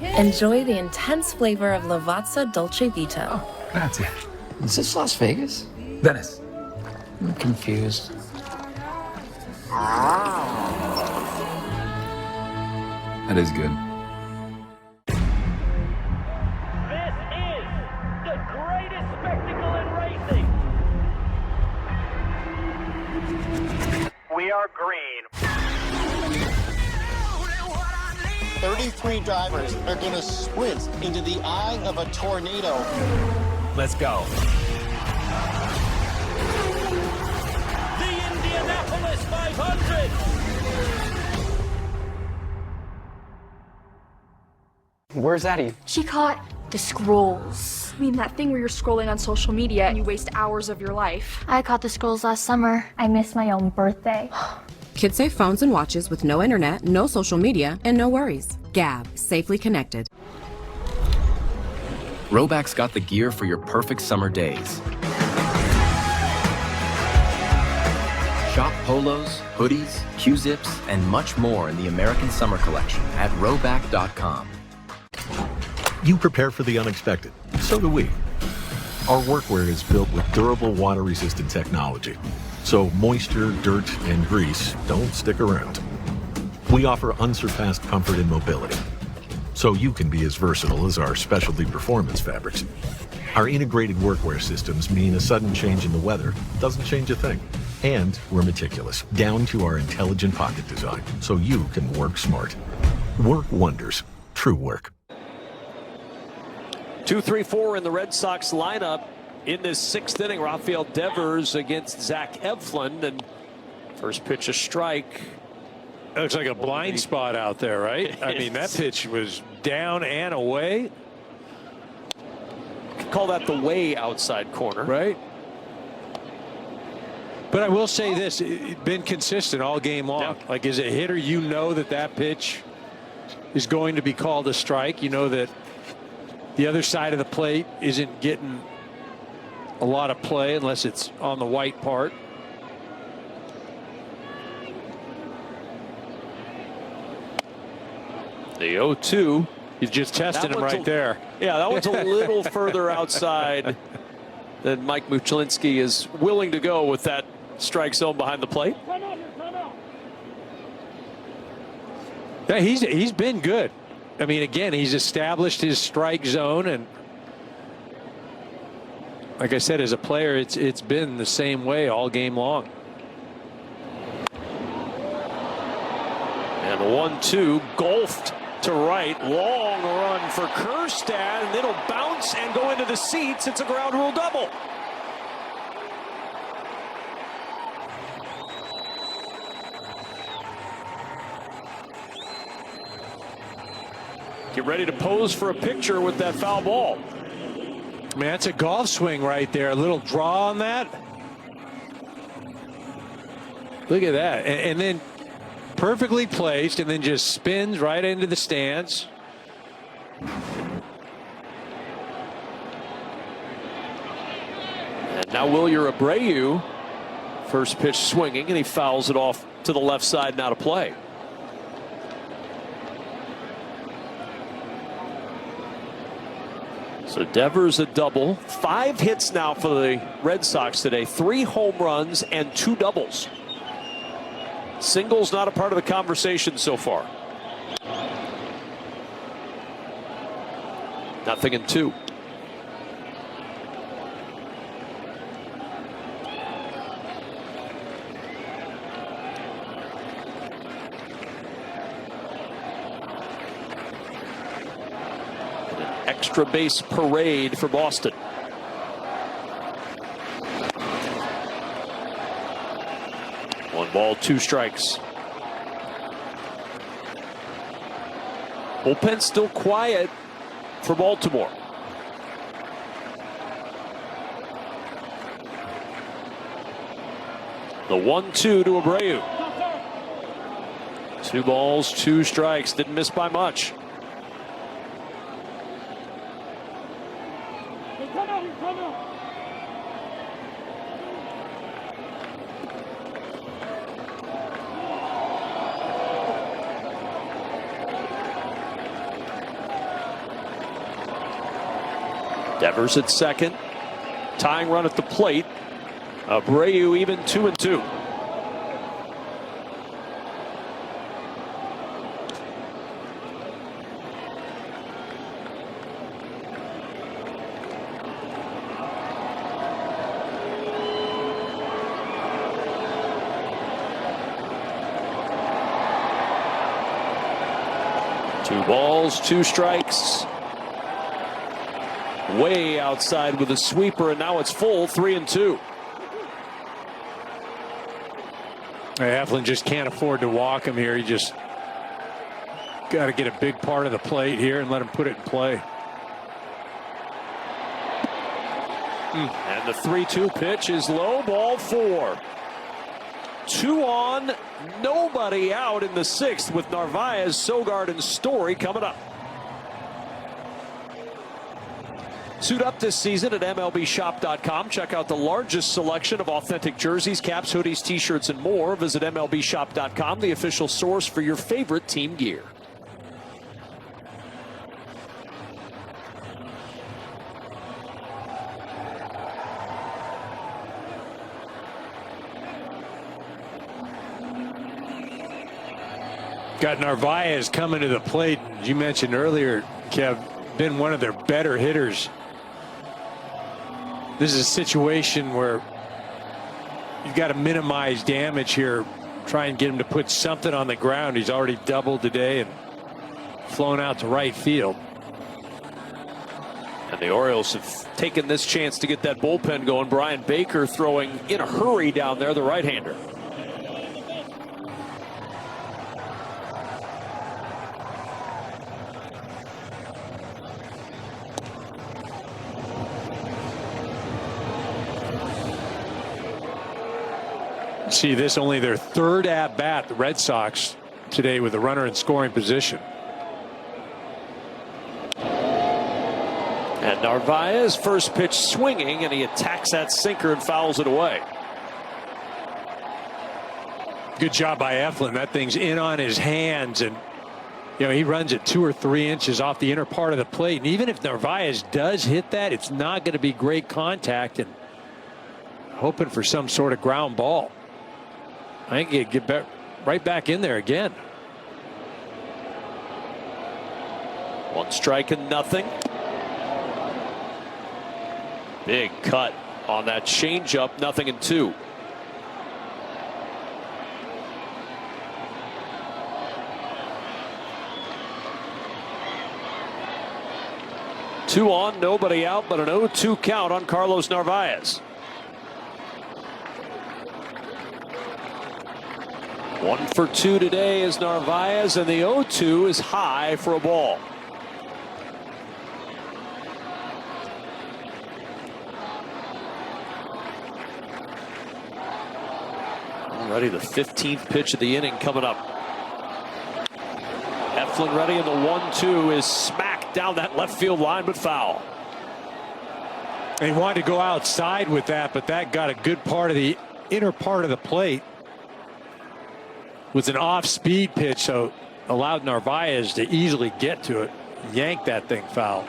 Enjoy the intense flavor of Lavazza Dolce Vita. Oh, grazie. Is this Las Vegas? Venice. I'm confused. That is good. This is the greatest spectacle in racing. We are green. 33 drivers are going to sprint into the eye of a tornado. Let's go. The Indianapolis 500. Where's Addie? She caught the scrolls. I mean, that thing where you're scrolling on social media and you waste hours of your life. I caught the scrolls last summer. I missed my own birthday. Kids save phones and watches with no internet, no social media, and no worries. Gab, safely connected. Roback's got the gear for your perfect summer days. Shop polos, hoodies, Q-zips, and much more in the American Summer Collection at Roback.com. You prepare for the unexpected. So do we. Our workwear is built with durable water-resistant technology, so moisture, dirt, and grease don't stick around. We offer unsurpassed comfort and mobility, so you can be as versatile as our specialty performance fabrics. Our integrated workwear systems mean a sudden change in the weather doesn't change a thing. And we're meticulous, down to our intelligent pocket design, so you can work smart. Work wonders. True work. 2-3-4 in the Red Sox lineup in this 6th inning. Rafael Devers against Zach Eflin, and first pitch a strike. It looks like a blind spot out there, right? I mean, that pitch was down and away. Could call that the way outside corner. Right. But I will say this, it's been consistent all game long. Yeah. Like, as a hitter, you know that pitch is going to be called a strike. You know that the other side of the plate isn't getting a lot of play unless it's on the white part. The 0-2. He's just testing him right there. Yeah, that one's a little further outside than Mike Muchlinski is willing to go with that strike zone behind the plate. Yeah, he's been good. I mean, again, he's established his strike zone, and like I said, as a player, it's been the same way all game long. And the 1-2 golfed to right. Long run for Kjerstad, and it'll bounce and go into the seats. It's a ground rule double. Get ready to pose for a picture with that foul ball. Man, that's a golf swing right there. A little draw on that. Look at that. And then perfectly placed, and then just spins right into the stands. And now Wilyer Abreu, first pitch swinging, and he fouls it off to the left side, now to play. So Devers a double. 5 hits now for the Red Sox today. 3 home runs and 2 doubles. Singles not a part of the conversation so far. 0-2. Extra base parade for Boston. One ball, 2 strikes. Bullpen still quiet for Baltimore. The 1-2 to Abreu. 2 balls, 2 strikes. Didn't miss by much. Devers at second. Tying run at the plate. Abreu even 2-2. Two balls, 2 strikes. Way outside with a sweeper, and now it's full, 3-2. Eflin just can't afford to walk him here. He just Got to get a big part of the plate here and let him put it in play. And the 3-2 pitch is low, ball 4. 2 on, nobody out in the 6th with Narvaez, Sogard, and Story coming up. Suit up this season at MLBshop.com. Check out the largest selection of authentic jerseys, caps, hoodies, t-shirts, and more. Visit MLBshop.com, the official source for your favorite team gear. Got Narvaez coming to the plate. As you mentioned earlier, Kev, been one of their better hitters. This is a situation where you've got to minimize damage here. Try and get him to put something on the ground. He's already doubled today and flown out to right field. And the Orioles have taken this chance to get that bullpen going. Brian Baker throwing in a hurry down there, the right-hander. See this only their 3rd at bat, the Red Sox today with a runner in scoring position. And Narvaez first pitch swinging, and he attacks that sinker and fouls it away. Good job by Eflin. That thing's in on his hands, and he runs it 2 or 3 inches off the inner part of the plate. And even if Narvaez does hit that, it's not going to be great contact, and hoping for some sort of ground ball. I think he'd get back, right back in there again. 1 strike and nothing. Big cut on that changeup, 0-2. Two on, nobody out, but an 0-2 count on Carlos Narvaez. 1 for 2 today is Narvaez, and the 0-2 is high for a ball. Already the 15th pitch of the inning coming up. Eflin ready, and the 1-2 is smacked down that left field line, but foul. And he wanted to go outside with that, but that got a good part of the inner part of the plate. Was an off-speed pitch, so allowed Narvaez to easily get to it, yank that thing foul.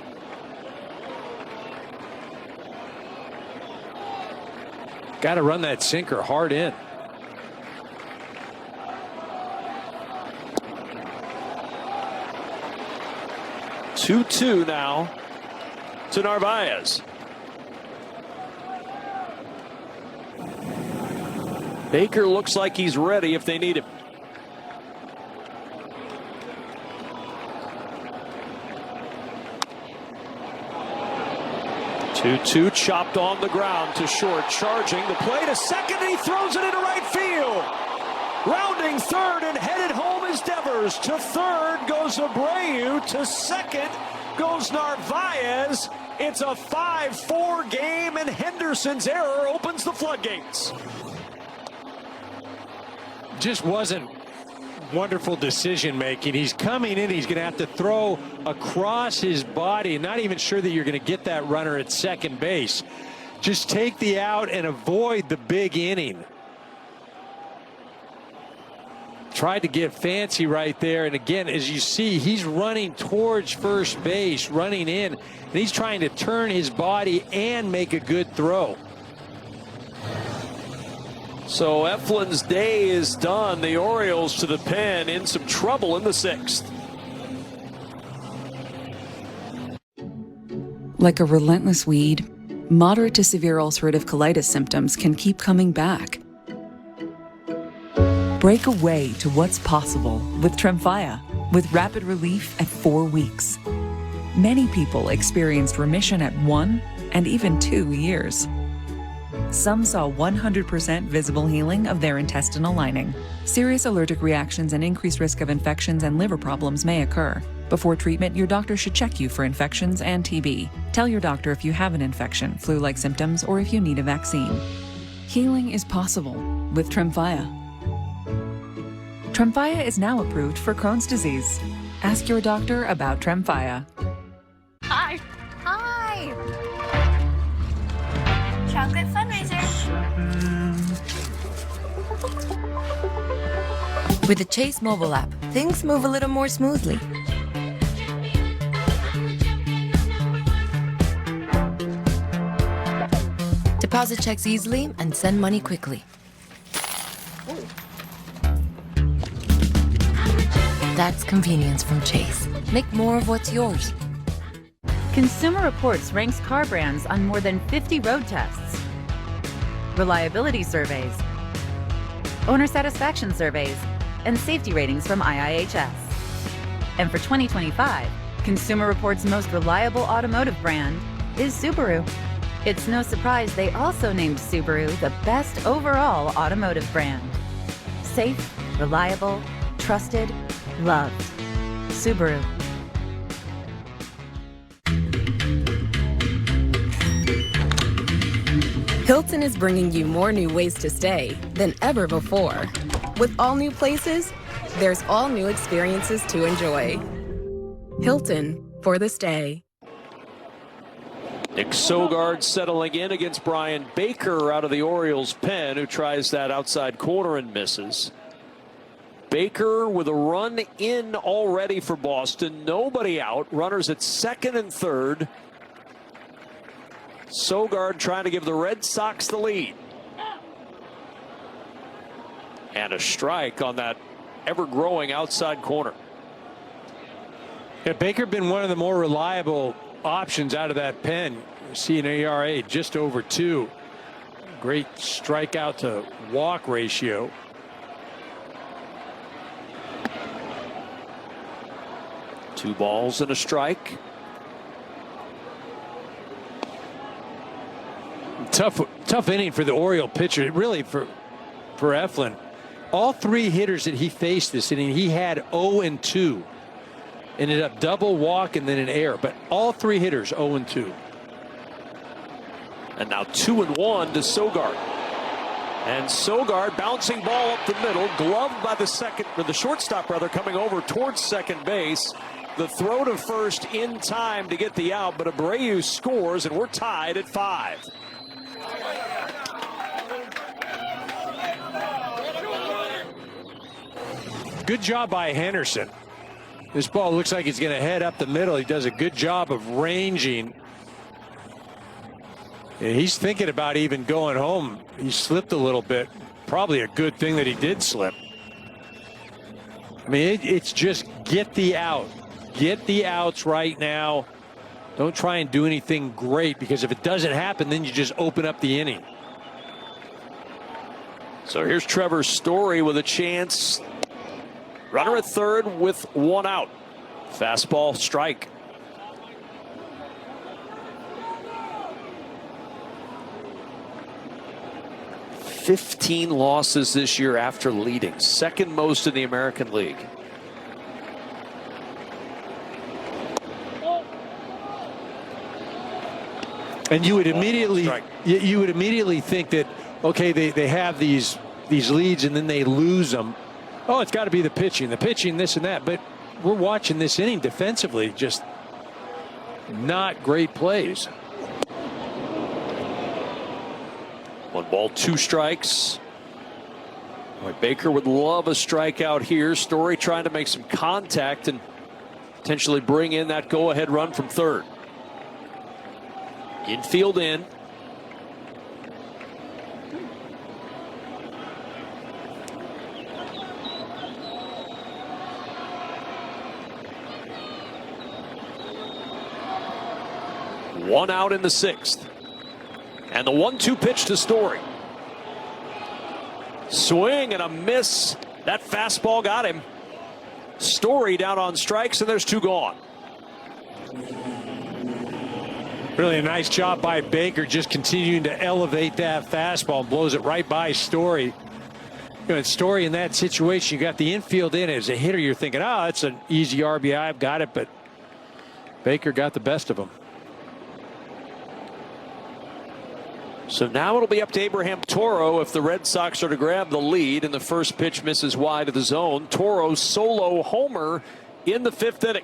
Got to run that sinker hard in. Two now to Narvaez. Baker looks like he's ready if they need him. Two chopped on the ground to short, charging the play to second, and he throws it into right field. Rounding third and headed home is Devers. To third goes Abreu. To second goes Narvaez. It's a 5-4 game, and Henderson's error opens the floodgates. Just wasn't wonderful decision making. He's coming in, he's going to have to throw across his body, and not even sure that you're going to get that runner at second base. Just take the out and avoid the big inning. Tried to get fancy right there, and again, as you see, he's running towards first base, running in, and he's trying to turn his body and make a good throw. So Eflin's day is done. The Orioles to the pen, in some trouble in the 6th. Like a relentless weed, moderate to severe ulcerative colitis symptoms can keep coming back. Break away to what's possible with Tremfya, with rapid relief at 4 weeks. Many people experienced remission at 1 and even 2 years. Some saw 100% visible healing of their intestinal lining. Serious allergic reactions and increased risk of infections and liver problems may occur. Before treatment, your doctor should check you for infections and TB. Tell your doctor if you have an infection, flu-like symptoms, or if you need a vaccine. Healing is possible with Tremfya. Tremfya is now approved for Crohn's disease. Ask your doctor about Tremfya. Hi. Hi. Chocolate fundraiser. With the Chase mobile app, things move a little more smoothly. Deposit checks easily and send money quickly. That's convenience from Chase. Make more of what's yours. Consumer Reports ranks car brands on more than 50 road tests, reliability surveys, owner satisfaction surveys, and safety ratings from IIHS. And for 2025, Consumer Reports' most reliable automotive brand is Subaru. It's no surprise they also named Subaru the best overall automotive brand. Safe, reliable, trusted, loved. Subaru. Hilton is bringing you more new ways to stay than ever before. With all new places, there's all new experiences to enjoy. Hilton for the stay. Nick Sogard settling in against Brian Baker out of the Orioles pen, who tries that outside corner and misses. Baker with a run in already for Boston. Nobody out. Runners at second and third. Sogard trying to give the Red Sox the lead. And a strike on that ever-growing outside corner. Yeah, Baker been one of the more reliable options out of that pen. You see an ERA just over 2. Great strikeout to walk ratio. Two balls and a strike. Tough inning for the Oriole pitcher. Really for Eflin. All 3 hitters that he faced this inning, he had 0-2. Ended up double walk and then an error, but all 3 hitters 0-2. And now 2-1 to Sogard. And Sogard bouncing ball up the middle, gloved by the shortstop rather, coming over towards second base. The throw to first in time to get the out, but Abreu scores and we're tied at 5. Good job by Henderson. This ball looks like it's going to head up the middle. He does a good job of ranging. And he's thinking about even going home. He slipped a little bit. Probably a good thing that he did slip. I mean, it's just get the out. Get the outs right now. Don't try and do anything great, because if it doesn't happen, then you just open up the inning. So here's Trevor Story with a chance. Runner at third with 1 out. Fastball strike. "15 losses this year after leading, second most in the American League." And you would immediately think that, okay, they have these leads and then they lose them. Oh, it's got to be the pitching, this and that. But we're watching this inning defensively, just not great plays. 1 ball, 2 strikes. Boy, Baker would love a strikeout here. Story trying to make some contact and potentially bring in that go-ahead run from third. Infield in. One out in the 6th. And the 1-2 pitch to Story. Swing and a miss. That fastball got him. Story down on strikes, and there's 2 gone. Really a nice job by Baker, just continuing to elevate that fastball and blows it right by Story. You know, in Story in that situation, you got the infield in. As a hitter, you're thinking, oh, it's an easy RBI, I've got it, but Baker got the best of him. So now it'll be up to Abraham Toro if the Red Sox are to grab the lead, and the first pitch misses wide of the zone. Toro's solo homer in the 5th inning.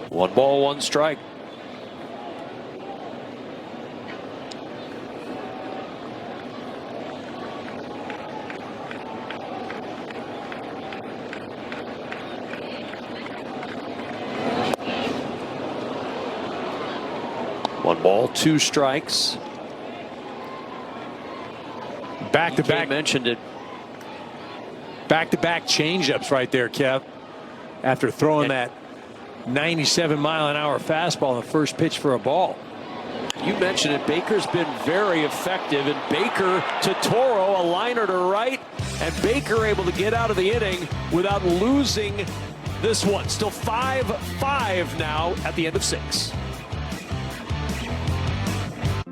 One ball, one strike. One ball, two strikes. Back-to-back. Mentioned it. Back-to-back changeups right there, Kev. After throwing that 97-mile-an-hour fastball in the first pitch for a ball. You mentioned it. Baker's been very effective, and Baker to Toro, a liner to right, and Baker able to get out of the inning without losing this one. Still 5-5 now at the end of 6.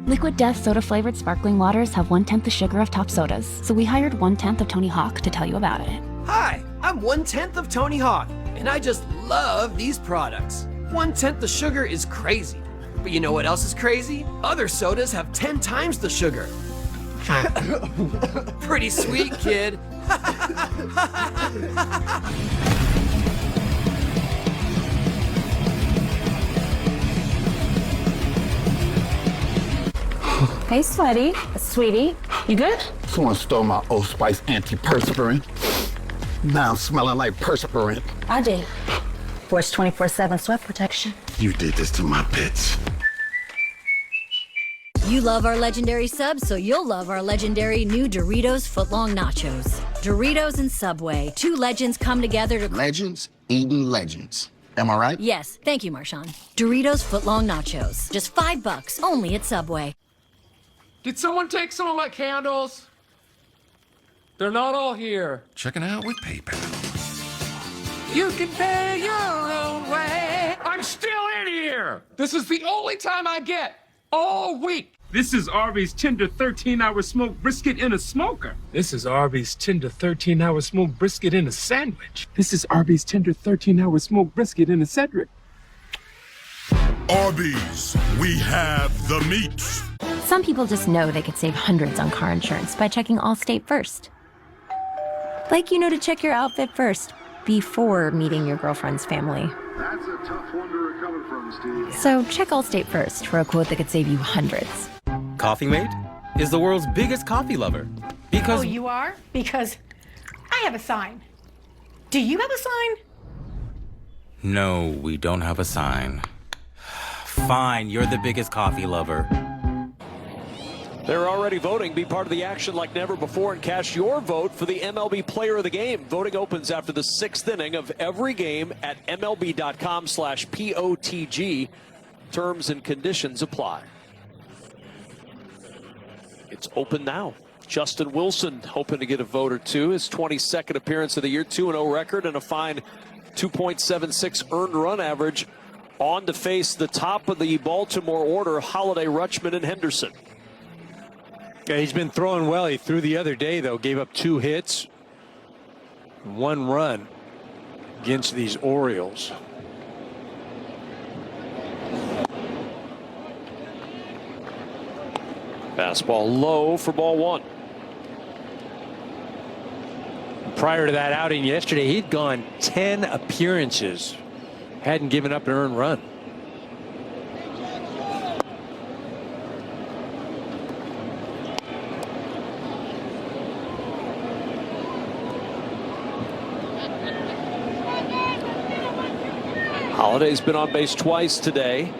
Liquid Death soda-flavored sparkling waters have 1/10 the sugar of top sodas, so we hired 1/10 of Tony Hawk to tell you about it. Hi, I'm 1/10 of Tony Hawk, and I just love these products. 1/10 the sugar is crazy, but you know what else is crazy? Other sodas have 10 times the sugar. Pretty sweet, kid. Hey, sweetie, you good? Someone stole my Old Spice antiperspirant. Now I'm smelling like perspirant. I did. Force 24/7 sweat protection. You did this to my pets. You love our legendary subs, so you'll love our legendary new Doritos Footlong Nachos. Doritos and Subway, two legends come together to... Legends eating legends. Am I right? Yes, thank you, Marshawn. Doritos Footlong Nachos. Just $5, only at Subway. Did someone take some of my candles? They're not all here. Checking out with PayPal. You can pay your own way. I'm still in here. This is the only time I get all week. This is Arby's tender 13-hour smoked brisket in a smoker. This is Arby's tender 13-hour smoked brisket in a sandwich. This is Arby's tender 13-hour smoked brisket in a Cedric. Arby's, we have the meats. Some people just know they could save hundreds on car insurance by checking Allstate first. Like you know to check your outfit first before meeting your girlfriend's family. That's a tough one to recover from, Steve. So check Allstate first for a quote that could save you hundreds. Coffee Mate is the world's biggest coffee lover. Because... Oh, you are? Because I have a sign. Do you have a sign? No, we don't have a sign. Fine, you're the biggest coffee lover. They're already voting. Be part of the action like never before and cast your vote for the MLB Player of the Game. Voting opens after the 6th inning of every game at MLB.com/POTG. Terms and conditions apply. It's open now. Justin Wilson hoping to get a vote or two. His 22nd appearance of the year, 2-0 record, and a fine 2.76 earned run average on to face the top of the Baltimore order, Holiday, Rutschman, and Henderson. Yeah, he's been throwing well. He threw the other day, though. Gave up 2 hits, 1 run against these Orioles. Fastball low for ball 1. Prior to that outing yesterday, he'd gone 10 appearances. Hadn't given up an earned run. Holiday's been on base twice today.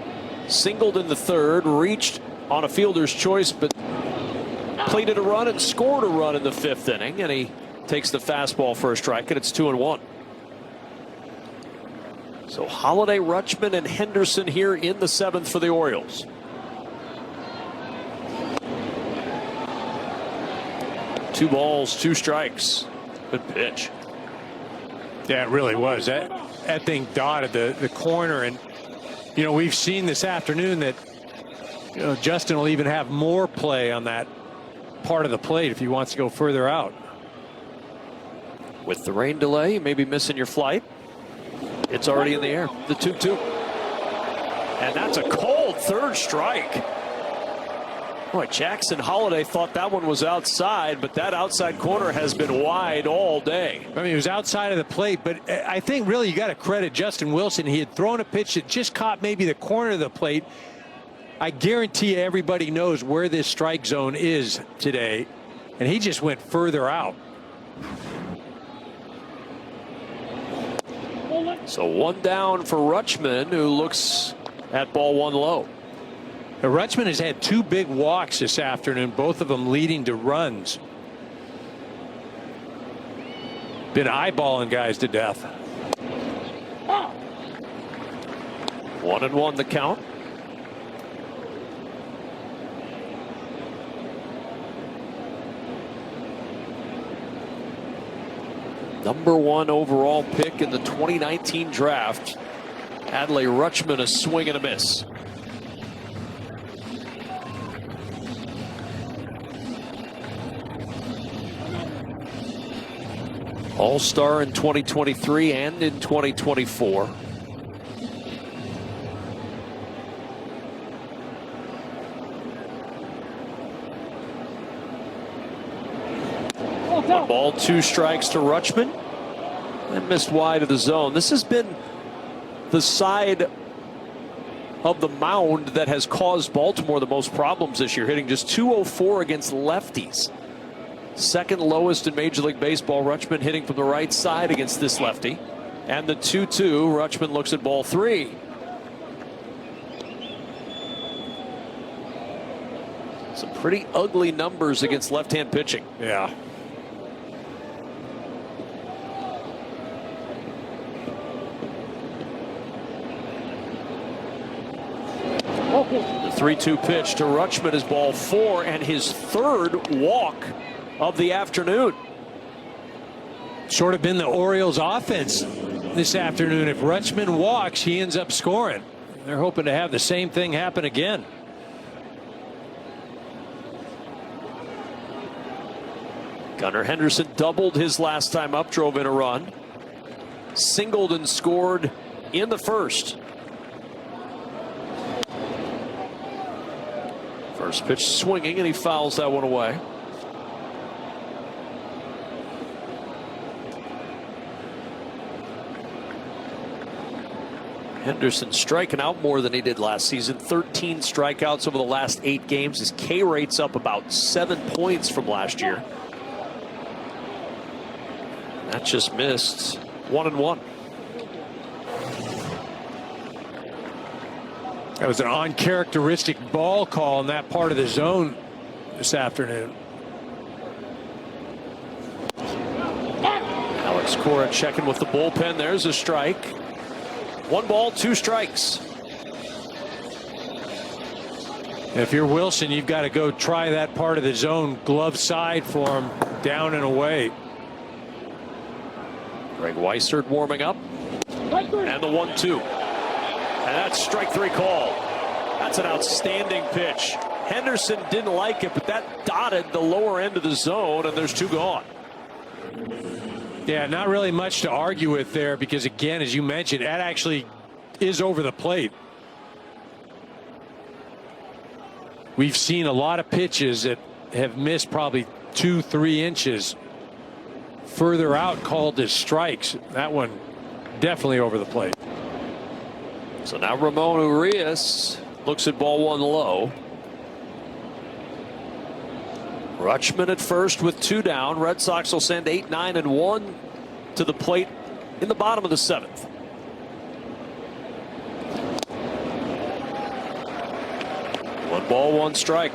Singled in the 3rd, reached on a fielder's choice, but plated a run and scored a run in the 5th inning, and he takes the fastball for a strike, and it's 2-1. So Holiday, Rutschman, and Henderson here in the 7th for the Orioles. 2 balls, 2 strikes. Good pitch. Yeah, it really was. That thing dotted the corner. And, you know, we've seen this afternoon that, you know, Justin will even have more play on that part of the plate if he wants to go further out. With the rain delay, you may be missing your flight. It's already in the air. The 2-2. And that's a cold 3rd strike. Boy, Jackson Holliday thought that one was outside, but that outside corner has been wide all day. I mean, it was outside of the plate, but I think really you got to credit Justin Wilson. He had thrown a pitch that just caught maybe the corner of the plate. I guarantee everybody knows where this strike zone is today, and he just went further out. So 1 down for Rutschman, who looks at ball 1 low. Now, Rutschman has had 2 big walks this afternoon, both of them leading to runs. Been eyeballing guys to death. 1-1 the count. Number 1 overall pick in the 2019 draft. Adley Rutschman, a swing and a miss. All-Star in 2023 and in 2024. One ball, 2 strikes to Rutschman. And missed wide of the zone. This has been the side of the mound that has caused Baltimore the most problems this year, hitting just .204 against lefties. 2nd lowest in Major League Baseball. Rutschman hitting from the right side against this lefty. And the 2-2, Rutschman looks at ball 3. Some pretty ugly numbers against left-hand pitching. Yeah. The 3-2 pitch to Rutschman is ball 4 and his 3rd walk of the afternoon. Sort of been the Orioles offense this afternoon. If Rutschman walks, he ends up scoring. They're hoping to have the same thing happen again. Gunnar Henderson doubled his last time up, drove in a run. Singled and scored in the 1st. First pitch swinging, and he fouls that one away. Henderson striking out more than he did last season. 13 strikeouts over the last 8 games. His K rate's up about 7 points from last year. That just missed. 1-1. That was an uncharacteristic ball call in that part of the zone this afternoon. Alex Cora checking with the bullpen. There's a strike. 1 ball, 2 strikes. If you're Wilson, you've got to go try that part of the zone glove side for him, down and away. Greg Weissert warming up. And the 1-2. And that's strike 3 call. That's an outstanding pitch. Henderson didn't like it, but that dotted the lower end of the zone, and there's 2 gone. Yeah, not really much to argue with there because, again, as you mentioned, that actually is over the plate. We've seen a lot of pitches that have missed probably 2-3 inches further out called as strikes. That one definitely over the plate. So now Ramon Urias looks at ball 1 low. Rutschman at first with 2 down. Red Sox will send 8, 9, and 1 to the plate in the bottom of the 7th. One ball, 1 strike.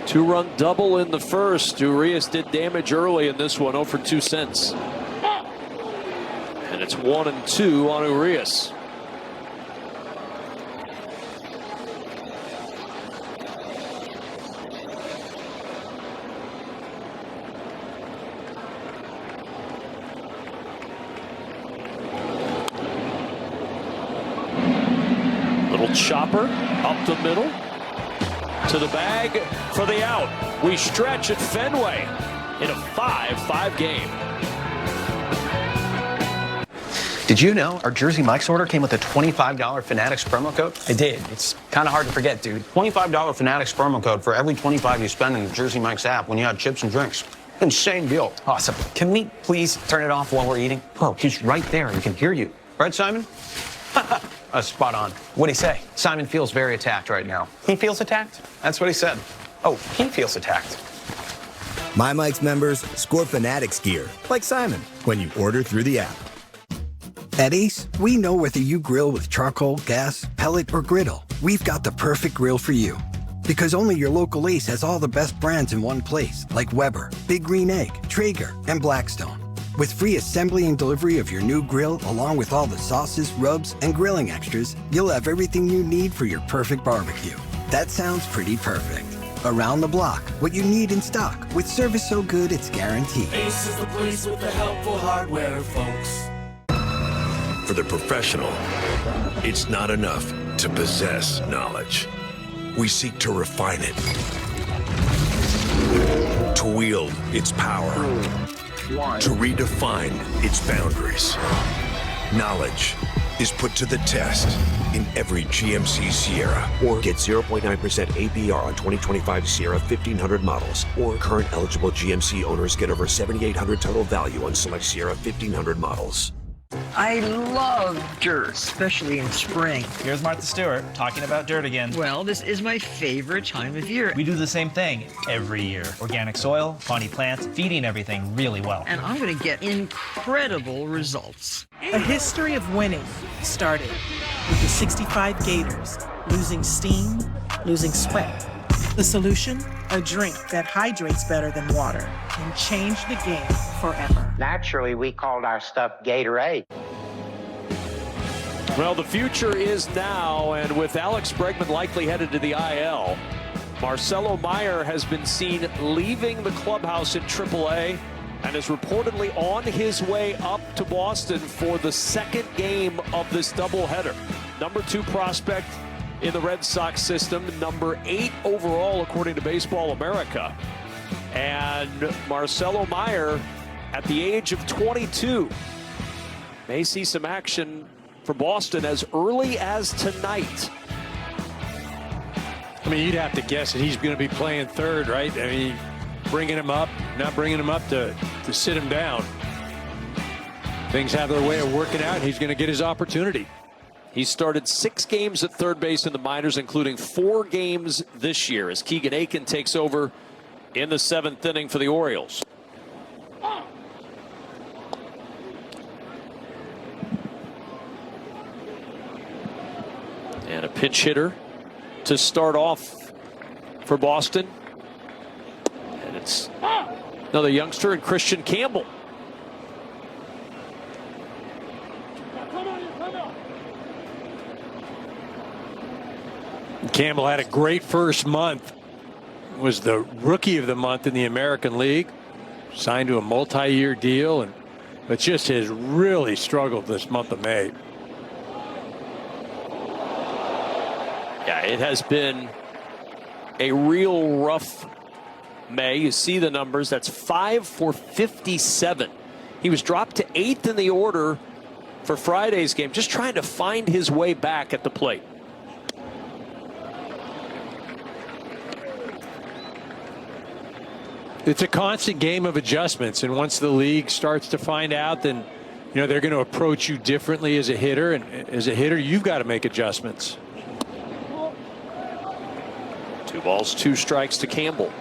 Two-run double in the 1st. Urias did damage early in this one, 0 for 2 cents. And it's 1-2 on Urias. Little chopper up the middle to the bag for the out. We stretch at Fenway in a 5-5 game. Did you know our Jersey Mike's order came with a $25 Fanatics promo code? I did. It's kind of hard to forget, dude. $25 Fanatics promo code for every $25 you spend in the Jersey Mike's app when you add chips and drinks. Insane deal. Awesome. Can we please turn it off while we're eating? Oh, he's right there. He can hear you. Right, Simon? Spot on. What'd he say? Simon feels very attacked right now. He feels attacked? That's what he said. Oh, he feels attacked. My Mike's members score Fanatics gear, like Simon, when you order through the app. At Ace, we know whether you grill with charcoal, gas, pellet, or griddle, we've got the perfect grill for you. Because only your local Ace has all the best brands in one place, like Weber, Big Green Egg, Traeger, and Blackstone. With free assembly and delivery of your new grill, along with all the sauces, rubs, and grilling extras, you'll have everything you need for your perfect barbecue. That sounds pretty perfect. Around the block, what you need in stock, with service so good it's guaranteed. Ace is the place with the helpful hardware, folks. For the professional, it's not enough to possess knowledge. We seek to refine it, to wield its power, to redefine its boundaries. Knowledge is put to the test in every GMC Sierra. Or get 0.9% APR on 2025 Sierra 1500 models. Or current eligible GMC owners get over $7,800 total value on select Sierra 1500 models. I love dirt, especially in spring. Here's Martha Stewart talking about dirt again. Well, this is my favorite time of year. We do the same thing every year. Organic soil, potty plants, feeding everything really well. And I'm going to get incredible results. A history of winning started with the 65 Gators losing steam, losing sweat. The solution? A drink that hydrates better than water and changed the game forever. Naturally, we called our stuff Gatorade. Well, the future is now, and with Alex Bregman likely headed to the IL, Marcelo Meyer has been seen leaving the clubhouse in AAA and is reportedly on his way up to Boston for the second game of this doubleheader. Number 2 prospect in the Red Sox system, number 8 overall according to Baseball America. And Marcelo Meyer, at the age of 22, may see some action for Boston as early as tonight. I mean, you'd have to guess that he's going to be playing third, right? I mean, bringing him up, not bringing him up to sit him down. Things have their way of working out, and he's going to get his opportunity. He started 6 games at third base in the minors, including 4 games this year, as Keegan Aiken takes over in the 7th inning for the Orioles. And a pinch hitter to start off for Boston. And it's another youngster in Christian Campbell. Campbell had a great first month. Was the rookie of the month in the American League. Signed to a multi-year deal, but just has really struggled this month of May. Yeah, it has been a real rough May. You see the numbers. That's 5 for 57. He was dropped to 8th in the order for Friday's game, just trying to find his way back at the plate. It's a constant game of adjustments, and once the league starts to find out, then they're going to approach you differently as a hitter, and as a hitter you've got to make adjustments. 2 balls, 2 strikes to Campbell.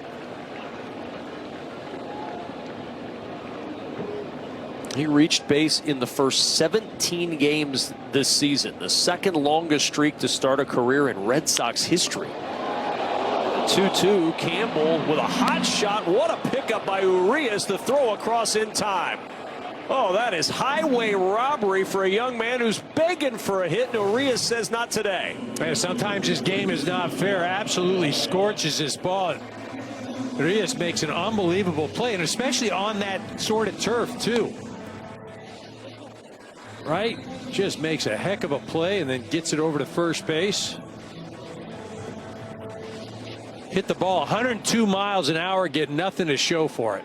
He reached base in the first 17 games this season, the second longest streak to start a career in Red Sox history. 2-2, Campbell with a hot shot. What a pickup by Urias, the throw across in time. Oh, that is highway robbery for a young man who's begging for a hit. And Urias says not today. And sometimes his game is not fair. Absolutely scorches this ball. Urias makes an unbelievable play, and especially on that sort of turf, too. Right? Just makes a heck of a play and then gets it over to first base. Hit the ball 102 miles an hour, get nothing to show for it.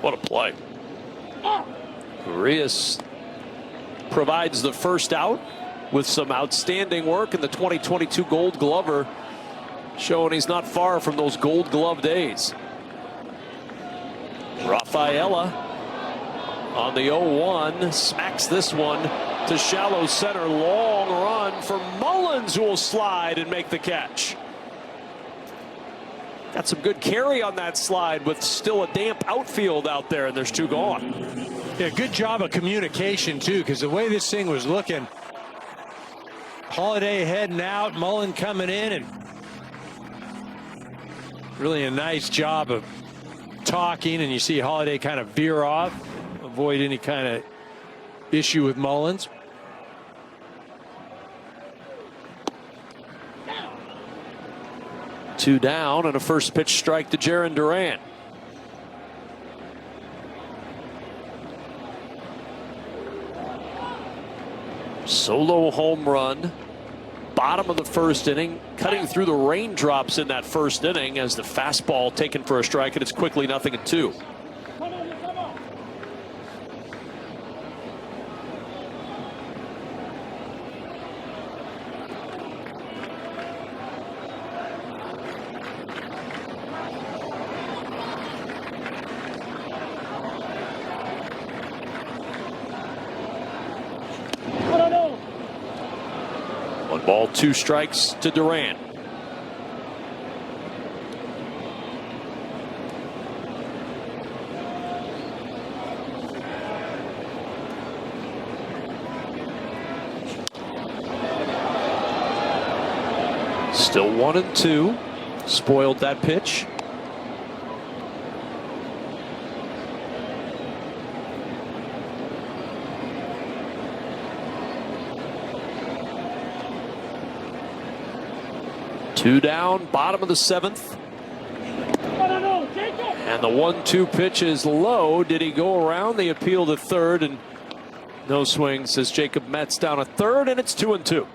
What a play. Urias provides the first out with some outstanding work, in the 2022 Gold Glover showing he's not far from those Gold Glove days. Rafaela on the 0-1 smacks this one to shallow center. Long run for Mullins, who will slide and make the catch. Got some good carry on that slide with still a damp outfield out there, and there's two gone. Yeah, good job of communication, too, because the way this thing was looking, Holiday heading out, Mullen coming in, and really a nice job of talking, and you see Holiday kind of veer off, avoid any kind of issue with Mullins. Two down and a first pitch strike to Jarren Duran. Solo home run, bottom of the first inning, cutting through the raindrops in that first inning as the fastball taken for a strike, and it's quickly 0-2. Ball, 2 strikes to Duran. Still 1-2. Spoiled that pitch. Two down, bottom of the 7th. And the 1-2 pitch is low. Did he go around? The appeal to third, and no swing, says Jacob Metz down at third, and it's 2-2.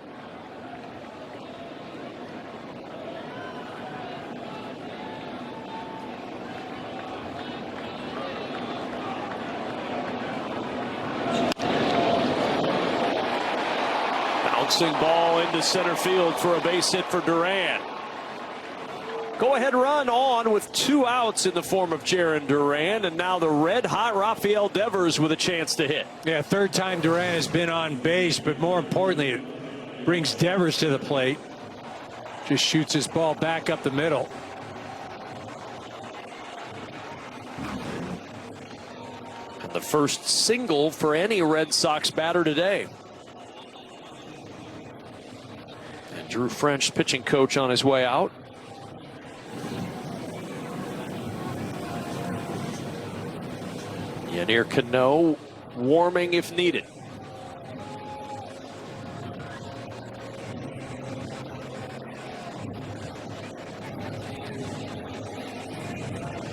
Bouncing ball into center field for a base hit for Duran. Go ahead run on with 2 outs in the form of Jarren Duran, and now the red hot Rafael Devers with a chance to hit. Yeah, third time Duran has been on base, but more importantly, it brings Devers to the plate. Just shoots his ball back up the middle. And the first single for any Red Sox batter today. And Drew French, pitching coach, on his way out. Yennier Cano warming if needed.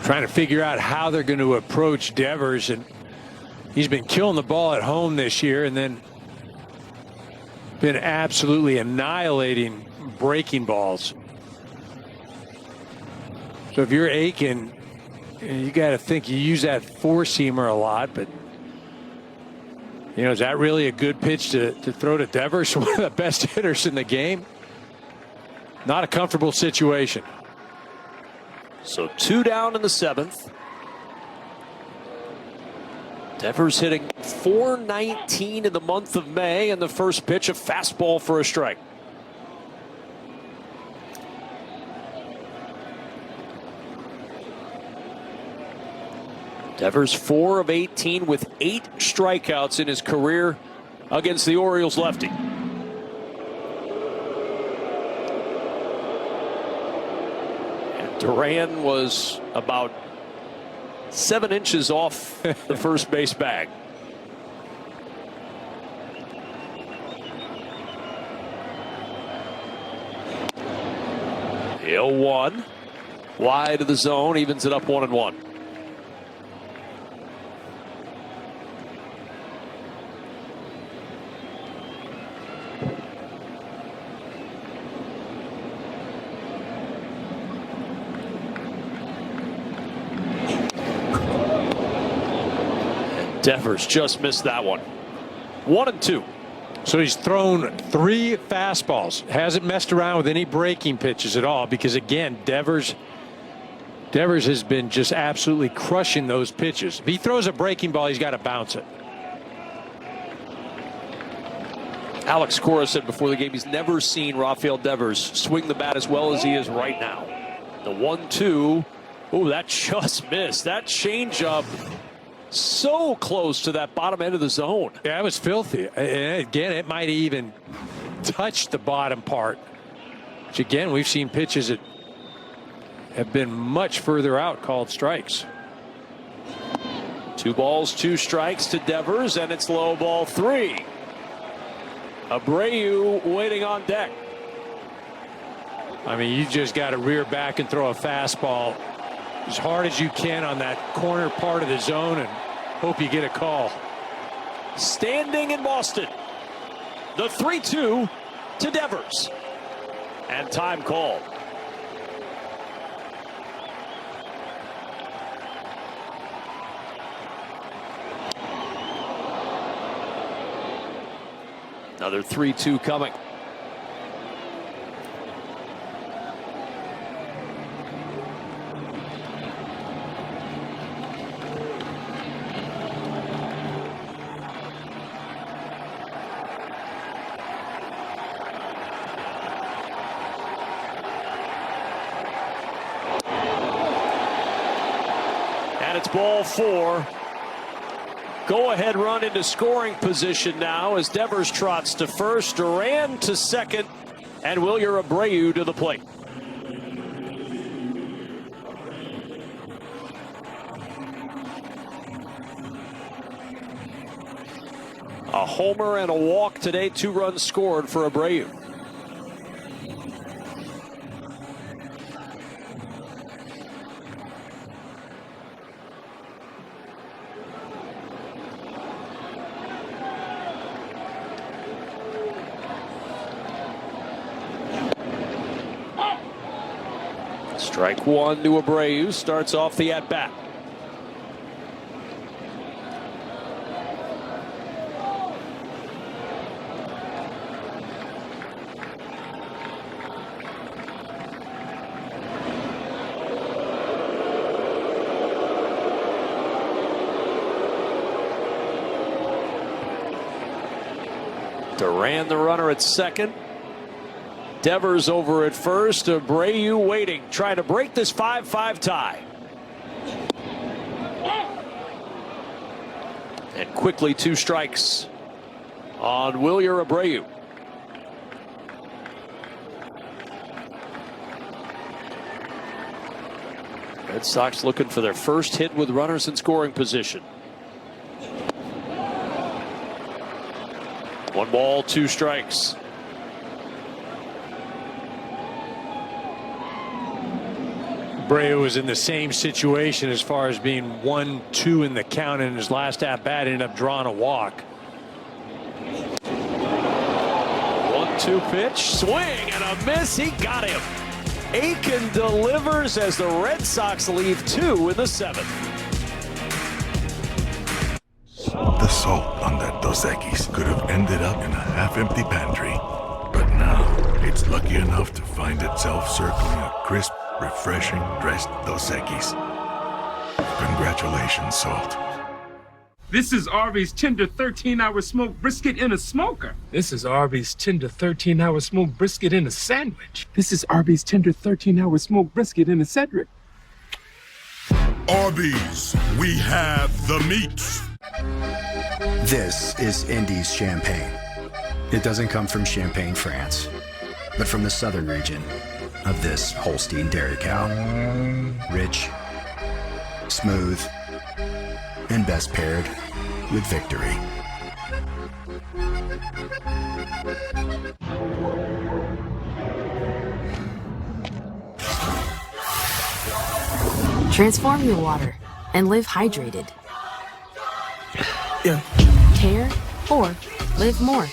Trying to figure out how they're going to approach Devers, and he's been killing the ball at home this year and then been absolutely annihilating breaking balls. So if you're Aiken, you got to think you use that 4-seamer a lot, but you know, is that really a good pitch to throw to Devers, one of the best hitters in the game? Not a comfortable situation. So 2 down in the 7th. Devers hitting .419 in the month of May, and the first pitch, a fastball for a strike. Devers 4 of 18 with 8 strikeouts in his career against the Orioles lefty. And Duran was about 7 inches off the first base bag. The 0-1. Wide of the zone, evens it up 1-1. Devers just missed that one. 1-2. So he's thrown 3 fastballs. Hasn't messed around with any breaking pitches at all because, again, Devers has been just absolutely crushing those pitches. If he throws a breaking ball, he's got to bounce it. Alex Cora said before the game he's never seen Rafael Devers swing the bat as well as he is right now. The 1-2. Oh, that just missed. That changeup so close to that bottom end of the zone. Yeah, it was filthy. And again, it might even touch the bottom part. Which, again, we've seen pitches that have been much further out called strikes. 2 balls, 2 strikes to Devers, and it's low ball 3. Abreu waiting on deck. I mean, you just got to rear back and throw a fastball as hard as you can on that corner part of the zone and hope you get a call. Standing in Boston, the 3-2 to Devers, and time called. Another 3-2 coming. It's ball 4. Go ahead run into scoring position now as Devers trots to first, Duran to second, and Wilyer Abreu to the plate. A homer and a walk today, 2 runs scored for Abreu. Strike 1 to Abreu, starts off the at-bat. Duran the runner at second. Devers over at first. Abreu waiting, trying to break this 5-5 tie. And quickly 2 strikes on Wilyer Abreu. Red Sox looking for their first hit with runners in scoring position. 1 ball, 2 strikes. Abreu was in the same situation as far as being 1-2 in the count in his last at-bat, ended up drawing a walk. 1-2 pitch, swing and a miss, he got him. Aiken delivers as the Red Sox leave 2 in the 7th. The salt on that Dos Equis could have ended up in a half-empty pantry. But now, it's lucky enough to find itself circling a crisp, refreshing dressed Dos Equis. Congratulations, Salt. This is Arby's tender 13-hour smoked brisket in a smoker. This is Arby's tender 13-hour smoked brisket in a sandwich. This is Arby's tender 13-hour smoked brisket in a Cedric. Arby's, we have the meats. This is Indy's champagne. It doesn't come from Champagne, France, but from the southern region of this Holstein dairy cow. Rich, smooth, and best paired with victory. Transform your water and live hydrated. Yeah. Care or live more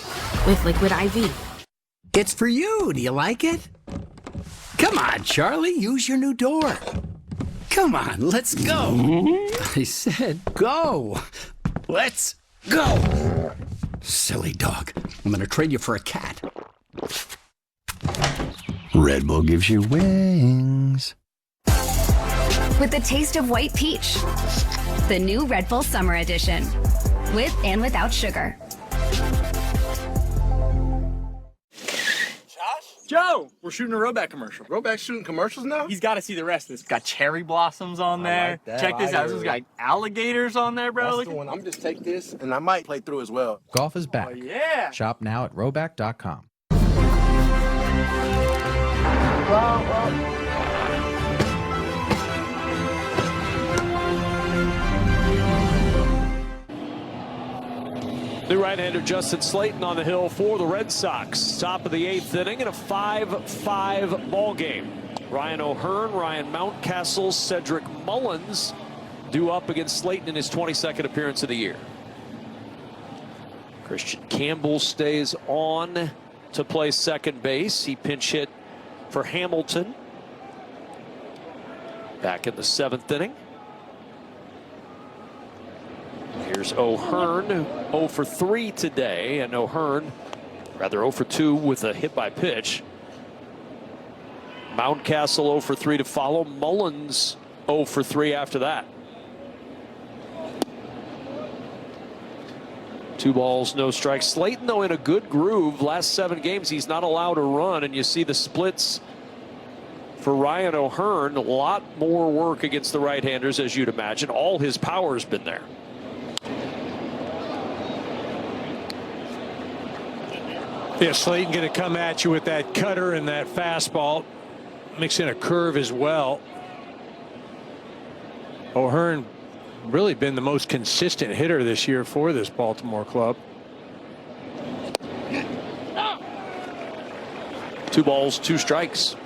with Liquid IV. It's for you. Do you like it? Come on, Charlie, use your new door. Come on, let's go. I said go. Let's go. Silly dog. I'm gonna trade you for a cat. Red Bull gives you wings. With the taste of white peach. The new Red Bull Summer Edition. With and without sugar. Joe, we're shooting a Roback commercial. Roback's shooting commercials now? He's got to see the rest of this. Got cherry blossoms on there. Like that. Check this out. This has got alligators on there, bro. That's the one. I'm just take this, and I might play through as well. Golf is back. Oh, yeah. Shop now at roback.com. New right-hander Justin Slayton on the hill for the Red Sox. Top of the 8th inning in a 5-5 ball game. Ryan O'Hearn, Ryan Mountcastle, Cedric Mullins due up against Slayton in his 22nd appearance of the year. Christian Campbell stays on to play second base. He pinch hit for Hamilton back in the 7th inning. Here's O'Hearn, 0 for 3 today, and O'Hearn, rather 0 for 2 with a hit by pitch. Mountcastle 0 for 3 to follow. Mullins 0 for 3 after that. 2 balls, no strikes. Slayton, though, in a good groove. Last 7 games, he's not allowed to run, and you see the splits for Ryan O'Hearn. A lot more work against the right-handers, as you'd imagine. All his power's been there. Yeah, Slayton going to come at you with that cutter and that fastball. Mix in a curve as well. O'Hearn really been the most consistent hitter this year for this Baltimore club. 2 balls, 2 strikes.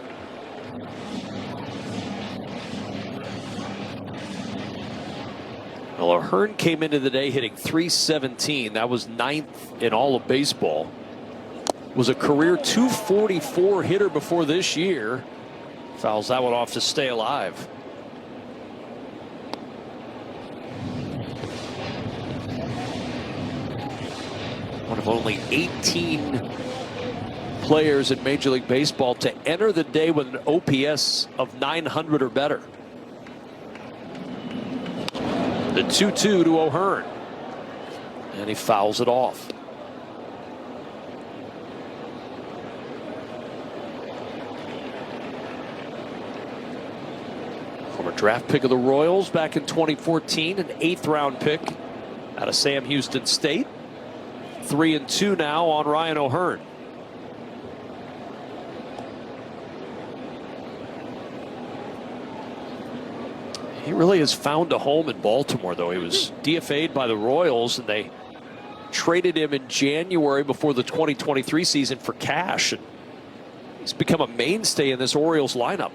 Well, O'Hearn came into the day hitting .317. That was 9th in all of baseball. Was a career .244 hitter before this year. Fouls that one off to stay alive. One of only 18 players in Major League Baseball to enter the day with an OPS of 900 or better. The 2-2 to O'Hearn. And he fouls it off. Former draft pick of the Royals back in 2014, an 8th round pick out of Sam Houston State. 3-2 now on Ryan O'Hearn. He really has found a home in Baltimore, though. He was DFA'd by the Royals, and they traded him in January before the 2023 season for cash. And he's become a mainstay in this Orioles lineup.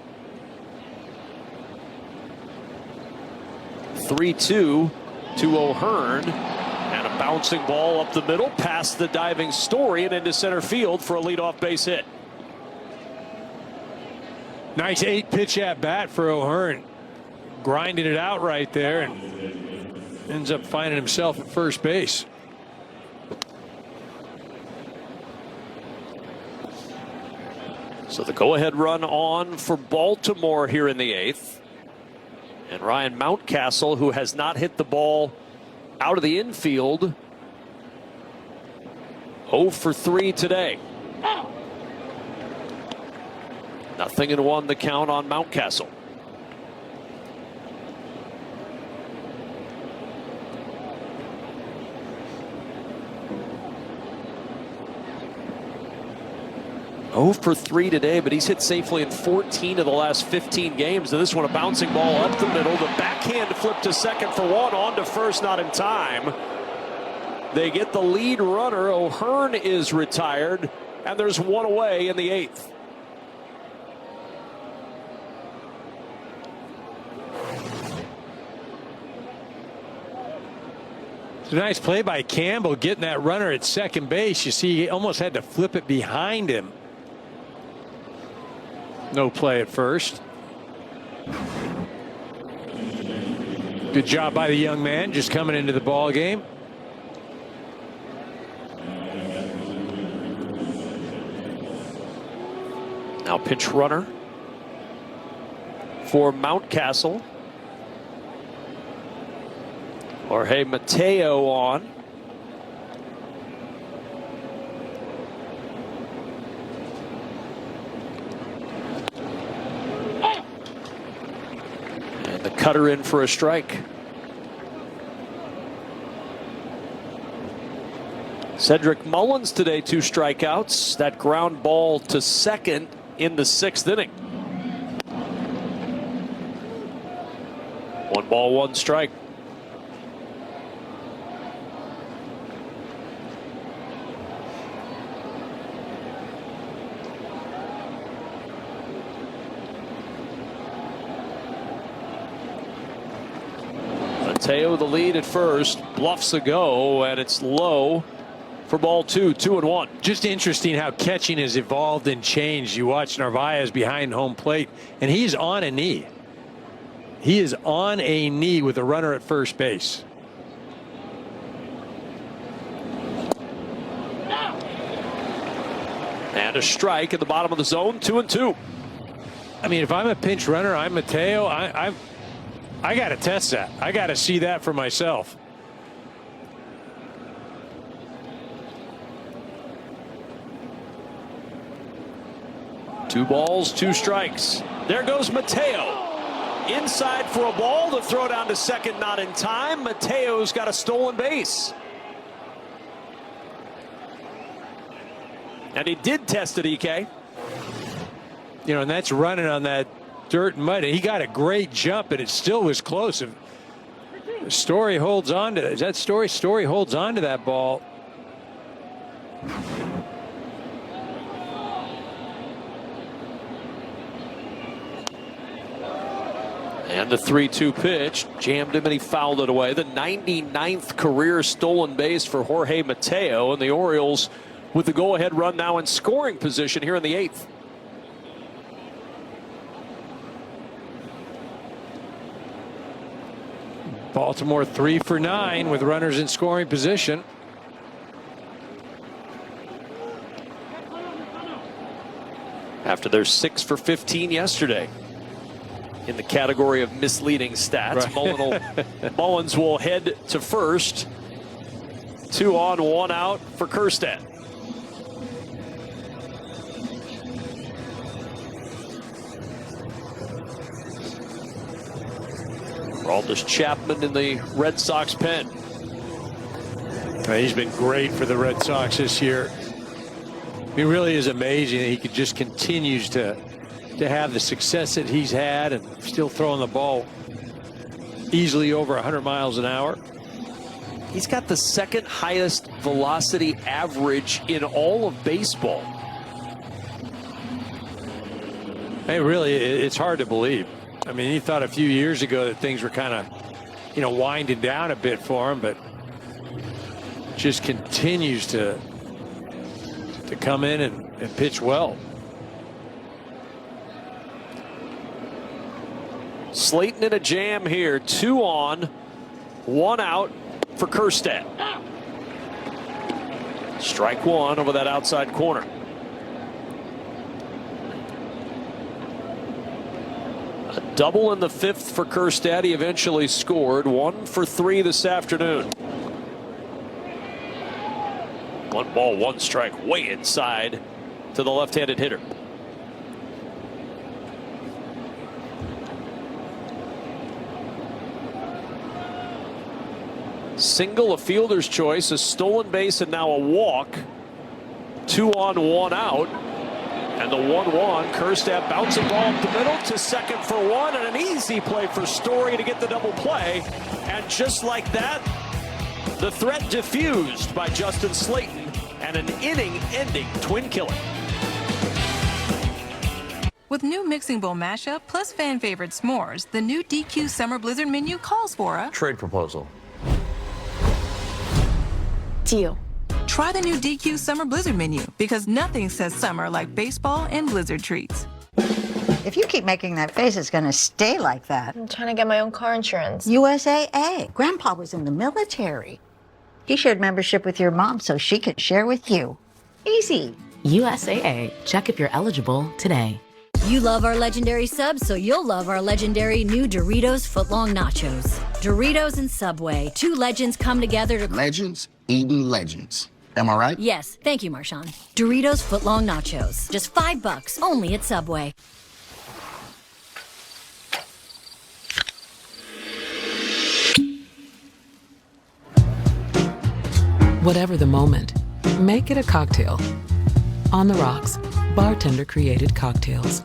3-2 to O'Hearn, and a bouncing ball up the middle past the diving Story and into center field for a leadoff base hit. Nice 8-pitch at bat for O'Hearn. Grinding it out right there and ends up finding himself at first base. So the go-ahead run on for Baltimore here in the 8th. And Ryan Mountcastle, who has not hit the ball out of the infield, 0 for 3 today. 0-1 the count on Mountcastle. 0 for 3 today, but he's hit safely in 14 of the last 15 games. And this one, a bouncing ball up the middle. The backhand flip to second for one, on to first, not in time. They get the lead runner. O'Hearn is retired, and there's one away in the 8th. It's a nice play by Campbell getting that runner at second base. You see, he almost had to flip it behind him. No play at first. Good job by the young man just coming into the ball game. Now pinch runner for Mountcastle. Jorge Mateo on. And the cutter in for a strike. Cedric Mullins today, 2 strikeouts. That ground ball to second in the 6th inning. 1 ball, 1 strike. Mateo the lead at first, bluffs a go, and it's low for ball 2, 2-1. Just interesting how catching has evolved and changed. You watch Narvaez behind home plate, and he's on a knee. He is on a knee with a runner at first base. And a strike at the bottom of the zone, 2-2. I mean, if I'm a pinch runner, I'm Mateo. I got to test that. I got to see that for myself. Two balls, 2 strikes. There goes Mateo. Inside for a ball. The throw down to second, not in time. Mateo's got a stolen base. And he did test it, EK. You know, and that's running on that dirt and mud. He got a great jump, and it still was close. Story holds on to that. Is that Story? Story holds on to that ball. And the 3-2 pitch jammed him and he fouled it away. The 99th career stolen base for Jorge Mateo, and the Orioles with the go-ahead run now in scoring position here in the 8th. Baltimore 3 for 9 with runners in scoring position. After their 6 for 15 yesterday. In the category of misleading stats, right. Mullins will head to first. 2 on, 1 out for Kjerstad. Aroldis Chapman in the Red Sox pen. He's been great for the Red Sox this year. He really is amazing. He just continues to have the success that he's had and still throwing the ball easily over 100 miles an hour. He's got the 2nd highest velocity average in all of baseball. Hey, really, it's hard to believe. I mean, he thought a few years ago that things were kind of, you know, winding down a bit for him, but just continues to come in and pitch well. Slayton in a jam here. 2 on, 1 out for Kjerstad. Strike 1 over that outside corner. A double in the 5th for Kjerstad. He eventually scored. 1 for 3 this afternoon. 1 ball, 1 strike, way inside to the left-handed hitter. Single, a fielder's choice, a stolen base, and now a walk. 2 on, 1 out. And the 1-1, Kerstad bouncing ball up the middle to second for one, and an easy play for Story to get the double play. And just like that, the threat diffused by Justin Slayton and an inning-ending twin killing. With new Mixing Bowl mashup plus fan favorite s'mores, the new DQ Summer Blizzard menu calls for a Trade proposal. deal. Try the new DQ Summer Blizzard menu because nothing says summer like baseball and Blizzard treats. If you keep making that face, it's going to stay like that. I'm trying to get my own car insurance. USAA. Grandpa was in the military. He shared membership with your mom so she could share with you. Easy. USAA. Check if you're eligible today. You love our legendary subs, so you'll love our legendary new Doritos Footlong Nachos. Doritos and Subway. Two legends come together to... Legends eating legends. Am I right? Yes, thank you, Marshawn. Doritos Footlong Nachos. Just $5, only at Subway. Whatever the moment, make it a cocktail. On the Rocks, bartender-created cocktails.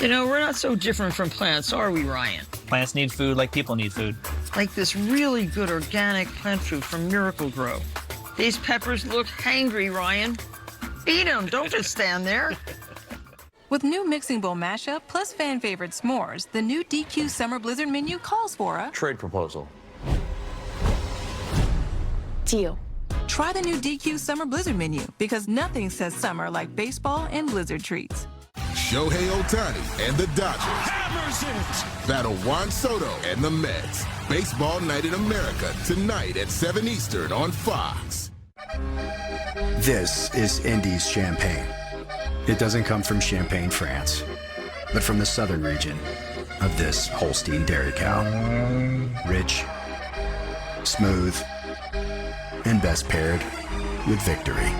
You know, we're not so different from plants, are we, Ryan? Plants need food like people need food. Like this really good organic plant food from Miracle Grow. These peppers look hangry, Ryan. Eat them, don't just stand there. With new Mixing Bowl mashup plus fan favorite s'mores, the new DQ Summer Blizzard menu calls for a Trade proposal. deal. Try the new DQ Summer Blizzard menu because nothing says summer like baseball and Blizzard treats. Shohei Ohtani and the Dodgers hammers it. Battle Juan Soto and the Mets. Baseball Night in America tonight at 7 Eastern on Fox. This is Indy's champagne. It doesn't come from Champagne, France, but from the southern region of this Holstein dairy cow. Rich, smooth, and best paired with victory.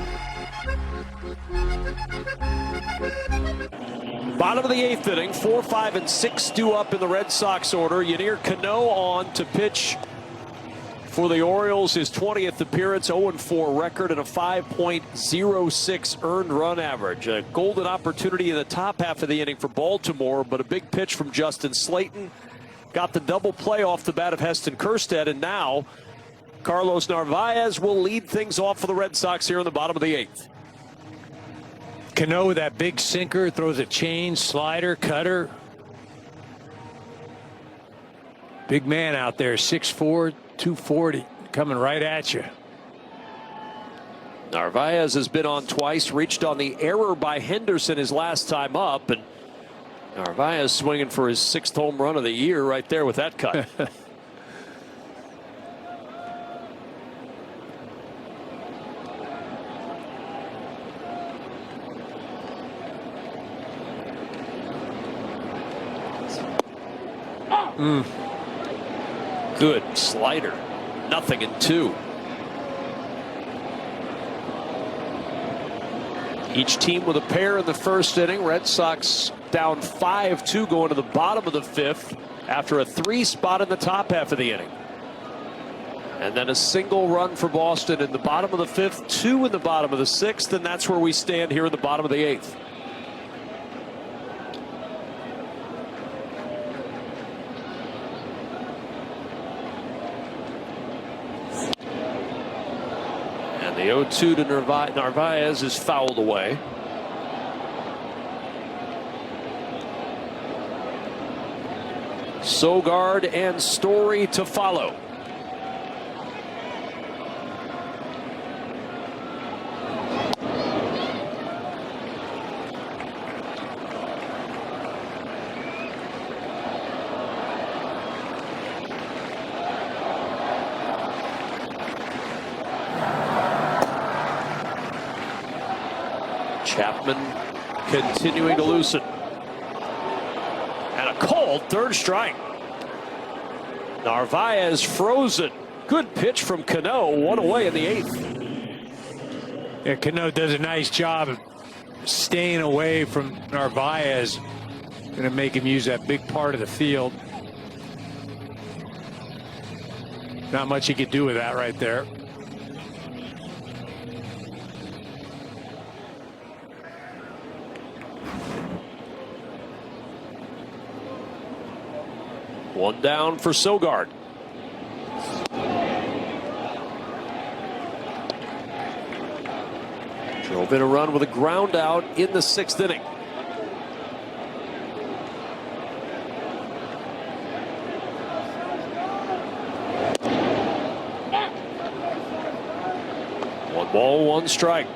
Bottom of the 8th inning, 4, 5, and 6 due up in the Red Sox order. Yennier Cano on to pitch for the Orioles, his 20th appearance, 0-4 record, and a 5.06 earned run average. A golden opportunity in the top half of the inning for Baltimore, but a big pitch from Justin Slayton. Got the double play off the bat of Heston Kjerstad, and now Carlos Narvaez will lead things off for the Red Sox here in the bottom of the 8th. Cano with that big sinker, throws a change, slider, cutter. Big man out there, 6'4", 240, coming right at you. Narvaez has been on twice, reached on the error by Henderson his last time up, and Narvaez swinging for his 6th home run of the year right there with that cut. Good slider. 0-2. Each team with a pair in the first inning. Red Sox down 5-2 going to the bottom of the 5th after a 3 spot in the top half of the inning. And then a single run for Boston in the bottom of the 5th, 2 in the bottom of the 6th, and that's where we stand here in the bottom of the 8th. The 0-2 to Narvaez is fouled away. Sogard and Story to follow. Chapman continuing to loosen. And a called 3rd strike. Narvaez frozen. Good pitch from Cano. 1 away in the 8th. Yeah, Cano does a nice job of staying away from Narvaez. Going to make him use that big part of the field. Not much he could do with that right there. One down for Sogard. Drove in a run with a ground out in the 6th inning. One ball, one strike.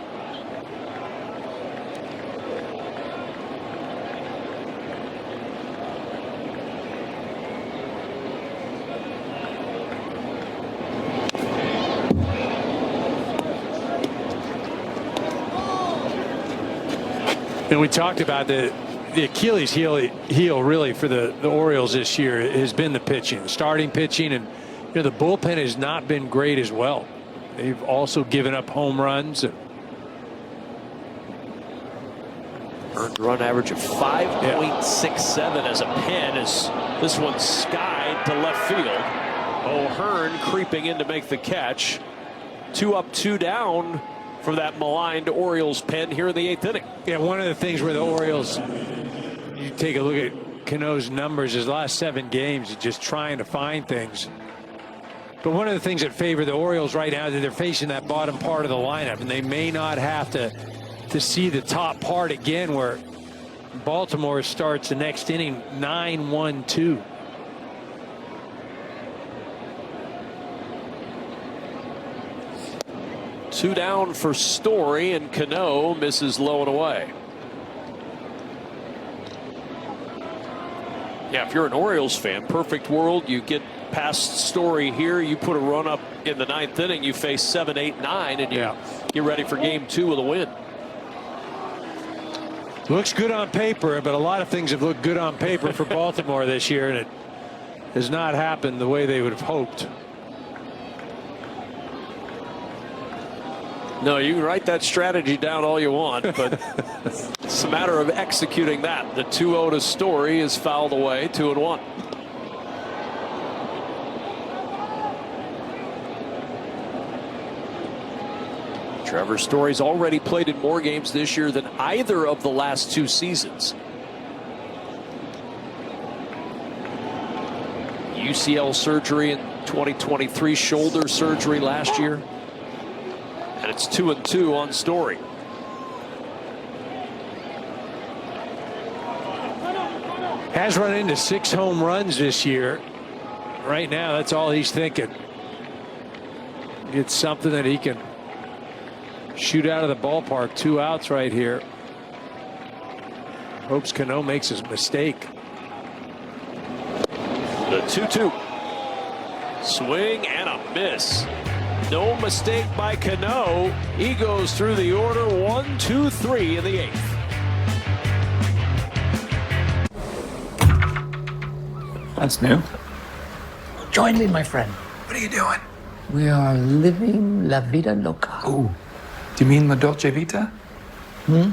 And we talked about the Achilles heel really for the Orioles this year has been the pitching, starting pitching, and the bullpen has not been great as well. They've also given up home runs. Earned run average of 5.67 as a pen as this one skied to left field. O'Hearn creeping in to make the catch. 2 up, 2 down for that maligned Orioles pen here in the 8th inning. Yeah, one of the things where the Orioles, you take a look at Cano's numbers, his last 7 games, he's just trying to find things. But one of the things that favor the Orioles right now is that they're facing that bottom part of the lineup, and they may not have to see the top part again, where Baltimore starts the next inning 9-1-2. Two down for Story, and Cano misses low and away. Yeah, if you're an Orioles fan, perfect world, you get past Story here, you put a run up in the 9th inning, you face 7, 8, 9, and you get ready for game 2 with a win. Looks good on paper, but a lot of things have looked good on paper for Baltimore this year, and it has not happened the way they would have hoped. No, you can write that strategy down all you want, but it's a matter of executing that. The 2-0 to Story is fouled away, 2-1. Trevor Story's already played in more games this year than either of the last 2 seasons. UCL surgery in 2023, shoulder surgery last year. And it's 2-2 on Story. Has run into 6 home runs this year. Right now, that's all he's thinking. It's something that he can shoot out of the ballpark. 2 outs right here. Hopes Cano makes his mistake. The 2-2. Swing and a miss. No mistake by Cano. He goes through the order 1, 2, 3 in the 8th. That's new. Join me, my friend. What are you doing? We are living la vida loca. Oh, do you mean la dolce vita? Is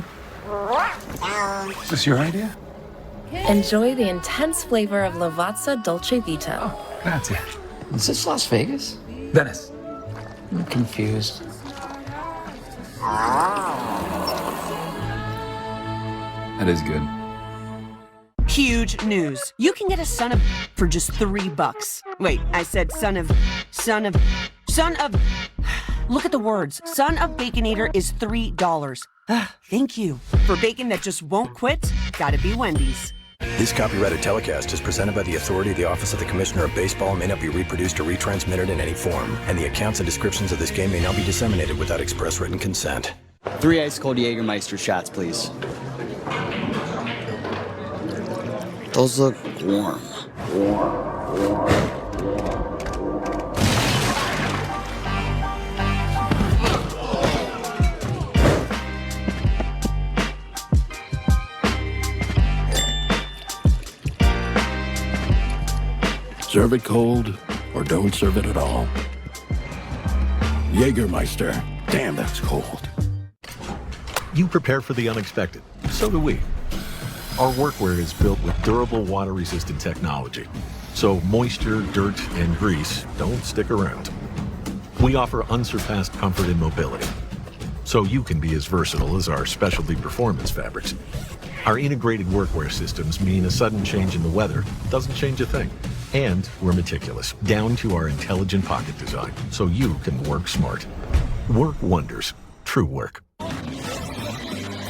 this your idea? Enjoy the intense flavor of Lavazza Dolce Vita. Oh, grazie. Is this Las Vegas? Venice. I'm confused. That is good. Huge news. You can get a son of for just $3. Wait, I said son of. Look at the words. Son of Baconator is $3. Thank you. For bacon that just won't quit, gotta be Wendy's. This copyrighted telecast is presented by the authority of the Office of the Commissioner of Baseball and may not be reproduced or retransmitted in any form. And the accounts and descriptions of this game may not be disseminated without express written consent. 3 ice-cold Jägermeister shots, please. Those look warm. Serve it cold or don't serve it at all. Jägermeister. Damn, that's cold. You prepare for the unexpected. So do we. Our workwear is built with durable water-resistant technology, so moisture, dirt, and grease don't stick around. We offer unsurpassed comfort and mobility, so you can be as versatile as our specialty performance fabrics. Our integrated workwear systems mean a sudden change in the weather doesn't change a thing. And we're meticulous, down to our intelligent pocket design, so you can work smart. Work wonders. True work.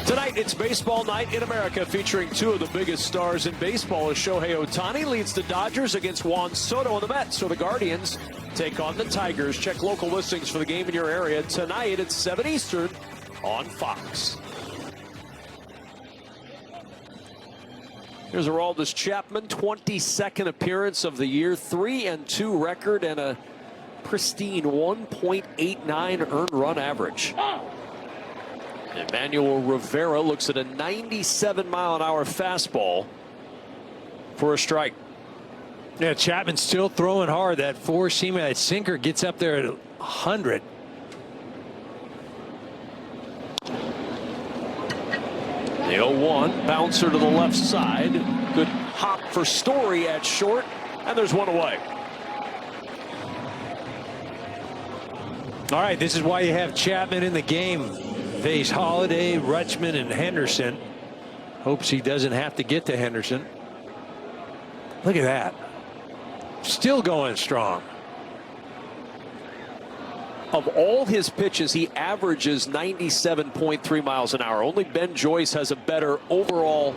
Tonight, it's baseball night in America, featuring two of the biggest stars in baseball as Shohei Ohtani leads the Dodgers against Juan Soto and the Mets. So the Guardians take on the Tigers. Check local listings for the game in your area tonight at 7 Eastern on Fox. Here's Aroldis Chapman, 22nd appearance of the year, 3-2 record, and a pristine 1.89 earned run average. Emmanuel Rivera looks at a 97-mile-an-hour fastball for a strike. Yeah, Chapman's still throwing hard. That four-seamer, that sinker gets up there at 100. The 0-1 bouncer to the left side. Good hop for Story at short, and there's one away. All right, this is why you have Chapman in the game. Face Holiday, Rutschman, and Henderson. Hopes he doesn't have to get to Henderson. Look at that. Still going strong. Of all his pitches, he averages 97.3 miles an hour. Only Ben Joyce has a better overall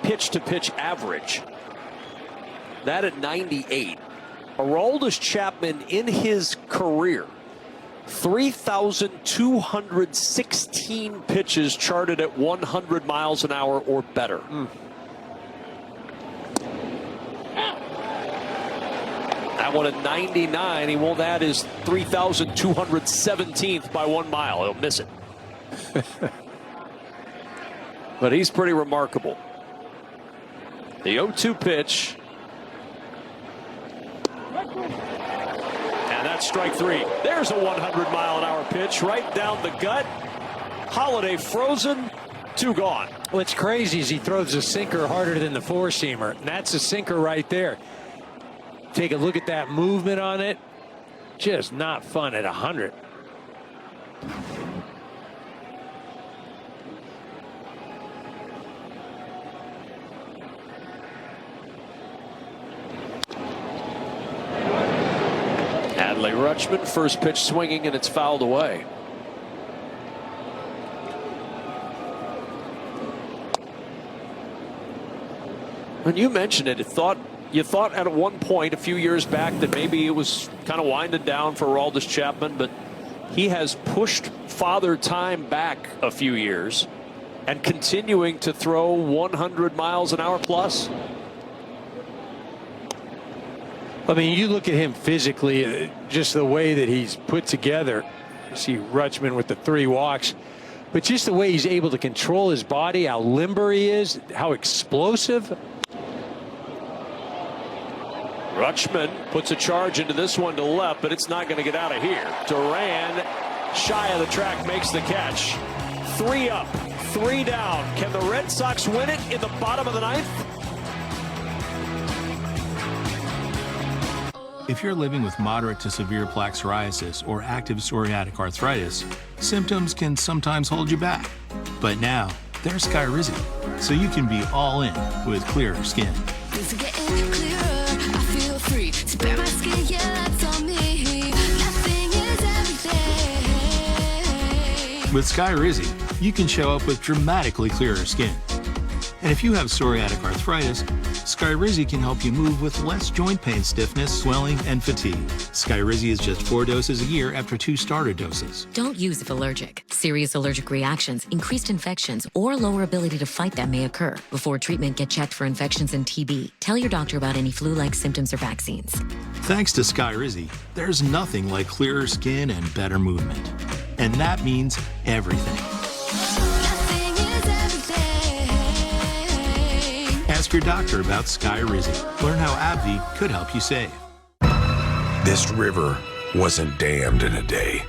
pitch-to-pitch average. That at 98. Aroldis Chapman in his career, 3,216 pitches charted at 100 miles an hour or better. That one at 99. He won't add his 3,217th by 1 mile. He'll miss it. But he's pretty remarkable. The 0-2 pitch. And that's strike three. There's a 100-mile-an-hour pitch right down the gut. Holiday frozen. Two gone. What's crazy is he throws a sinker harder than the four-seamer. And that's a sinker right there. Take a look at that movement on it. Just not fun at 100. Adley Rutschman, first pitch swinging, and it's fouled away. When you mentioned it, you thought at one point a few years back that maybe it was kind of winding down for Aroldis Chapman, but he has pushed Father Time back a few years and continuing to throw 100 miles an hour plus. I mean, you look at him physically, just the way that he's put together. You see Rutschman with the 3 walks, but just the way he's able to control his body, how limber he is, how explosive. Rutschman puts a charge into this one to left, but it's not going to get out of here. Duran, shy of the track, makes the catch. 3 up, 3 down. Can the Red Sox win it in the bottom of the 9th? If you're living with moderate to severe plaque psoriasis or active psoriatic arthritis, symptoms can sometimes hold you back. But now, there's Skyrizi, so you can be all in with clearer skin. With Skyrizi, you can show up with dramatically clearer skin. And if you have psoriatic arthritis, Skyrizi can help you move with less joint pain, stiffness, swelling, and fatigue. Skyrizi is just 4 doses a year after 2 starter doses. Don't use if allergic. Serious allergic reactions, increased infections, or lower ability to fight them may occur. Before treatment, get checked for infections and TB. Tell your doctor about any flu-like symptoms or vaccines. Thanks to Skyrizi, there's nothing like clearer skin and better movement. And that means everything. Ask your doctor about Skyrizi. Learn how AbbVie could help you save. This river wasn't dammed in a day,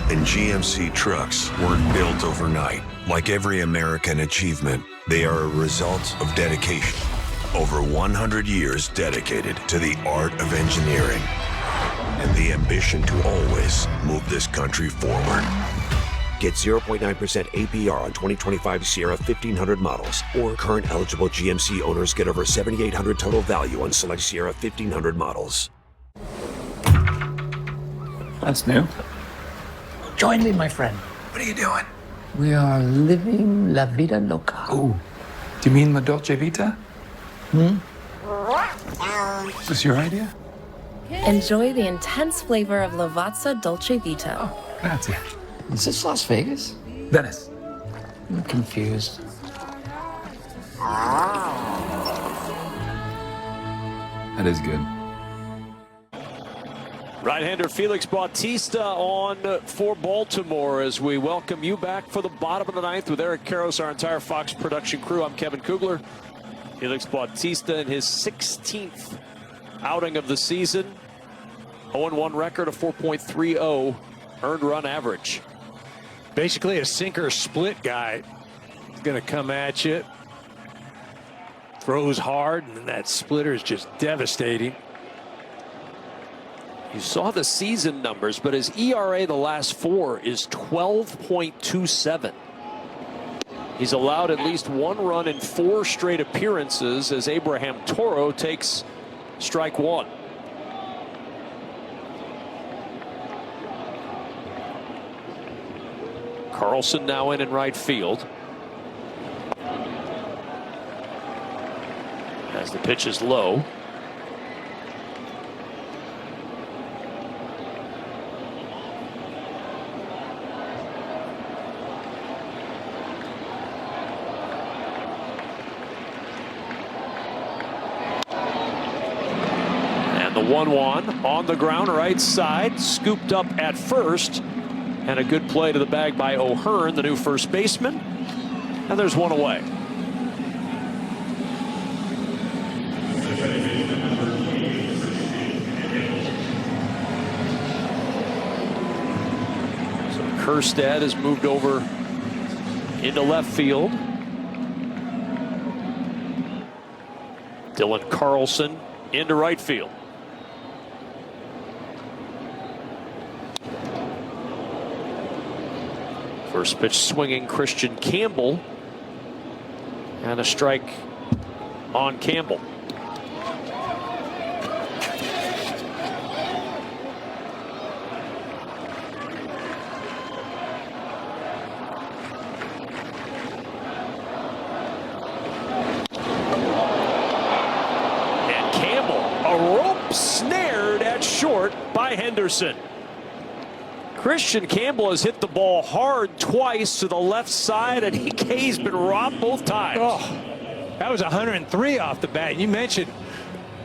and GMC trucks weren't built overnight. Like every American achievement, they are a result of dedication. Over 100 years dedicated to the art of engineering and the ambition to always move this country forward. Get 0.9% APR on 2025 Sierra 1500 models, or current eligible GMC owners get over $7,800 total value on select Sierra 1500 models. That's new. Join me, my friend. What are you doing? We are living la vida loca. Oh, do you mean La Dolce Vita? Is this your idea? Enjoy the intense flavor of Lavazza Dolce Vita. Grazie. Is this Las Vegas? Venice. I'm confused. That is good. Right-hander Felix Bautista on for Baltimore as we welcome you back for the bottom of the ninth with Eric Karros, our entire Fox production crew. I'm Kevin Kugler. Felix Bautista in his 16th outing of the season. 0-1 record, a 4.30 earned run average. Basically a sinker split guy. He's going to come at you. Throws hard, and that splitter is just devastating. You saw the season numbers, but his ERA the last 4 is 12.27. He's allowed at least 1 run in 4 straight appearances as Abraham Toro takes strike 1. Carlson now in right field. As the pitch is low. And the 1-1 on the ground right side, scooped up at first. And a good play to the bag by O'Hearn, the new first baseman. And there's 1 away. So Kjerstad has moved over into left field. Dylan Carlson into right field. First pitch swinging Christian Campbell, and a strike on Campbell. And Campbell, a rope snared at short by Henderson. Christian Campbell has hit the ball hard twice to the left side, and he's been robbed both times. Oh, that was 103 off the bat. You mentioned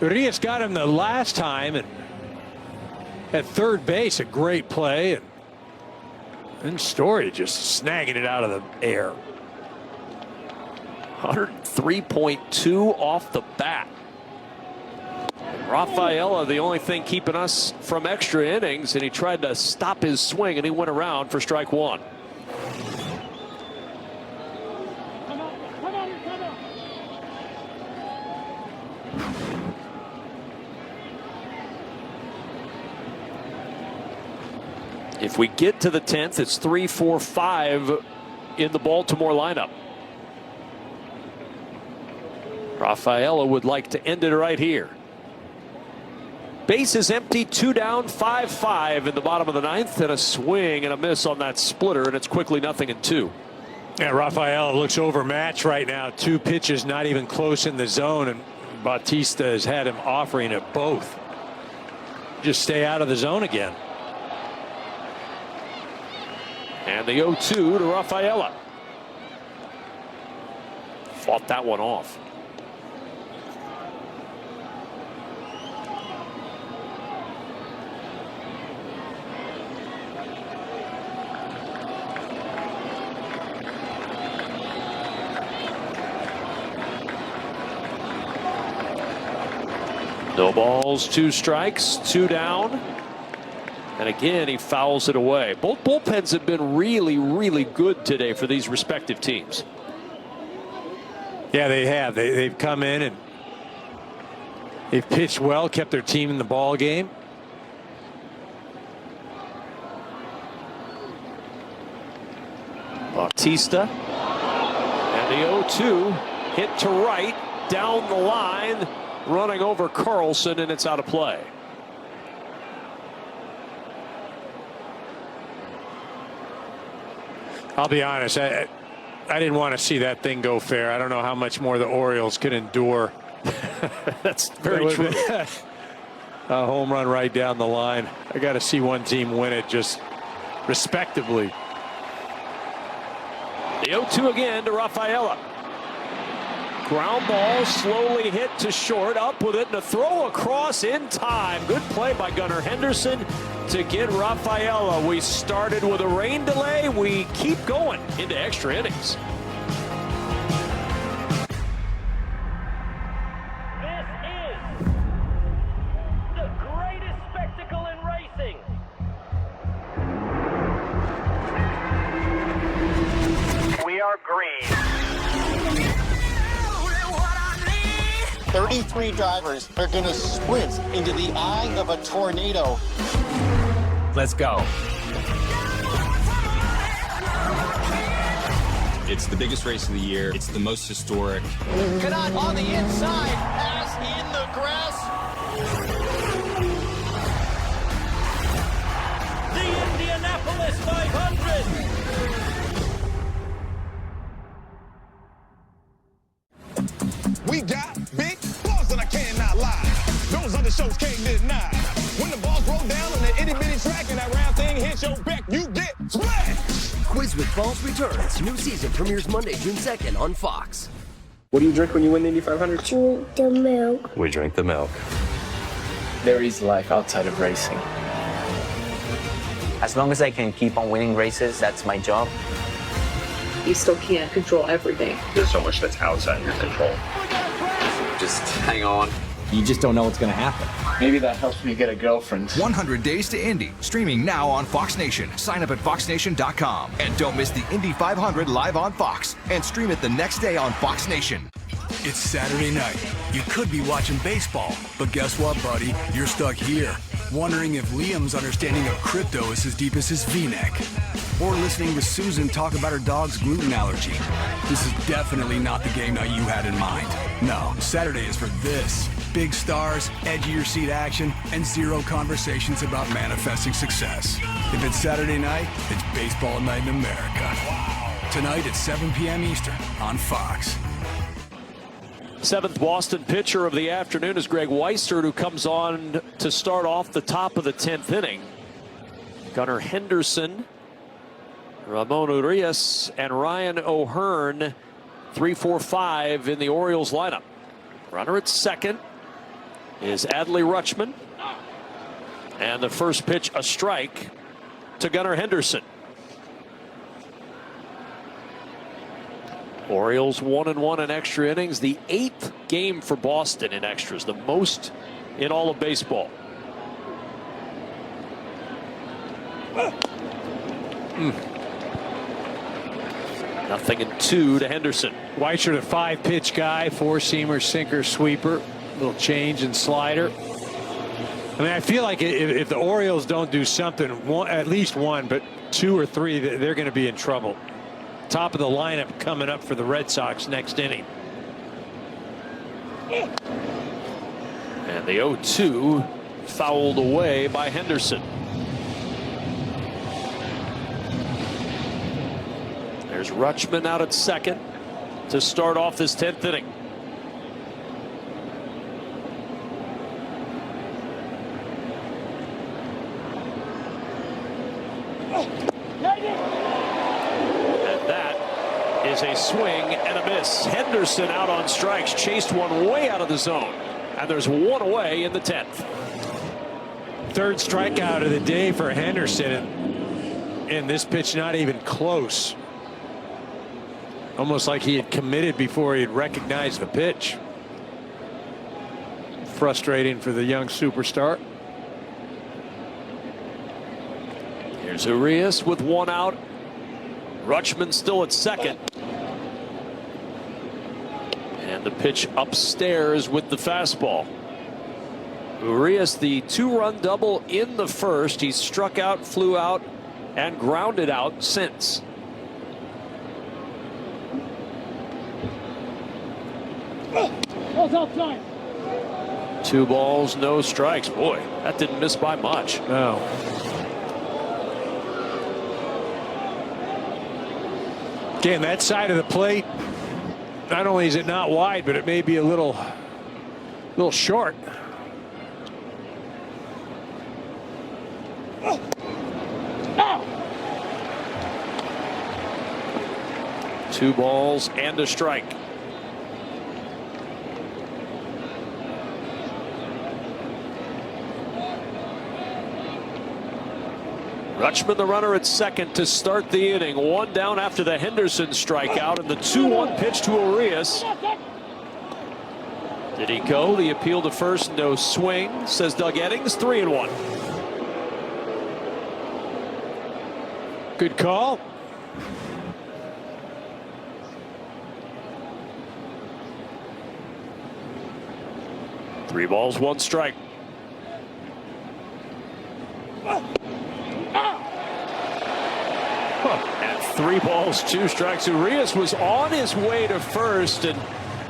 Urias got him the last time, and at third base, a great play, and Story just snagging it out of the air. 103.2 off the bat. Rafaela, the only thing keeping us from extra innings, and he tried to stop his swing, and he went around for strike 1. If we get to the 10th, it's 3-4-5 in the Baltimore lineup. Rafaela would like to end it right here. Base is empty, 2 down, 5-5 in the bottom of the ninth, and a swing and a miss on that splitter, and it's quickly 0-2. Yeah, Rafaela looks overmatched right now. 2 pitches not even close in the zone, and Bautista has had him offering it both. Just stay out of the zone again. And the 0-2 to Rafaela. Fought that one off. No balls, 2 strikes, 2 down. And again, he fouls it away. Both bullpens have been really, really good today for these respective teams. Yeah, they have. They've come in and they've pitched well, kept their team in the ball game. Bautista. And the 0-2 hit to right, down the line, running over Carlson, and it's out of play. I'll be honest, I didn't want to see that thing go fair. I don't know how much more the Orioles could endure. That's very true. A home run right down the line. I got to see one team win it just respectably. The 0-2 again to Rafaela. Ground ball slowly hit to short, up with it, and a throw across in time. Good play by Gunnar Henderson to get Rafaela. We started with a rain delay. We keep going into extra innings. This is the greatest spectacle in racing. 33 drivers are going to sprint into the eye of a tornado. Let's go. It's the biggest race of the year. It's the most historic. Canot on the inside, pass in the grass. The Indianapolis 500. We got big balls and I cannot lie. Those other shows can't deny. When the balls roll down on the itty bitty track and that round thing hits your back, you get smashed. Quiz with Balls returns. New season premieres Monday, June 2nd on Fox. What do you drink when you win the Indy 500? Drink the milk. We drink the milk. There is life outside of racing. As long as I can keep on winning races, that's my job. You still can't control everything. There's so much that's outside your control. Just hang on. You just don't know what's going to happen. Maybe that helps me get a girlfriend. 100 Days to Indy, streaming now on Fox Nation. Sign up at foxnation.com. And don't miss the Indy 500 live on Fox. And stream it the next day on Fox Nation. It's Saturday night. You could be watching baseball, but guess what, buddy? You're stuck here, wondering if Liam's understanding of crypto is as deep as his V-neck. Or listening to Susan talk about her dog's gluten allergy. This is definitely not the game night you had in mind. No, Saturday is for this. Big stars, edge-of-your-seat action, and zero conversations about manifesting success. If it's Saturday night, it's baseball night in America. Tonight at 7 p.m. Eastern on Fox. Seventh Boston pitcher of the afternoon is Greg Weissert, who comes on to start off the top of the 10th inning. Gunnar Henderson, Ramon Urias, and Ryan O'Hearn, 3, 4, 5 in the Orioles lineup. Runner at second is Adley Rutschman. And the first pitch, a strike to Gunnar Henderson. Orioles 1-1 in extra innings, the 8th game for Boston in extras, the most in all of baseball. Nothing in 2 to Henderson. Weissert, a 5-pitch guy, 4-seamer, sinker, sweeper, little change in slider. I mean, I feel like if the Orioles don't do something, at least one, but 2 or 3, they're going to be in trouble. Top of the lineup coming up for the Red Sox next inning. And the 0-2 fouled away by Henderson. There's Rutschman out at second to start off this 10th inning. Is a swing and a miss. Henderson out on strikes, chased one way out of the zone, and there's one away in the 10th. Third strikeout of the day for Henderson, and this pitch not even close. Almost like he had committed before he had recognized the pitch. Frustrating for the young superstar. Here's Urias with one out. Rutschman still at second. And the pitch upstairs with the fastball. Urias, the 2-run double in the first. He's struck out, flew out, and grounded out since. 2 balls, no strikes. Boy, that didn't miss by much. No. Again, that side of the plate, not only is it not wide, but it may be a little short. Two balls and a strike. Rutschman, the runner at second to start the inning. 1 down after the Henderson strikeout, and the 2-1 pitch to Arias. Did he go? The appeal to first, no swing, says Doug Eddings. 3-1. Good call. Three balls, 1 strike. And 3 balls, 2 strikes. Arias was on his way to first, and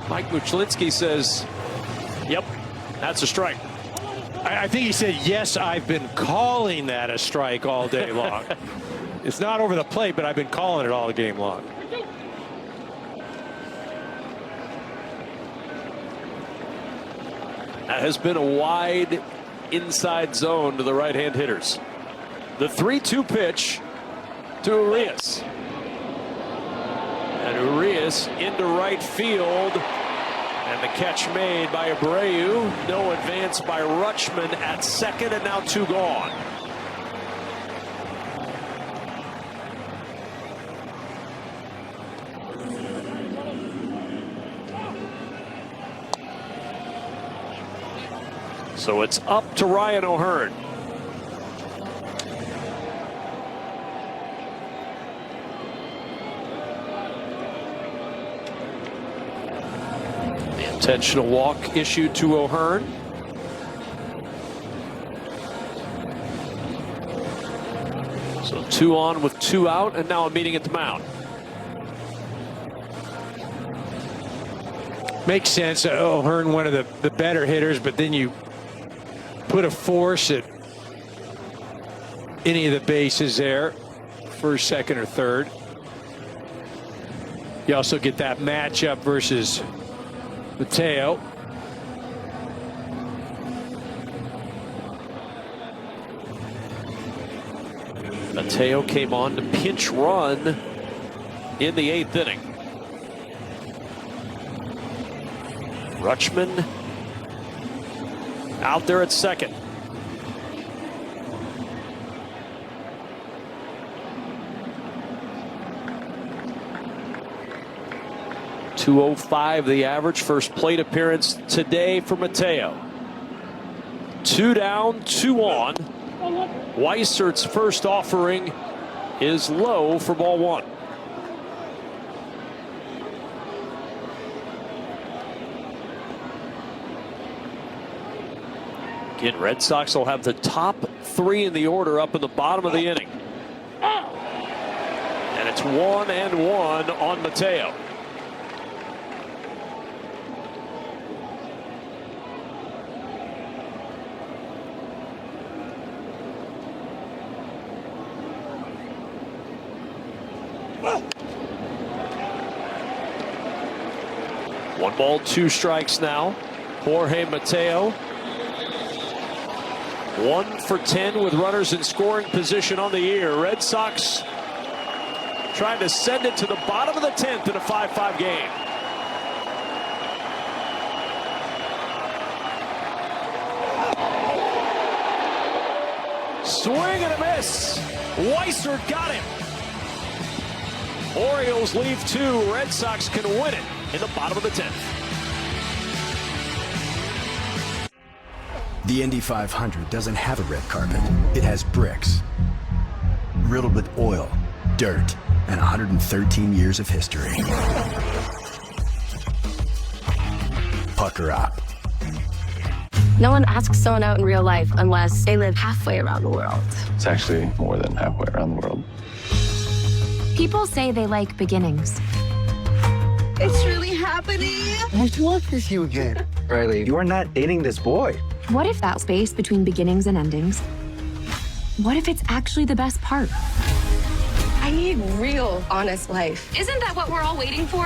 Mike Muchlinski says, yep, that's a strike. I think he said, yes, I've been calling that a strike all day long. It's not over the plate, but I've been calling it all game long. That has been a wide inside zone to the right-hand hitters. The 3-2 pitch to Arias. And Arias into right field. And the catch made by Abreu. No advance by Rutschman at second, and now 2 gone. So it's up to Ryan O'Hearn. The intentional walk issued to O'Hearn. So 2 on with 2 out, and now a meeting at the mound. Makes sense. O'Hearn, one of the better hitters, but then you put a force at any of the bases there, first, second, or third. You also get that matchup versus Mateo. Mateo came on to pinch run in the 8th inning. Rutschman out there at second. .205 the average. First plate appearance today for Mateo. 2 down, 2 on. Weisert's first offering is low for ball 1. Again, Red Sox will have the top 3 in the order up in the bottom of the inning. And it's 1-1 on Mateo. One ball, 2 strikes now. Jorge Mateo. 1 for 10 with runners in scoring position on the year. Red Sox trying to send it to the bottom of the 10th in a 5-5 game. Swing and a miss. Weissert got him. Orioles leave 2. Red Sox can win it in the bottom of the 10th. The Indy 500 doesn't have a red carpet. It has bricks, riddled with oil, dirt, and 113 years of history. Pucker up. No one asks someone out in real life unless they live halfway around the world. It's actually more than halfway around the world. People say they like beginnings. It's really happening. happening? I want with you again. Riley, you are not dating this boy. What if that space between beginnings and endings? What if it's actually the best part? I need real, honest life. Isn't that what we're all waiting for?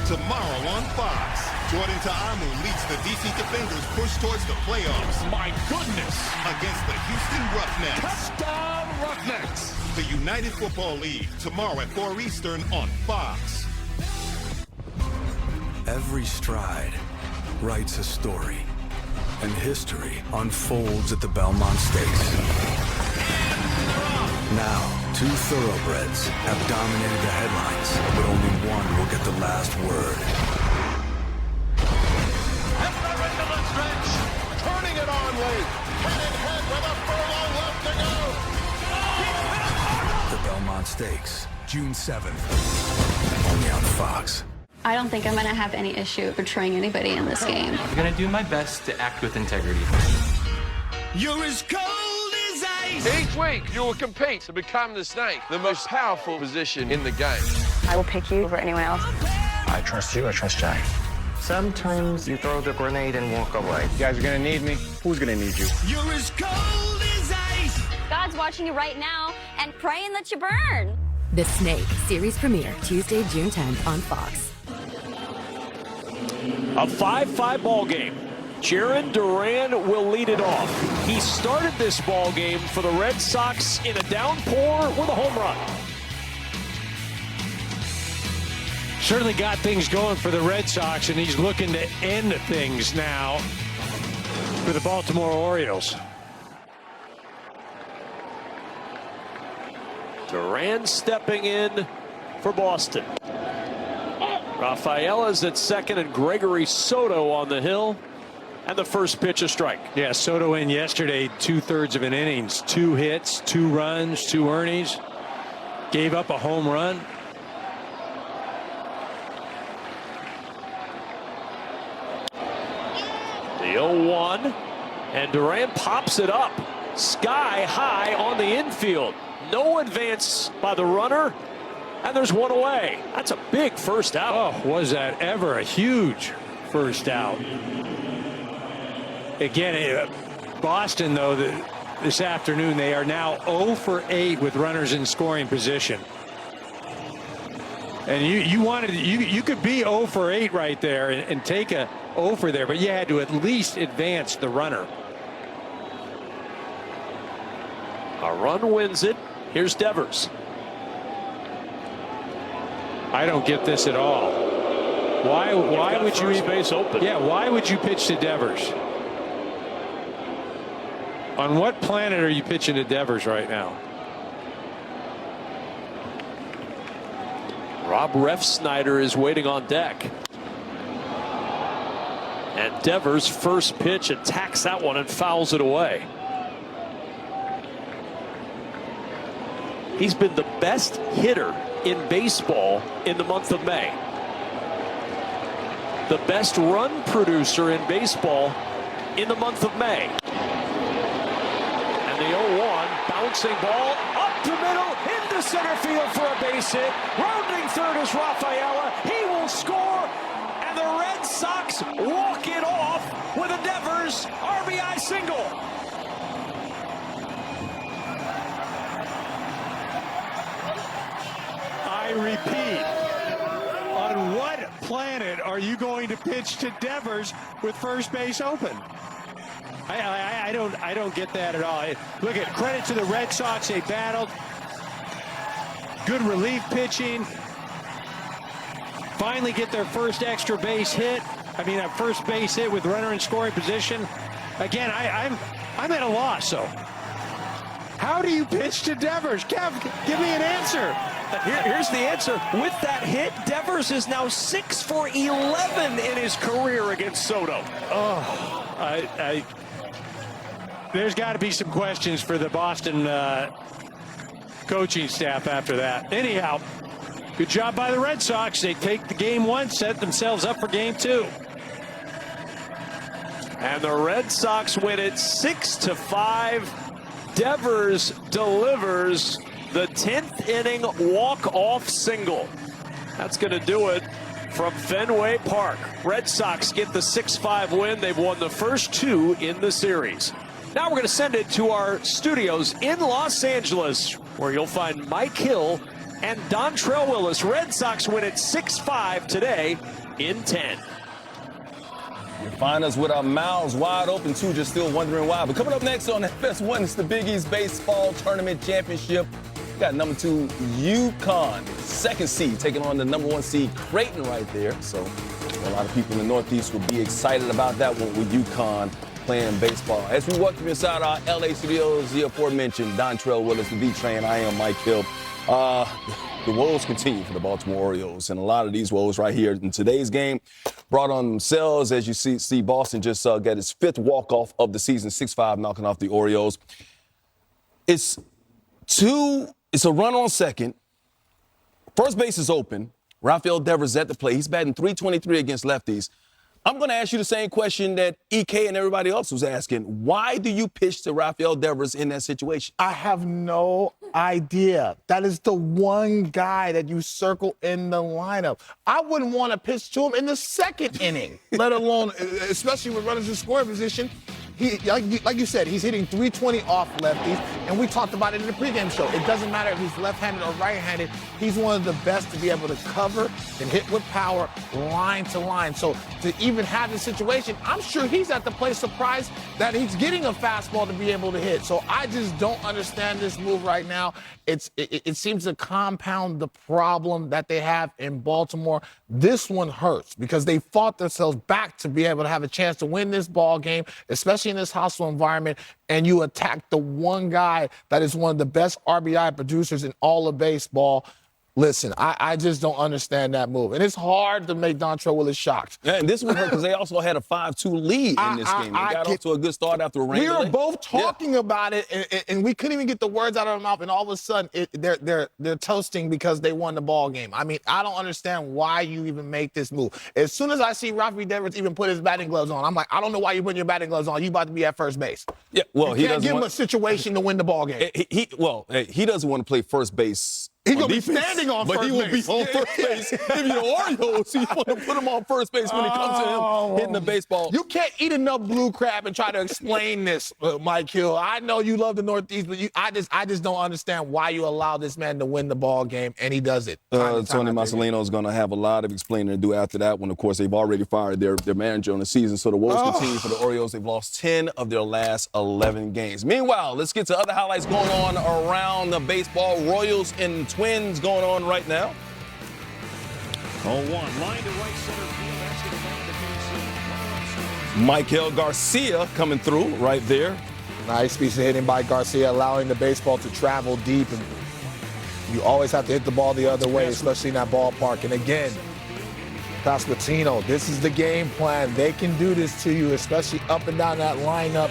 Tomorrow on Fox, Jordan Ta'amu leads the DC Defenders push towards the playoffs. My goodness! Against the Houston Roughnecks. Touchdown, Roughnecks! The United Football League, tomorrow at 4 Eastern on Fox. Every stride writes a story, and history unfolds at the Belmont Stakes. Now, two thoroughbreds have dominated the headlines, but only one will get the last word. Hefner into the stretch, turning it on late. Headed head with a furlong left to go. The Belmont Stakes, June 7th, only on Fox. I don't think I'm going to have any issue portraying anybody in this game. I'm going to do my best to act with integrity. You're as cold as ice. Each week, you will compete to become the snake, the most powerful position in the game. I will pick you over anyone else. I trust you, I trust Jack. Sometimes you throw the grenade and walk away. You guys are going to need me. Who's going to need you? You're as cold as ice. God's watching you right now and praying that you burn. The Snake series premiere Tuesday, June 10th on Fox. A 5-5 ball game. Jarren Duran will lead it off. He started this ball game for the Red Sox in a downpour with a home run. Certainly got things going for the Red Sox, and he's looking to end things now for the Baltimore Orioles. Duran stepping in for Boston. Rafaela's at second and Gregory Soto on the hill. And the first pitch a strike. Yeah, Soto in yesterday, 2/3 of an innings, 2 hits, 2 runs, 2 earnings. Gave up a home run. The 0-1, and Duran pops it up sky high on the infield. No advance by the runner, and there's one away. That's a big first out. Oh, was that ever a huge first out. Again, Boston, though, this afternoon, they are now 0 for 8 with runners in scoring position. And you could be 0 for 8 right there and take a 0 for there, but you had to at least advance the runner. A run wins it. Here's Devers. I don't get this at all. Why would you base open? Yeah, why would you pitch to Devers? On what planet are you pitching to Devers right now? Rob Refsnyder is waiting on deck. And Devers' first pitch attacks that one and fouls it away. He's been the best hitter in baseball in the month of May. The best run producer in baseball in the month of May. And the 0-1 bouncing ball up the middle into center field for a base hit. Rounding third is Rafaela. He will score, and the Red Sox walk it off with a Devers RBI single. I repeat, on what planet are you going to pitch to Devers with first base open? I don't get that at all. Look at credit to the Red Sox. They battled. Good relief pitching. Finally get their first extra base hit. I mean, a first base hit with runner in scoring position. Again, I'm at a loss. So how do you pitch to Devers? Kev, give me an answer. Here's the answer. With that hit, Devers is now 6 for 11 in his career against Soto. Oh, there's got to be some questions for the Boston coaching staff after that. Anyhow, good job by the Red Sox. They take the game 1, set themselves up for game 2. And the Red Sox win it 6-5. Devers delivers the 10th inning walk-off single. That's going to do it from Fenway Park. Red Sox get the 6-5 win. They've won the first 2 in the series. Now we're going to send it to our studios in Los Angeles, where you'll find Mike Hill and Dontrell Willis. Red Sox win it 6-5 today in 10. You find us with our mouths wide open, too, just still wondering why. But coming up next on FS1, it's the Big East Baseball Tournament Championship. We got number 2, UConn, 2nd seed, taking on the number 1 seed, Creighton, right there. So a lot of people in the Northeast will be excited about that one with UConn playing baseball. As we welcome inside our LA studios, the aforementioned Dontrell Willis, the D-Train. I am Mike Hill. The woes continue for the Baltimore Orioles, and a lot of these woes right here in today's game brought on themselves. As you see Boston just got his 5th walk-off of the season, 6-5, knocking off the Orioles. It's a run on second. First base is open. Rafael Devers at the plate. He's batting .323 against lefties. I'm going to ask you the same question that EK and everybody else was asking. Why do you pitch to Rafael Devers in that situation? I have no idea. That is the one guy that you circle in the lineup. I wouldn't want to pitch to him in the 2nd inning, let alone, especially with runners in scoring position. He, like you said, he's hitting .320 off lefties, and we talked about it in the pregame show. It doesn't matter if he's left-handed or right-handed. He's one of the best to be able to cover and hit with power line to line. So to even have this situation, I'm sure he's at the plate surprised that he's getting a fastball to be able to hit. So I just don't understand this move right now. It seems to compound the problem that they have in Baltimore. This one hurts because they fought themselves back to be able to have a chance to win this ball game, especially in this hostile environment, and you attack the one guy that is one of the best RBI producers in all of baseball. Listen, I just don't understand that move. And it's hard to make Dontrell Willis shocked. Yeah, and this one hurt because they also had a 5-2 lead in this game. They got off to a good start after a rain delay. We were both talking about it, and we couldn't even get the words out of our mouth, and all of a sudden they're toasting because they won the ball game. I mean, I don't understand why you even make this move. As soon as I see Rafael Devers even put his batting gloves on, I'm like, I don't know why you're putting your batting gloves on. You about to be at first base. Yeah, well, he can't give him a situation to win the ball game. He doesn't want to play first base. He's going to be standing on first base. But he will be on first base. If you're the Orioles, you want to put him on first base when it comes to him hitting the baseball. You can't eat enough blue crab and try to explain this, Mike Hill. I know you love the Northeast, but I just don't understand why you allow this man to win the ball game, and he does it. Tony Marcelino is going to have a lot of explaining to do after that one. Of course, they've already fired their manager on the season, so the woes continue for the Orioles. They've lost 10 of their last 11 games. Meanwhile, let's get to other highlights going on around the baseball. Royals and Twins going on right now. 0-1, line to right center field. That's going to find the Michael Garcia coming through right there. Nice piece of hitting by Garcia, allowing the baseball to travel deep. And you always have to hit the ball the other way, especially in that ballpark. And again, Pasquantino, this is the game plan. They can do this to you, especially up and down that lineup.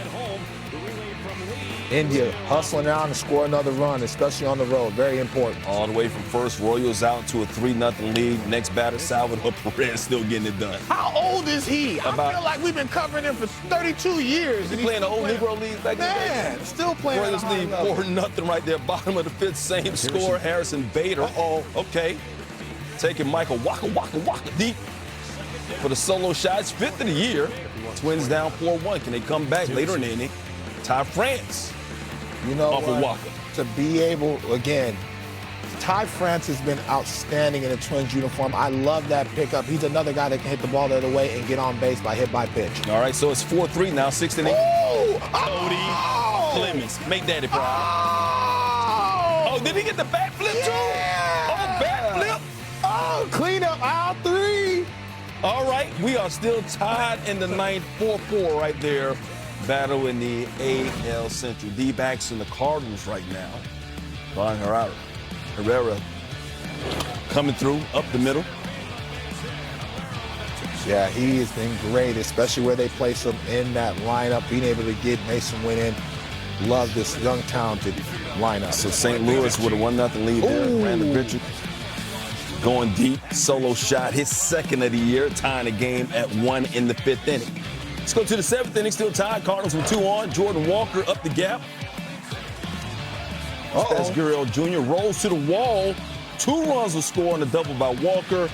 India hustling out and score another run, especially on the road. Very important. All the way from first, Royals out to a 3-0 lead. Next batter, Salvador Perez, still getting it done. How old is he? I feel like we've been covering him for 32 years. He's playing the old Negro League back then. Still playing. Royals lead 4-0 right there. Bottom of the 5th, same score. Harrison Bader. Okay. Taking Michael Waka deep for the solo shots. 5th of the year. Twins down 4-1. Can they come back later in the inning? Ty France. You know what? To be able, again, Ty France has been outstanding in a Twins uniform. I love that pickup. He's another guy that can hit the ball the other way and get on base by hit by pitch. All right, so it's 4-3 now, 6th inning. Cody Clemens, make daddy proud. Oh, did he get the bat flip too? Oh, bat flip. Oh, clean up, aisle 3. All right, we are still tied in the 9th, 4-4 right there. Battle in the AL Central. D-backs and the Cardinals right now. Juan Herrera coming through up the middle. Yeah, he has been great, especially where they place him in that lineup, being able to get Mason Wynn in. Love this young, talented lineup. So St. Louis with a 1-0 lead there. Brandon Richard going deep, solo shot, his 2nd of the year, tying the game at 1 in the 5th inning. Let's go to the 7th inning, still tied. Cardinals with 2 on. Jordan Walker up the gap. As Gurriel Jr. rolls to the wall. 2 runs will score on the double by Walker.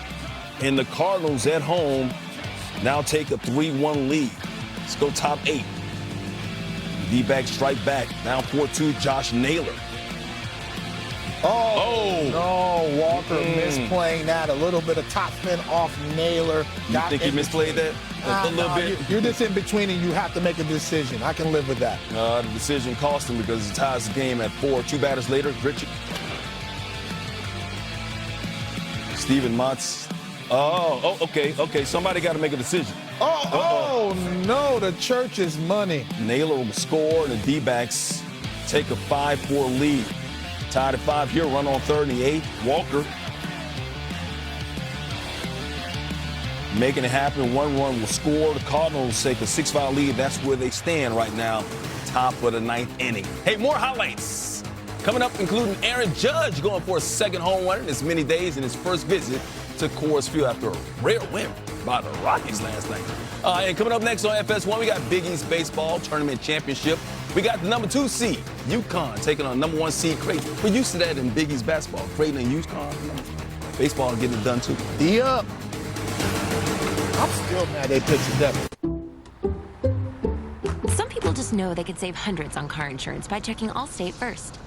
And the Cardinals at home now take a 3-1 lead. Let's go top 8. D-backs strike back. Now 4-2, Josh Naylor. No, Walker misplaying that. A little bit of top spin off Naylor. You think he misplayed that a little bit? You're just in between and you have to make a decision. I can live with that. The decision cost him because he ties the game at 4. 2 batters later, Richard. Steven Matz. Okay. Somebody got to make a decision. No, the church is money. Naylor will score, and the D-backs take a 5-4 lead. Tied at 5 here, run on third in the 8th. Walker making it happen. 1 run will score. The Cardinals take a 6-5 lead. That's where they stand right now, top of the 9th inning. Hey, more highlights coming up, including Aaron Judge going for a second home run in as many days in his first visit to Coors Field after a rare win by the Rockies last night. And coming up next on FS1, we got Big East Baseball Tournament Championship. We got the number 2 seed, UConn, taking on number 1 seed, Creighton. We're used to that in Big East basketball. Creighton and UConn. Baseball getting it done, too. I'm still mad they pitched together. Some people just know they could save hundreds on car insurance by checking Allstate first.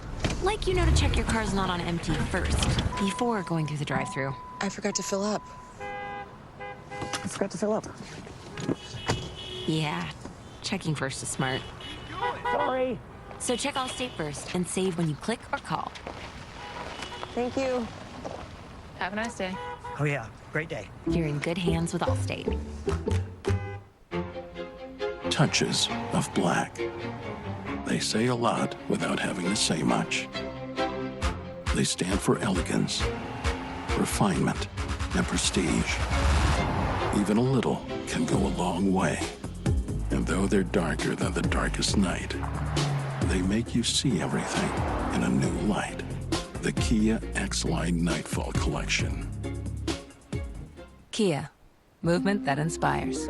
Like, you know, to check your car's not on empty first, before going through the drive-thru. I forgot to fill up. Yeah, checking first is smart. Sorry. So check Allstate first and save when you click or call. Thank you. Have a nice day. Oh, yeah. Great day. You're in good hands with Allstate. Touches of black. They say a lot without having to say much. They stand for elegance, refinement, and prestige. Even a little can go a long way. And though they're darker than the darkest night, they make you see everything in a new light. The Kia X-Line Nightfall Collection. Kia, movement that inspires.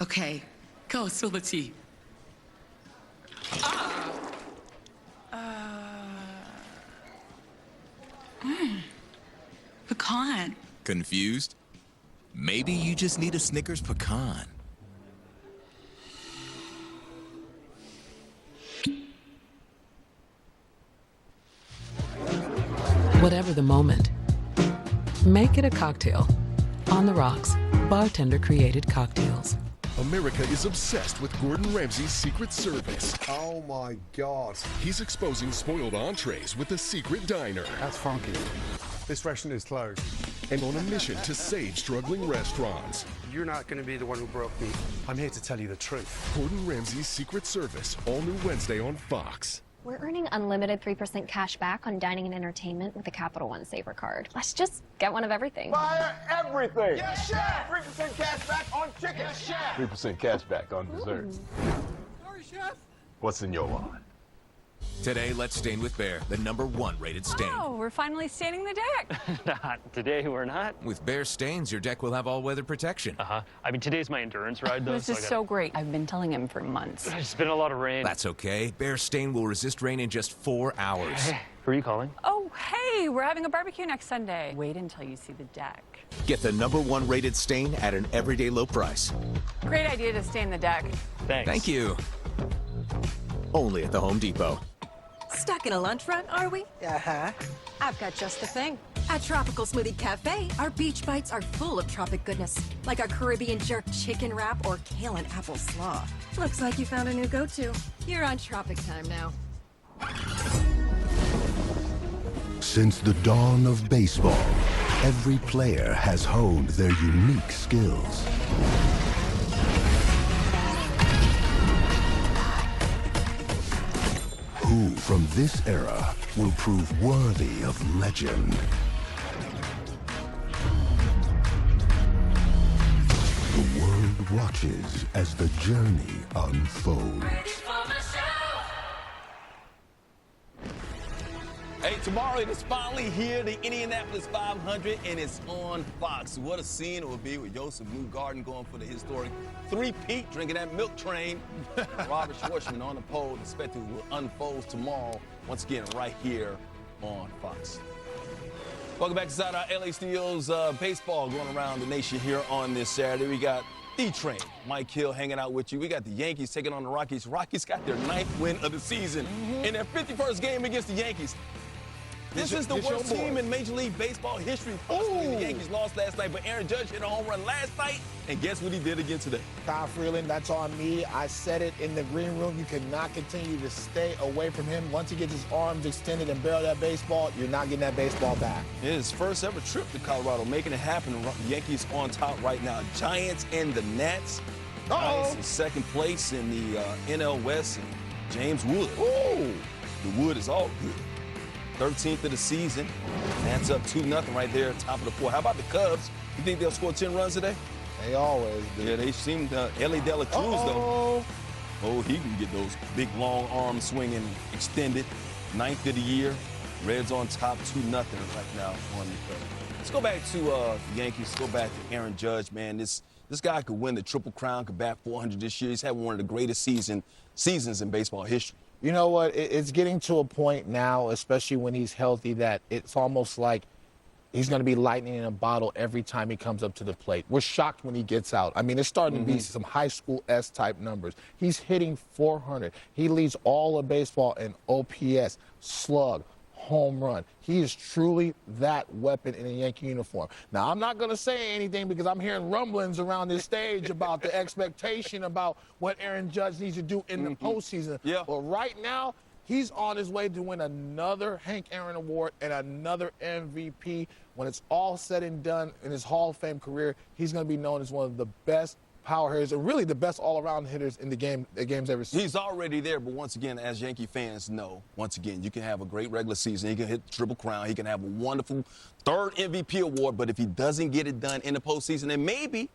Okay, go spill the tea. Pecan. Confused? Maybe you just need a Snickers pecan. Whatever the moment, make it a cocktail. On the rocks, bartender-created cocktails. America is obsessed with Gordon Ramsay's Secret Service. Oh my God. He's exposing spoiled entrees with a secret diner. That's funky. This restaurant is closed. And on a mission to save struggling restaurants. You're not going to be the one who broke me. I'm here to tell you the truth. Gordon Ramsay's Secret Service, all new Wednesday on Fox. We're earning unlimited 3% cash back on dining and entertainment with the Capital One Saver card. Let's just get one of everything. Buy everything. Yes, chef. 3% cash back on chicken. Yes, chef. 3% cash back on desserts. Sorry, Chef. What's in your wallet? Today, let's stain with Bear, the #1 rated stain. Oh, we're finally staining the deck. Not today, we're not. With Bear stains, your deck will have all-weather protection. I mean, today's my endurance ride, though. This is so great. I've been telling him for months. It's been a lot of rain. That's okay. Bear stain will resist rain in just 4 hours. Hey, who are you calling? Oh, hey, we're having a barbecue next Sunday. Wait until you see the deck. Get the #1 rated stain at an everyday low price. Great idea to stain the deck. Thanks. Thank you. Only at the Home Depot. Stuck in a lunch rut, are we? Uh-huh. I've got just the thing. At Tropical Smoothie Cafe, our beach bites are full of tropic goodness, like our Caribbean jerk chicken wrap or kale and apple slaw. Looks like you found a new go-to. You're on Tropic time now. Since the dawn of baseball, every player has honed their unique skills. Who from this era will prove worthy of legend? The world watches as the journey unfolds. Hey, tomorrow it is finally here, the Indianapolis 500, and it's on Fox. What a scene it will be with Joseph Newgarden going for the historic three-peat, drinking that milk train. Robert Schwartzman on the pole, expected will unfold tomorrow once again, right here on Fox. Welcome back inside our LA Studios. Baseball going around the nation here on this Saturday. We got E-Train, Mike Hill hanging out with you. We got the Yankees taking on the Rockies. Rockies got their 9th win of the season in their 51st game against the Yankees. This is the worst team in Major League Baseball history. Possibly the Yankees lost last night, but Aaron Judge hit a home run last night, and guess what he did again today? Kyle Freeland, that's on me. I said it in the green room. You cannot continue to stay away from him. Once he gets his arms extended and barrel that baseball, you're not getting that baseball back. His first ever trip to Colorado, making it happen. The Yankees on top right now. Giants and the Nats. Giants in second place in the NL West. And James Wood. Ooh. The Wood is all good. 13th of the season. Nats up 2-0 right there, top of the 4th. How about the Cubs? You think they'll score 10 runs today? They always do. Yeah, they seem to. Ellie De La Cruz, though. Oh, he can get those big, long arms swinging extended. 9th of the year. Reds on top 2-0 right now on the Cubs. Let's go back to the Yankees. Go back to Aaron Judge, man. This guy could win the Triple Crown, could bat 400 this year. He's had one of the greatest seasons in baseball history. You know what? It's getting to a point now, especially when he's healthy, that it's almost like he's going to be lightning in a bottle every time he comes up to the plate. We're shocked when he gets out. I mean, it's starting to be some high school S-type numbers. He's hitting 400. He leads all of baseball in OPS, slug, home run. He is truly that weapon in a Yankee uniform. Now, I'm not going to say anything because I'm hearing rumblings around this stage about the expectation about what Aaron Judge needs to do in the postseason. Yeah. But right now, he's on his way to win another Hank Aaron Award and another MVP. When it's all said and done in his Hall of Fame career, he's going to be known as one of the best power hitters, and really the best all-around hitters in the game's ever seen. He's already there, but once again, as Yankee fans know, once again, you can have a great regular season. He can hit the Triple Crown. He can have a wonderful 3rd MVP award, but if he doesn't get it done in the postseason, and maybe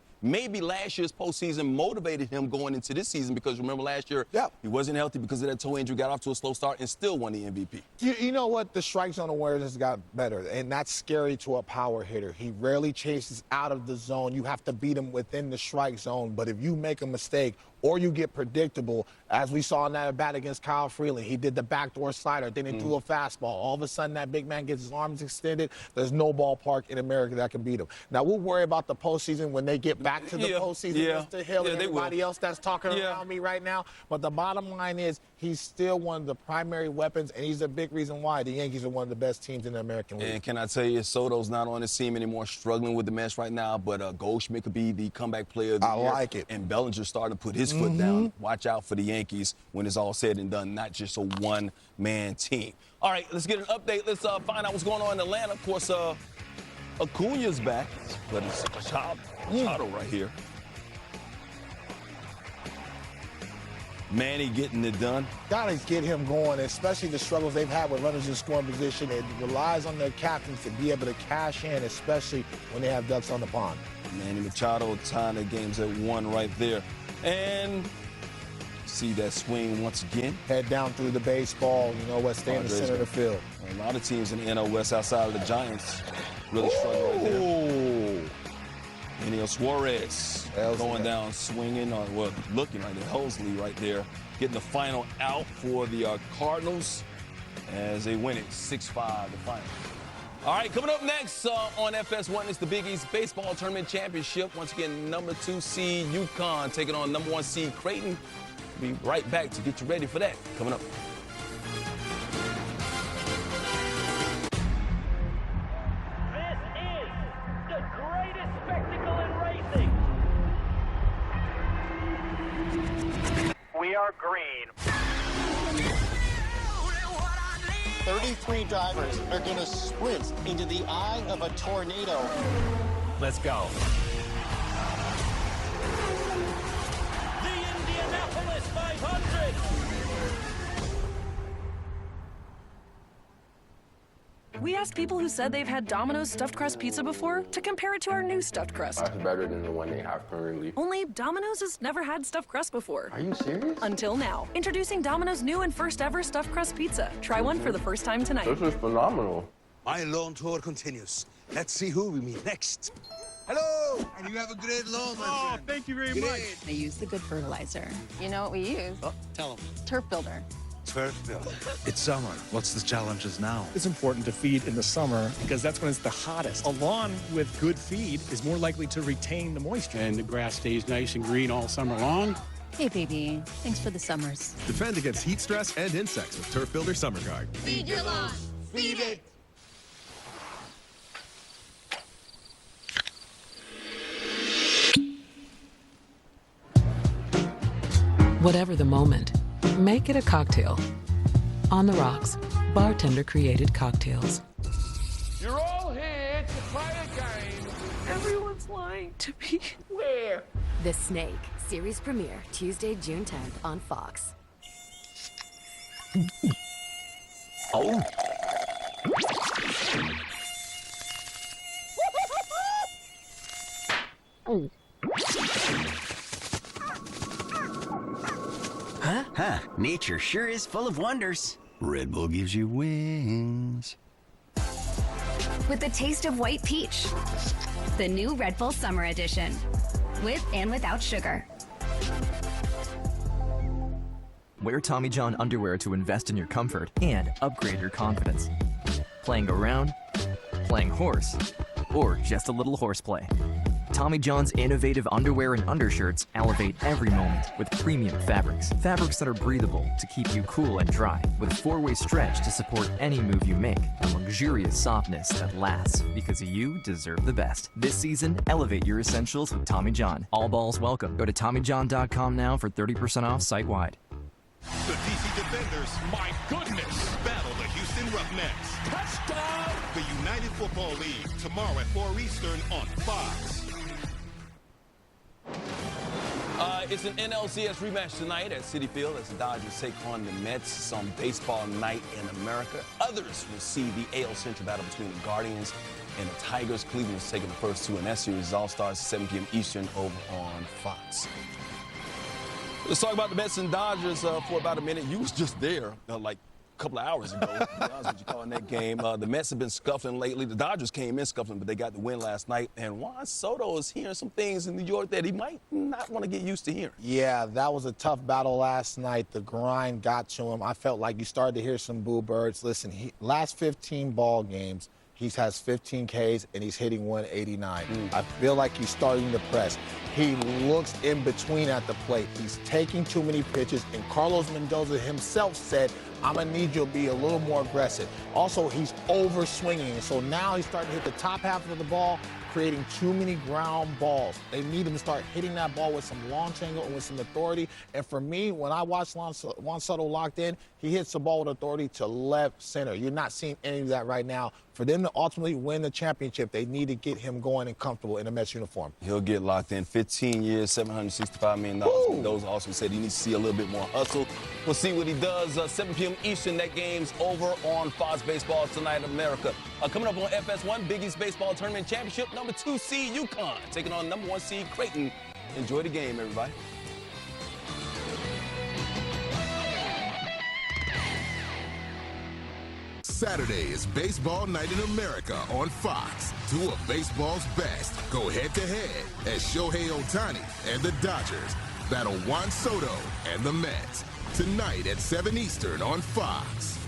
last year's postseason motivated him going into this season because remember last year, he wasn't healthy because of that toe injury, got off to a slow start, and still won the MVP. You know what? The strike zone awareness got better, and that's scary to a power hitter. He rarely chases out of the zone. You have to beat him within the strike zone, but if you make a mistake or you get predictable, as we saw in that at bat against Kyle Freeland, he did the backdoor slider, then he threw a fastball. All of a sudden, that big man gets his arms extended. There's no ballpark in America that can beat him. Now, we'll worry about the postseason when they get back to the postseason. Mr. Hill and everybody else that's talking around me right now. But the bottom line is he's still one of the primary weapons, and he's a big reason why the Yankees are one of the best teams in the American League. And can I tell you, Soto's not on this team anymore, struggling with the mess right now, but Goldschmidt could be the comeback player of the year. I like it. And Bellinger's starting to put his foot down. Watch out for the Yankees when it's all said and done, not just a one-man team. All right, let's get an update. Let's find out what's going on in Atlanta. Of course, Acuna's back, but it's Machado right here. Manny getting it done. Gotta get him going, especially the struggles they've had with runners in scoring position. It relies on their captains to be able to cash in, especially when they have ducks on the pond. Manny Machado tying the games at 1 right there. And see that swing once again. Head down through the baseball, you know what, stay in the center of the field. A lot of teams in the NL West outside of the Giants really struggle right there. Daniel Suarez going down, swinging, looking right there. Helsley right there, getting the final out for the Cardinals as they win it 6-5, the final. All right, coming up next on FS1, it's the Big East Baseball Tournament Championship. Once again, number 2 seed UConn taking on number 1 seed Creighton. Be right back to get you ready for that. Coming up. This is the greatest spectacle in racing. We are green. 33 drivers are going to sprint into the eye of a tornado. Let's go. The Indianapolis 500. We asked people who said they've had Domino's stuffed crust pizza before to compare it to our new stuffed crust. That's better than the one they have currently. Only Domino's has never had stuffed crust before. Are you serious? Until now. Introducing Domino's new and first ever stuffed crust pizza. Try one for the first time tonight. This is phenomenal. My lawn tour continues. Let's see who we meet next. Hello! And you have a great lawn, my friend. Thank you very much. They use the good fertilizer. You know what we use? Oh, tell them. Turf Builder. turf field. It's summer. What's the challenges now? It's important to feed in the summer because that's when it's the hottest. A lawn with good feed is more likely to retain the moisture. And the grass stays nice and green all summer long. Hey, baby. Thanks for the summers. Defend against heat stress and insects with Turf Builder Summer Guard. Feed your lawn. Feed it. Whatever the moment, make it a cocktail. On the rocks, bartender-created cocktails. You're all here to play a game. Everyone's lying to me. Where? The Snake, series premiere, Tuesday, June 10th on Fox. Oh. Huh, nature sure is full of wonders. Red Bull gives you wings. With the taste of white peach. The new Red Bull Summer Edition. With and without sugar. Wear Tommy John underwear to invest in your comfort and upgrade your confidence. Playing around, playing horse, or just a little horseplay. Tommy John's innovative underwear and undershirts elevate every moment with premium fabrics. Fabrics that are breathable to keep you cool and dry, with a 4-way stretch to support any move you make, and luxurious softness that lasts, because you deserve the best. This season, elevate your essentials with Tommy John. All balls welcome. Go to TommyJohn.com now for 30% off site-wide. The DC Defenders, my goodness, battle the Houston Roughnecks. Touchdown! The United Football League, tomorrow at 4 Eastern on Fox. It's an NLCS rematch tonight at Citi Field as the Dodgers take on the Mets. Some baseball night in America. Others will see the AL Central battle between the Guardians and the Tigers. Cleveland is taking the first two in that series. It all starts at 7 p.m. Eastern over on Fox. Let's talk about the Mets and Dodgers for about a minute. You was just there like a couple of hours ago. To be honest with you, calling that game. The Mets have been scuffling lately. The Dodgers came in scuffling, but they got the win last night. And Juan Soto is hearing some things in New York that he might not want to get used to hearing. Yeah, that was a tough battle last night. The grind got to him. I felt like you started to hear some boo birds. Listen, last 15 ball games, he has 15 Ks and he's hitting 189. I feel like he's starting to press. He looks in between at the plate. He's taking too many pitches, and Carlos Mendoza himself said, I'm going to need you to be a little more aggressive. Also, he's over swinging, so now he's starting to hit the top half of the ball, creating too many ground balls. They need him to start hitting that ball with some launch angle and with some authority. And for me, when I watch Juan Soto locked in, he hits the ball with authority to left center. You're not seeing any of that right now. For them to ultimately win the championship, they need to get him going and comfortable in a Mets uniform. He'll get locked in. 15 years, $765 million. Those also said he needs to see a little bit more hustle. We'll see what he does. 7 p.m. Eastern, that game's over on Fox Baseball tonight in America. Coming up on FS1, Big East Baseball Tournament Championship, number 2 seed UConn taking on number 1 seed Creighton. Enjoy the game, everybody. Saturday is Baseball Night in America on Fox. Two of baseball's best go head-to-head as Shohei Ohtani and the Dodgers battle Juan Soto and the Mets. Tonight at 7 Eastern on Fox.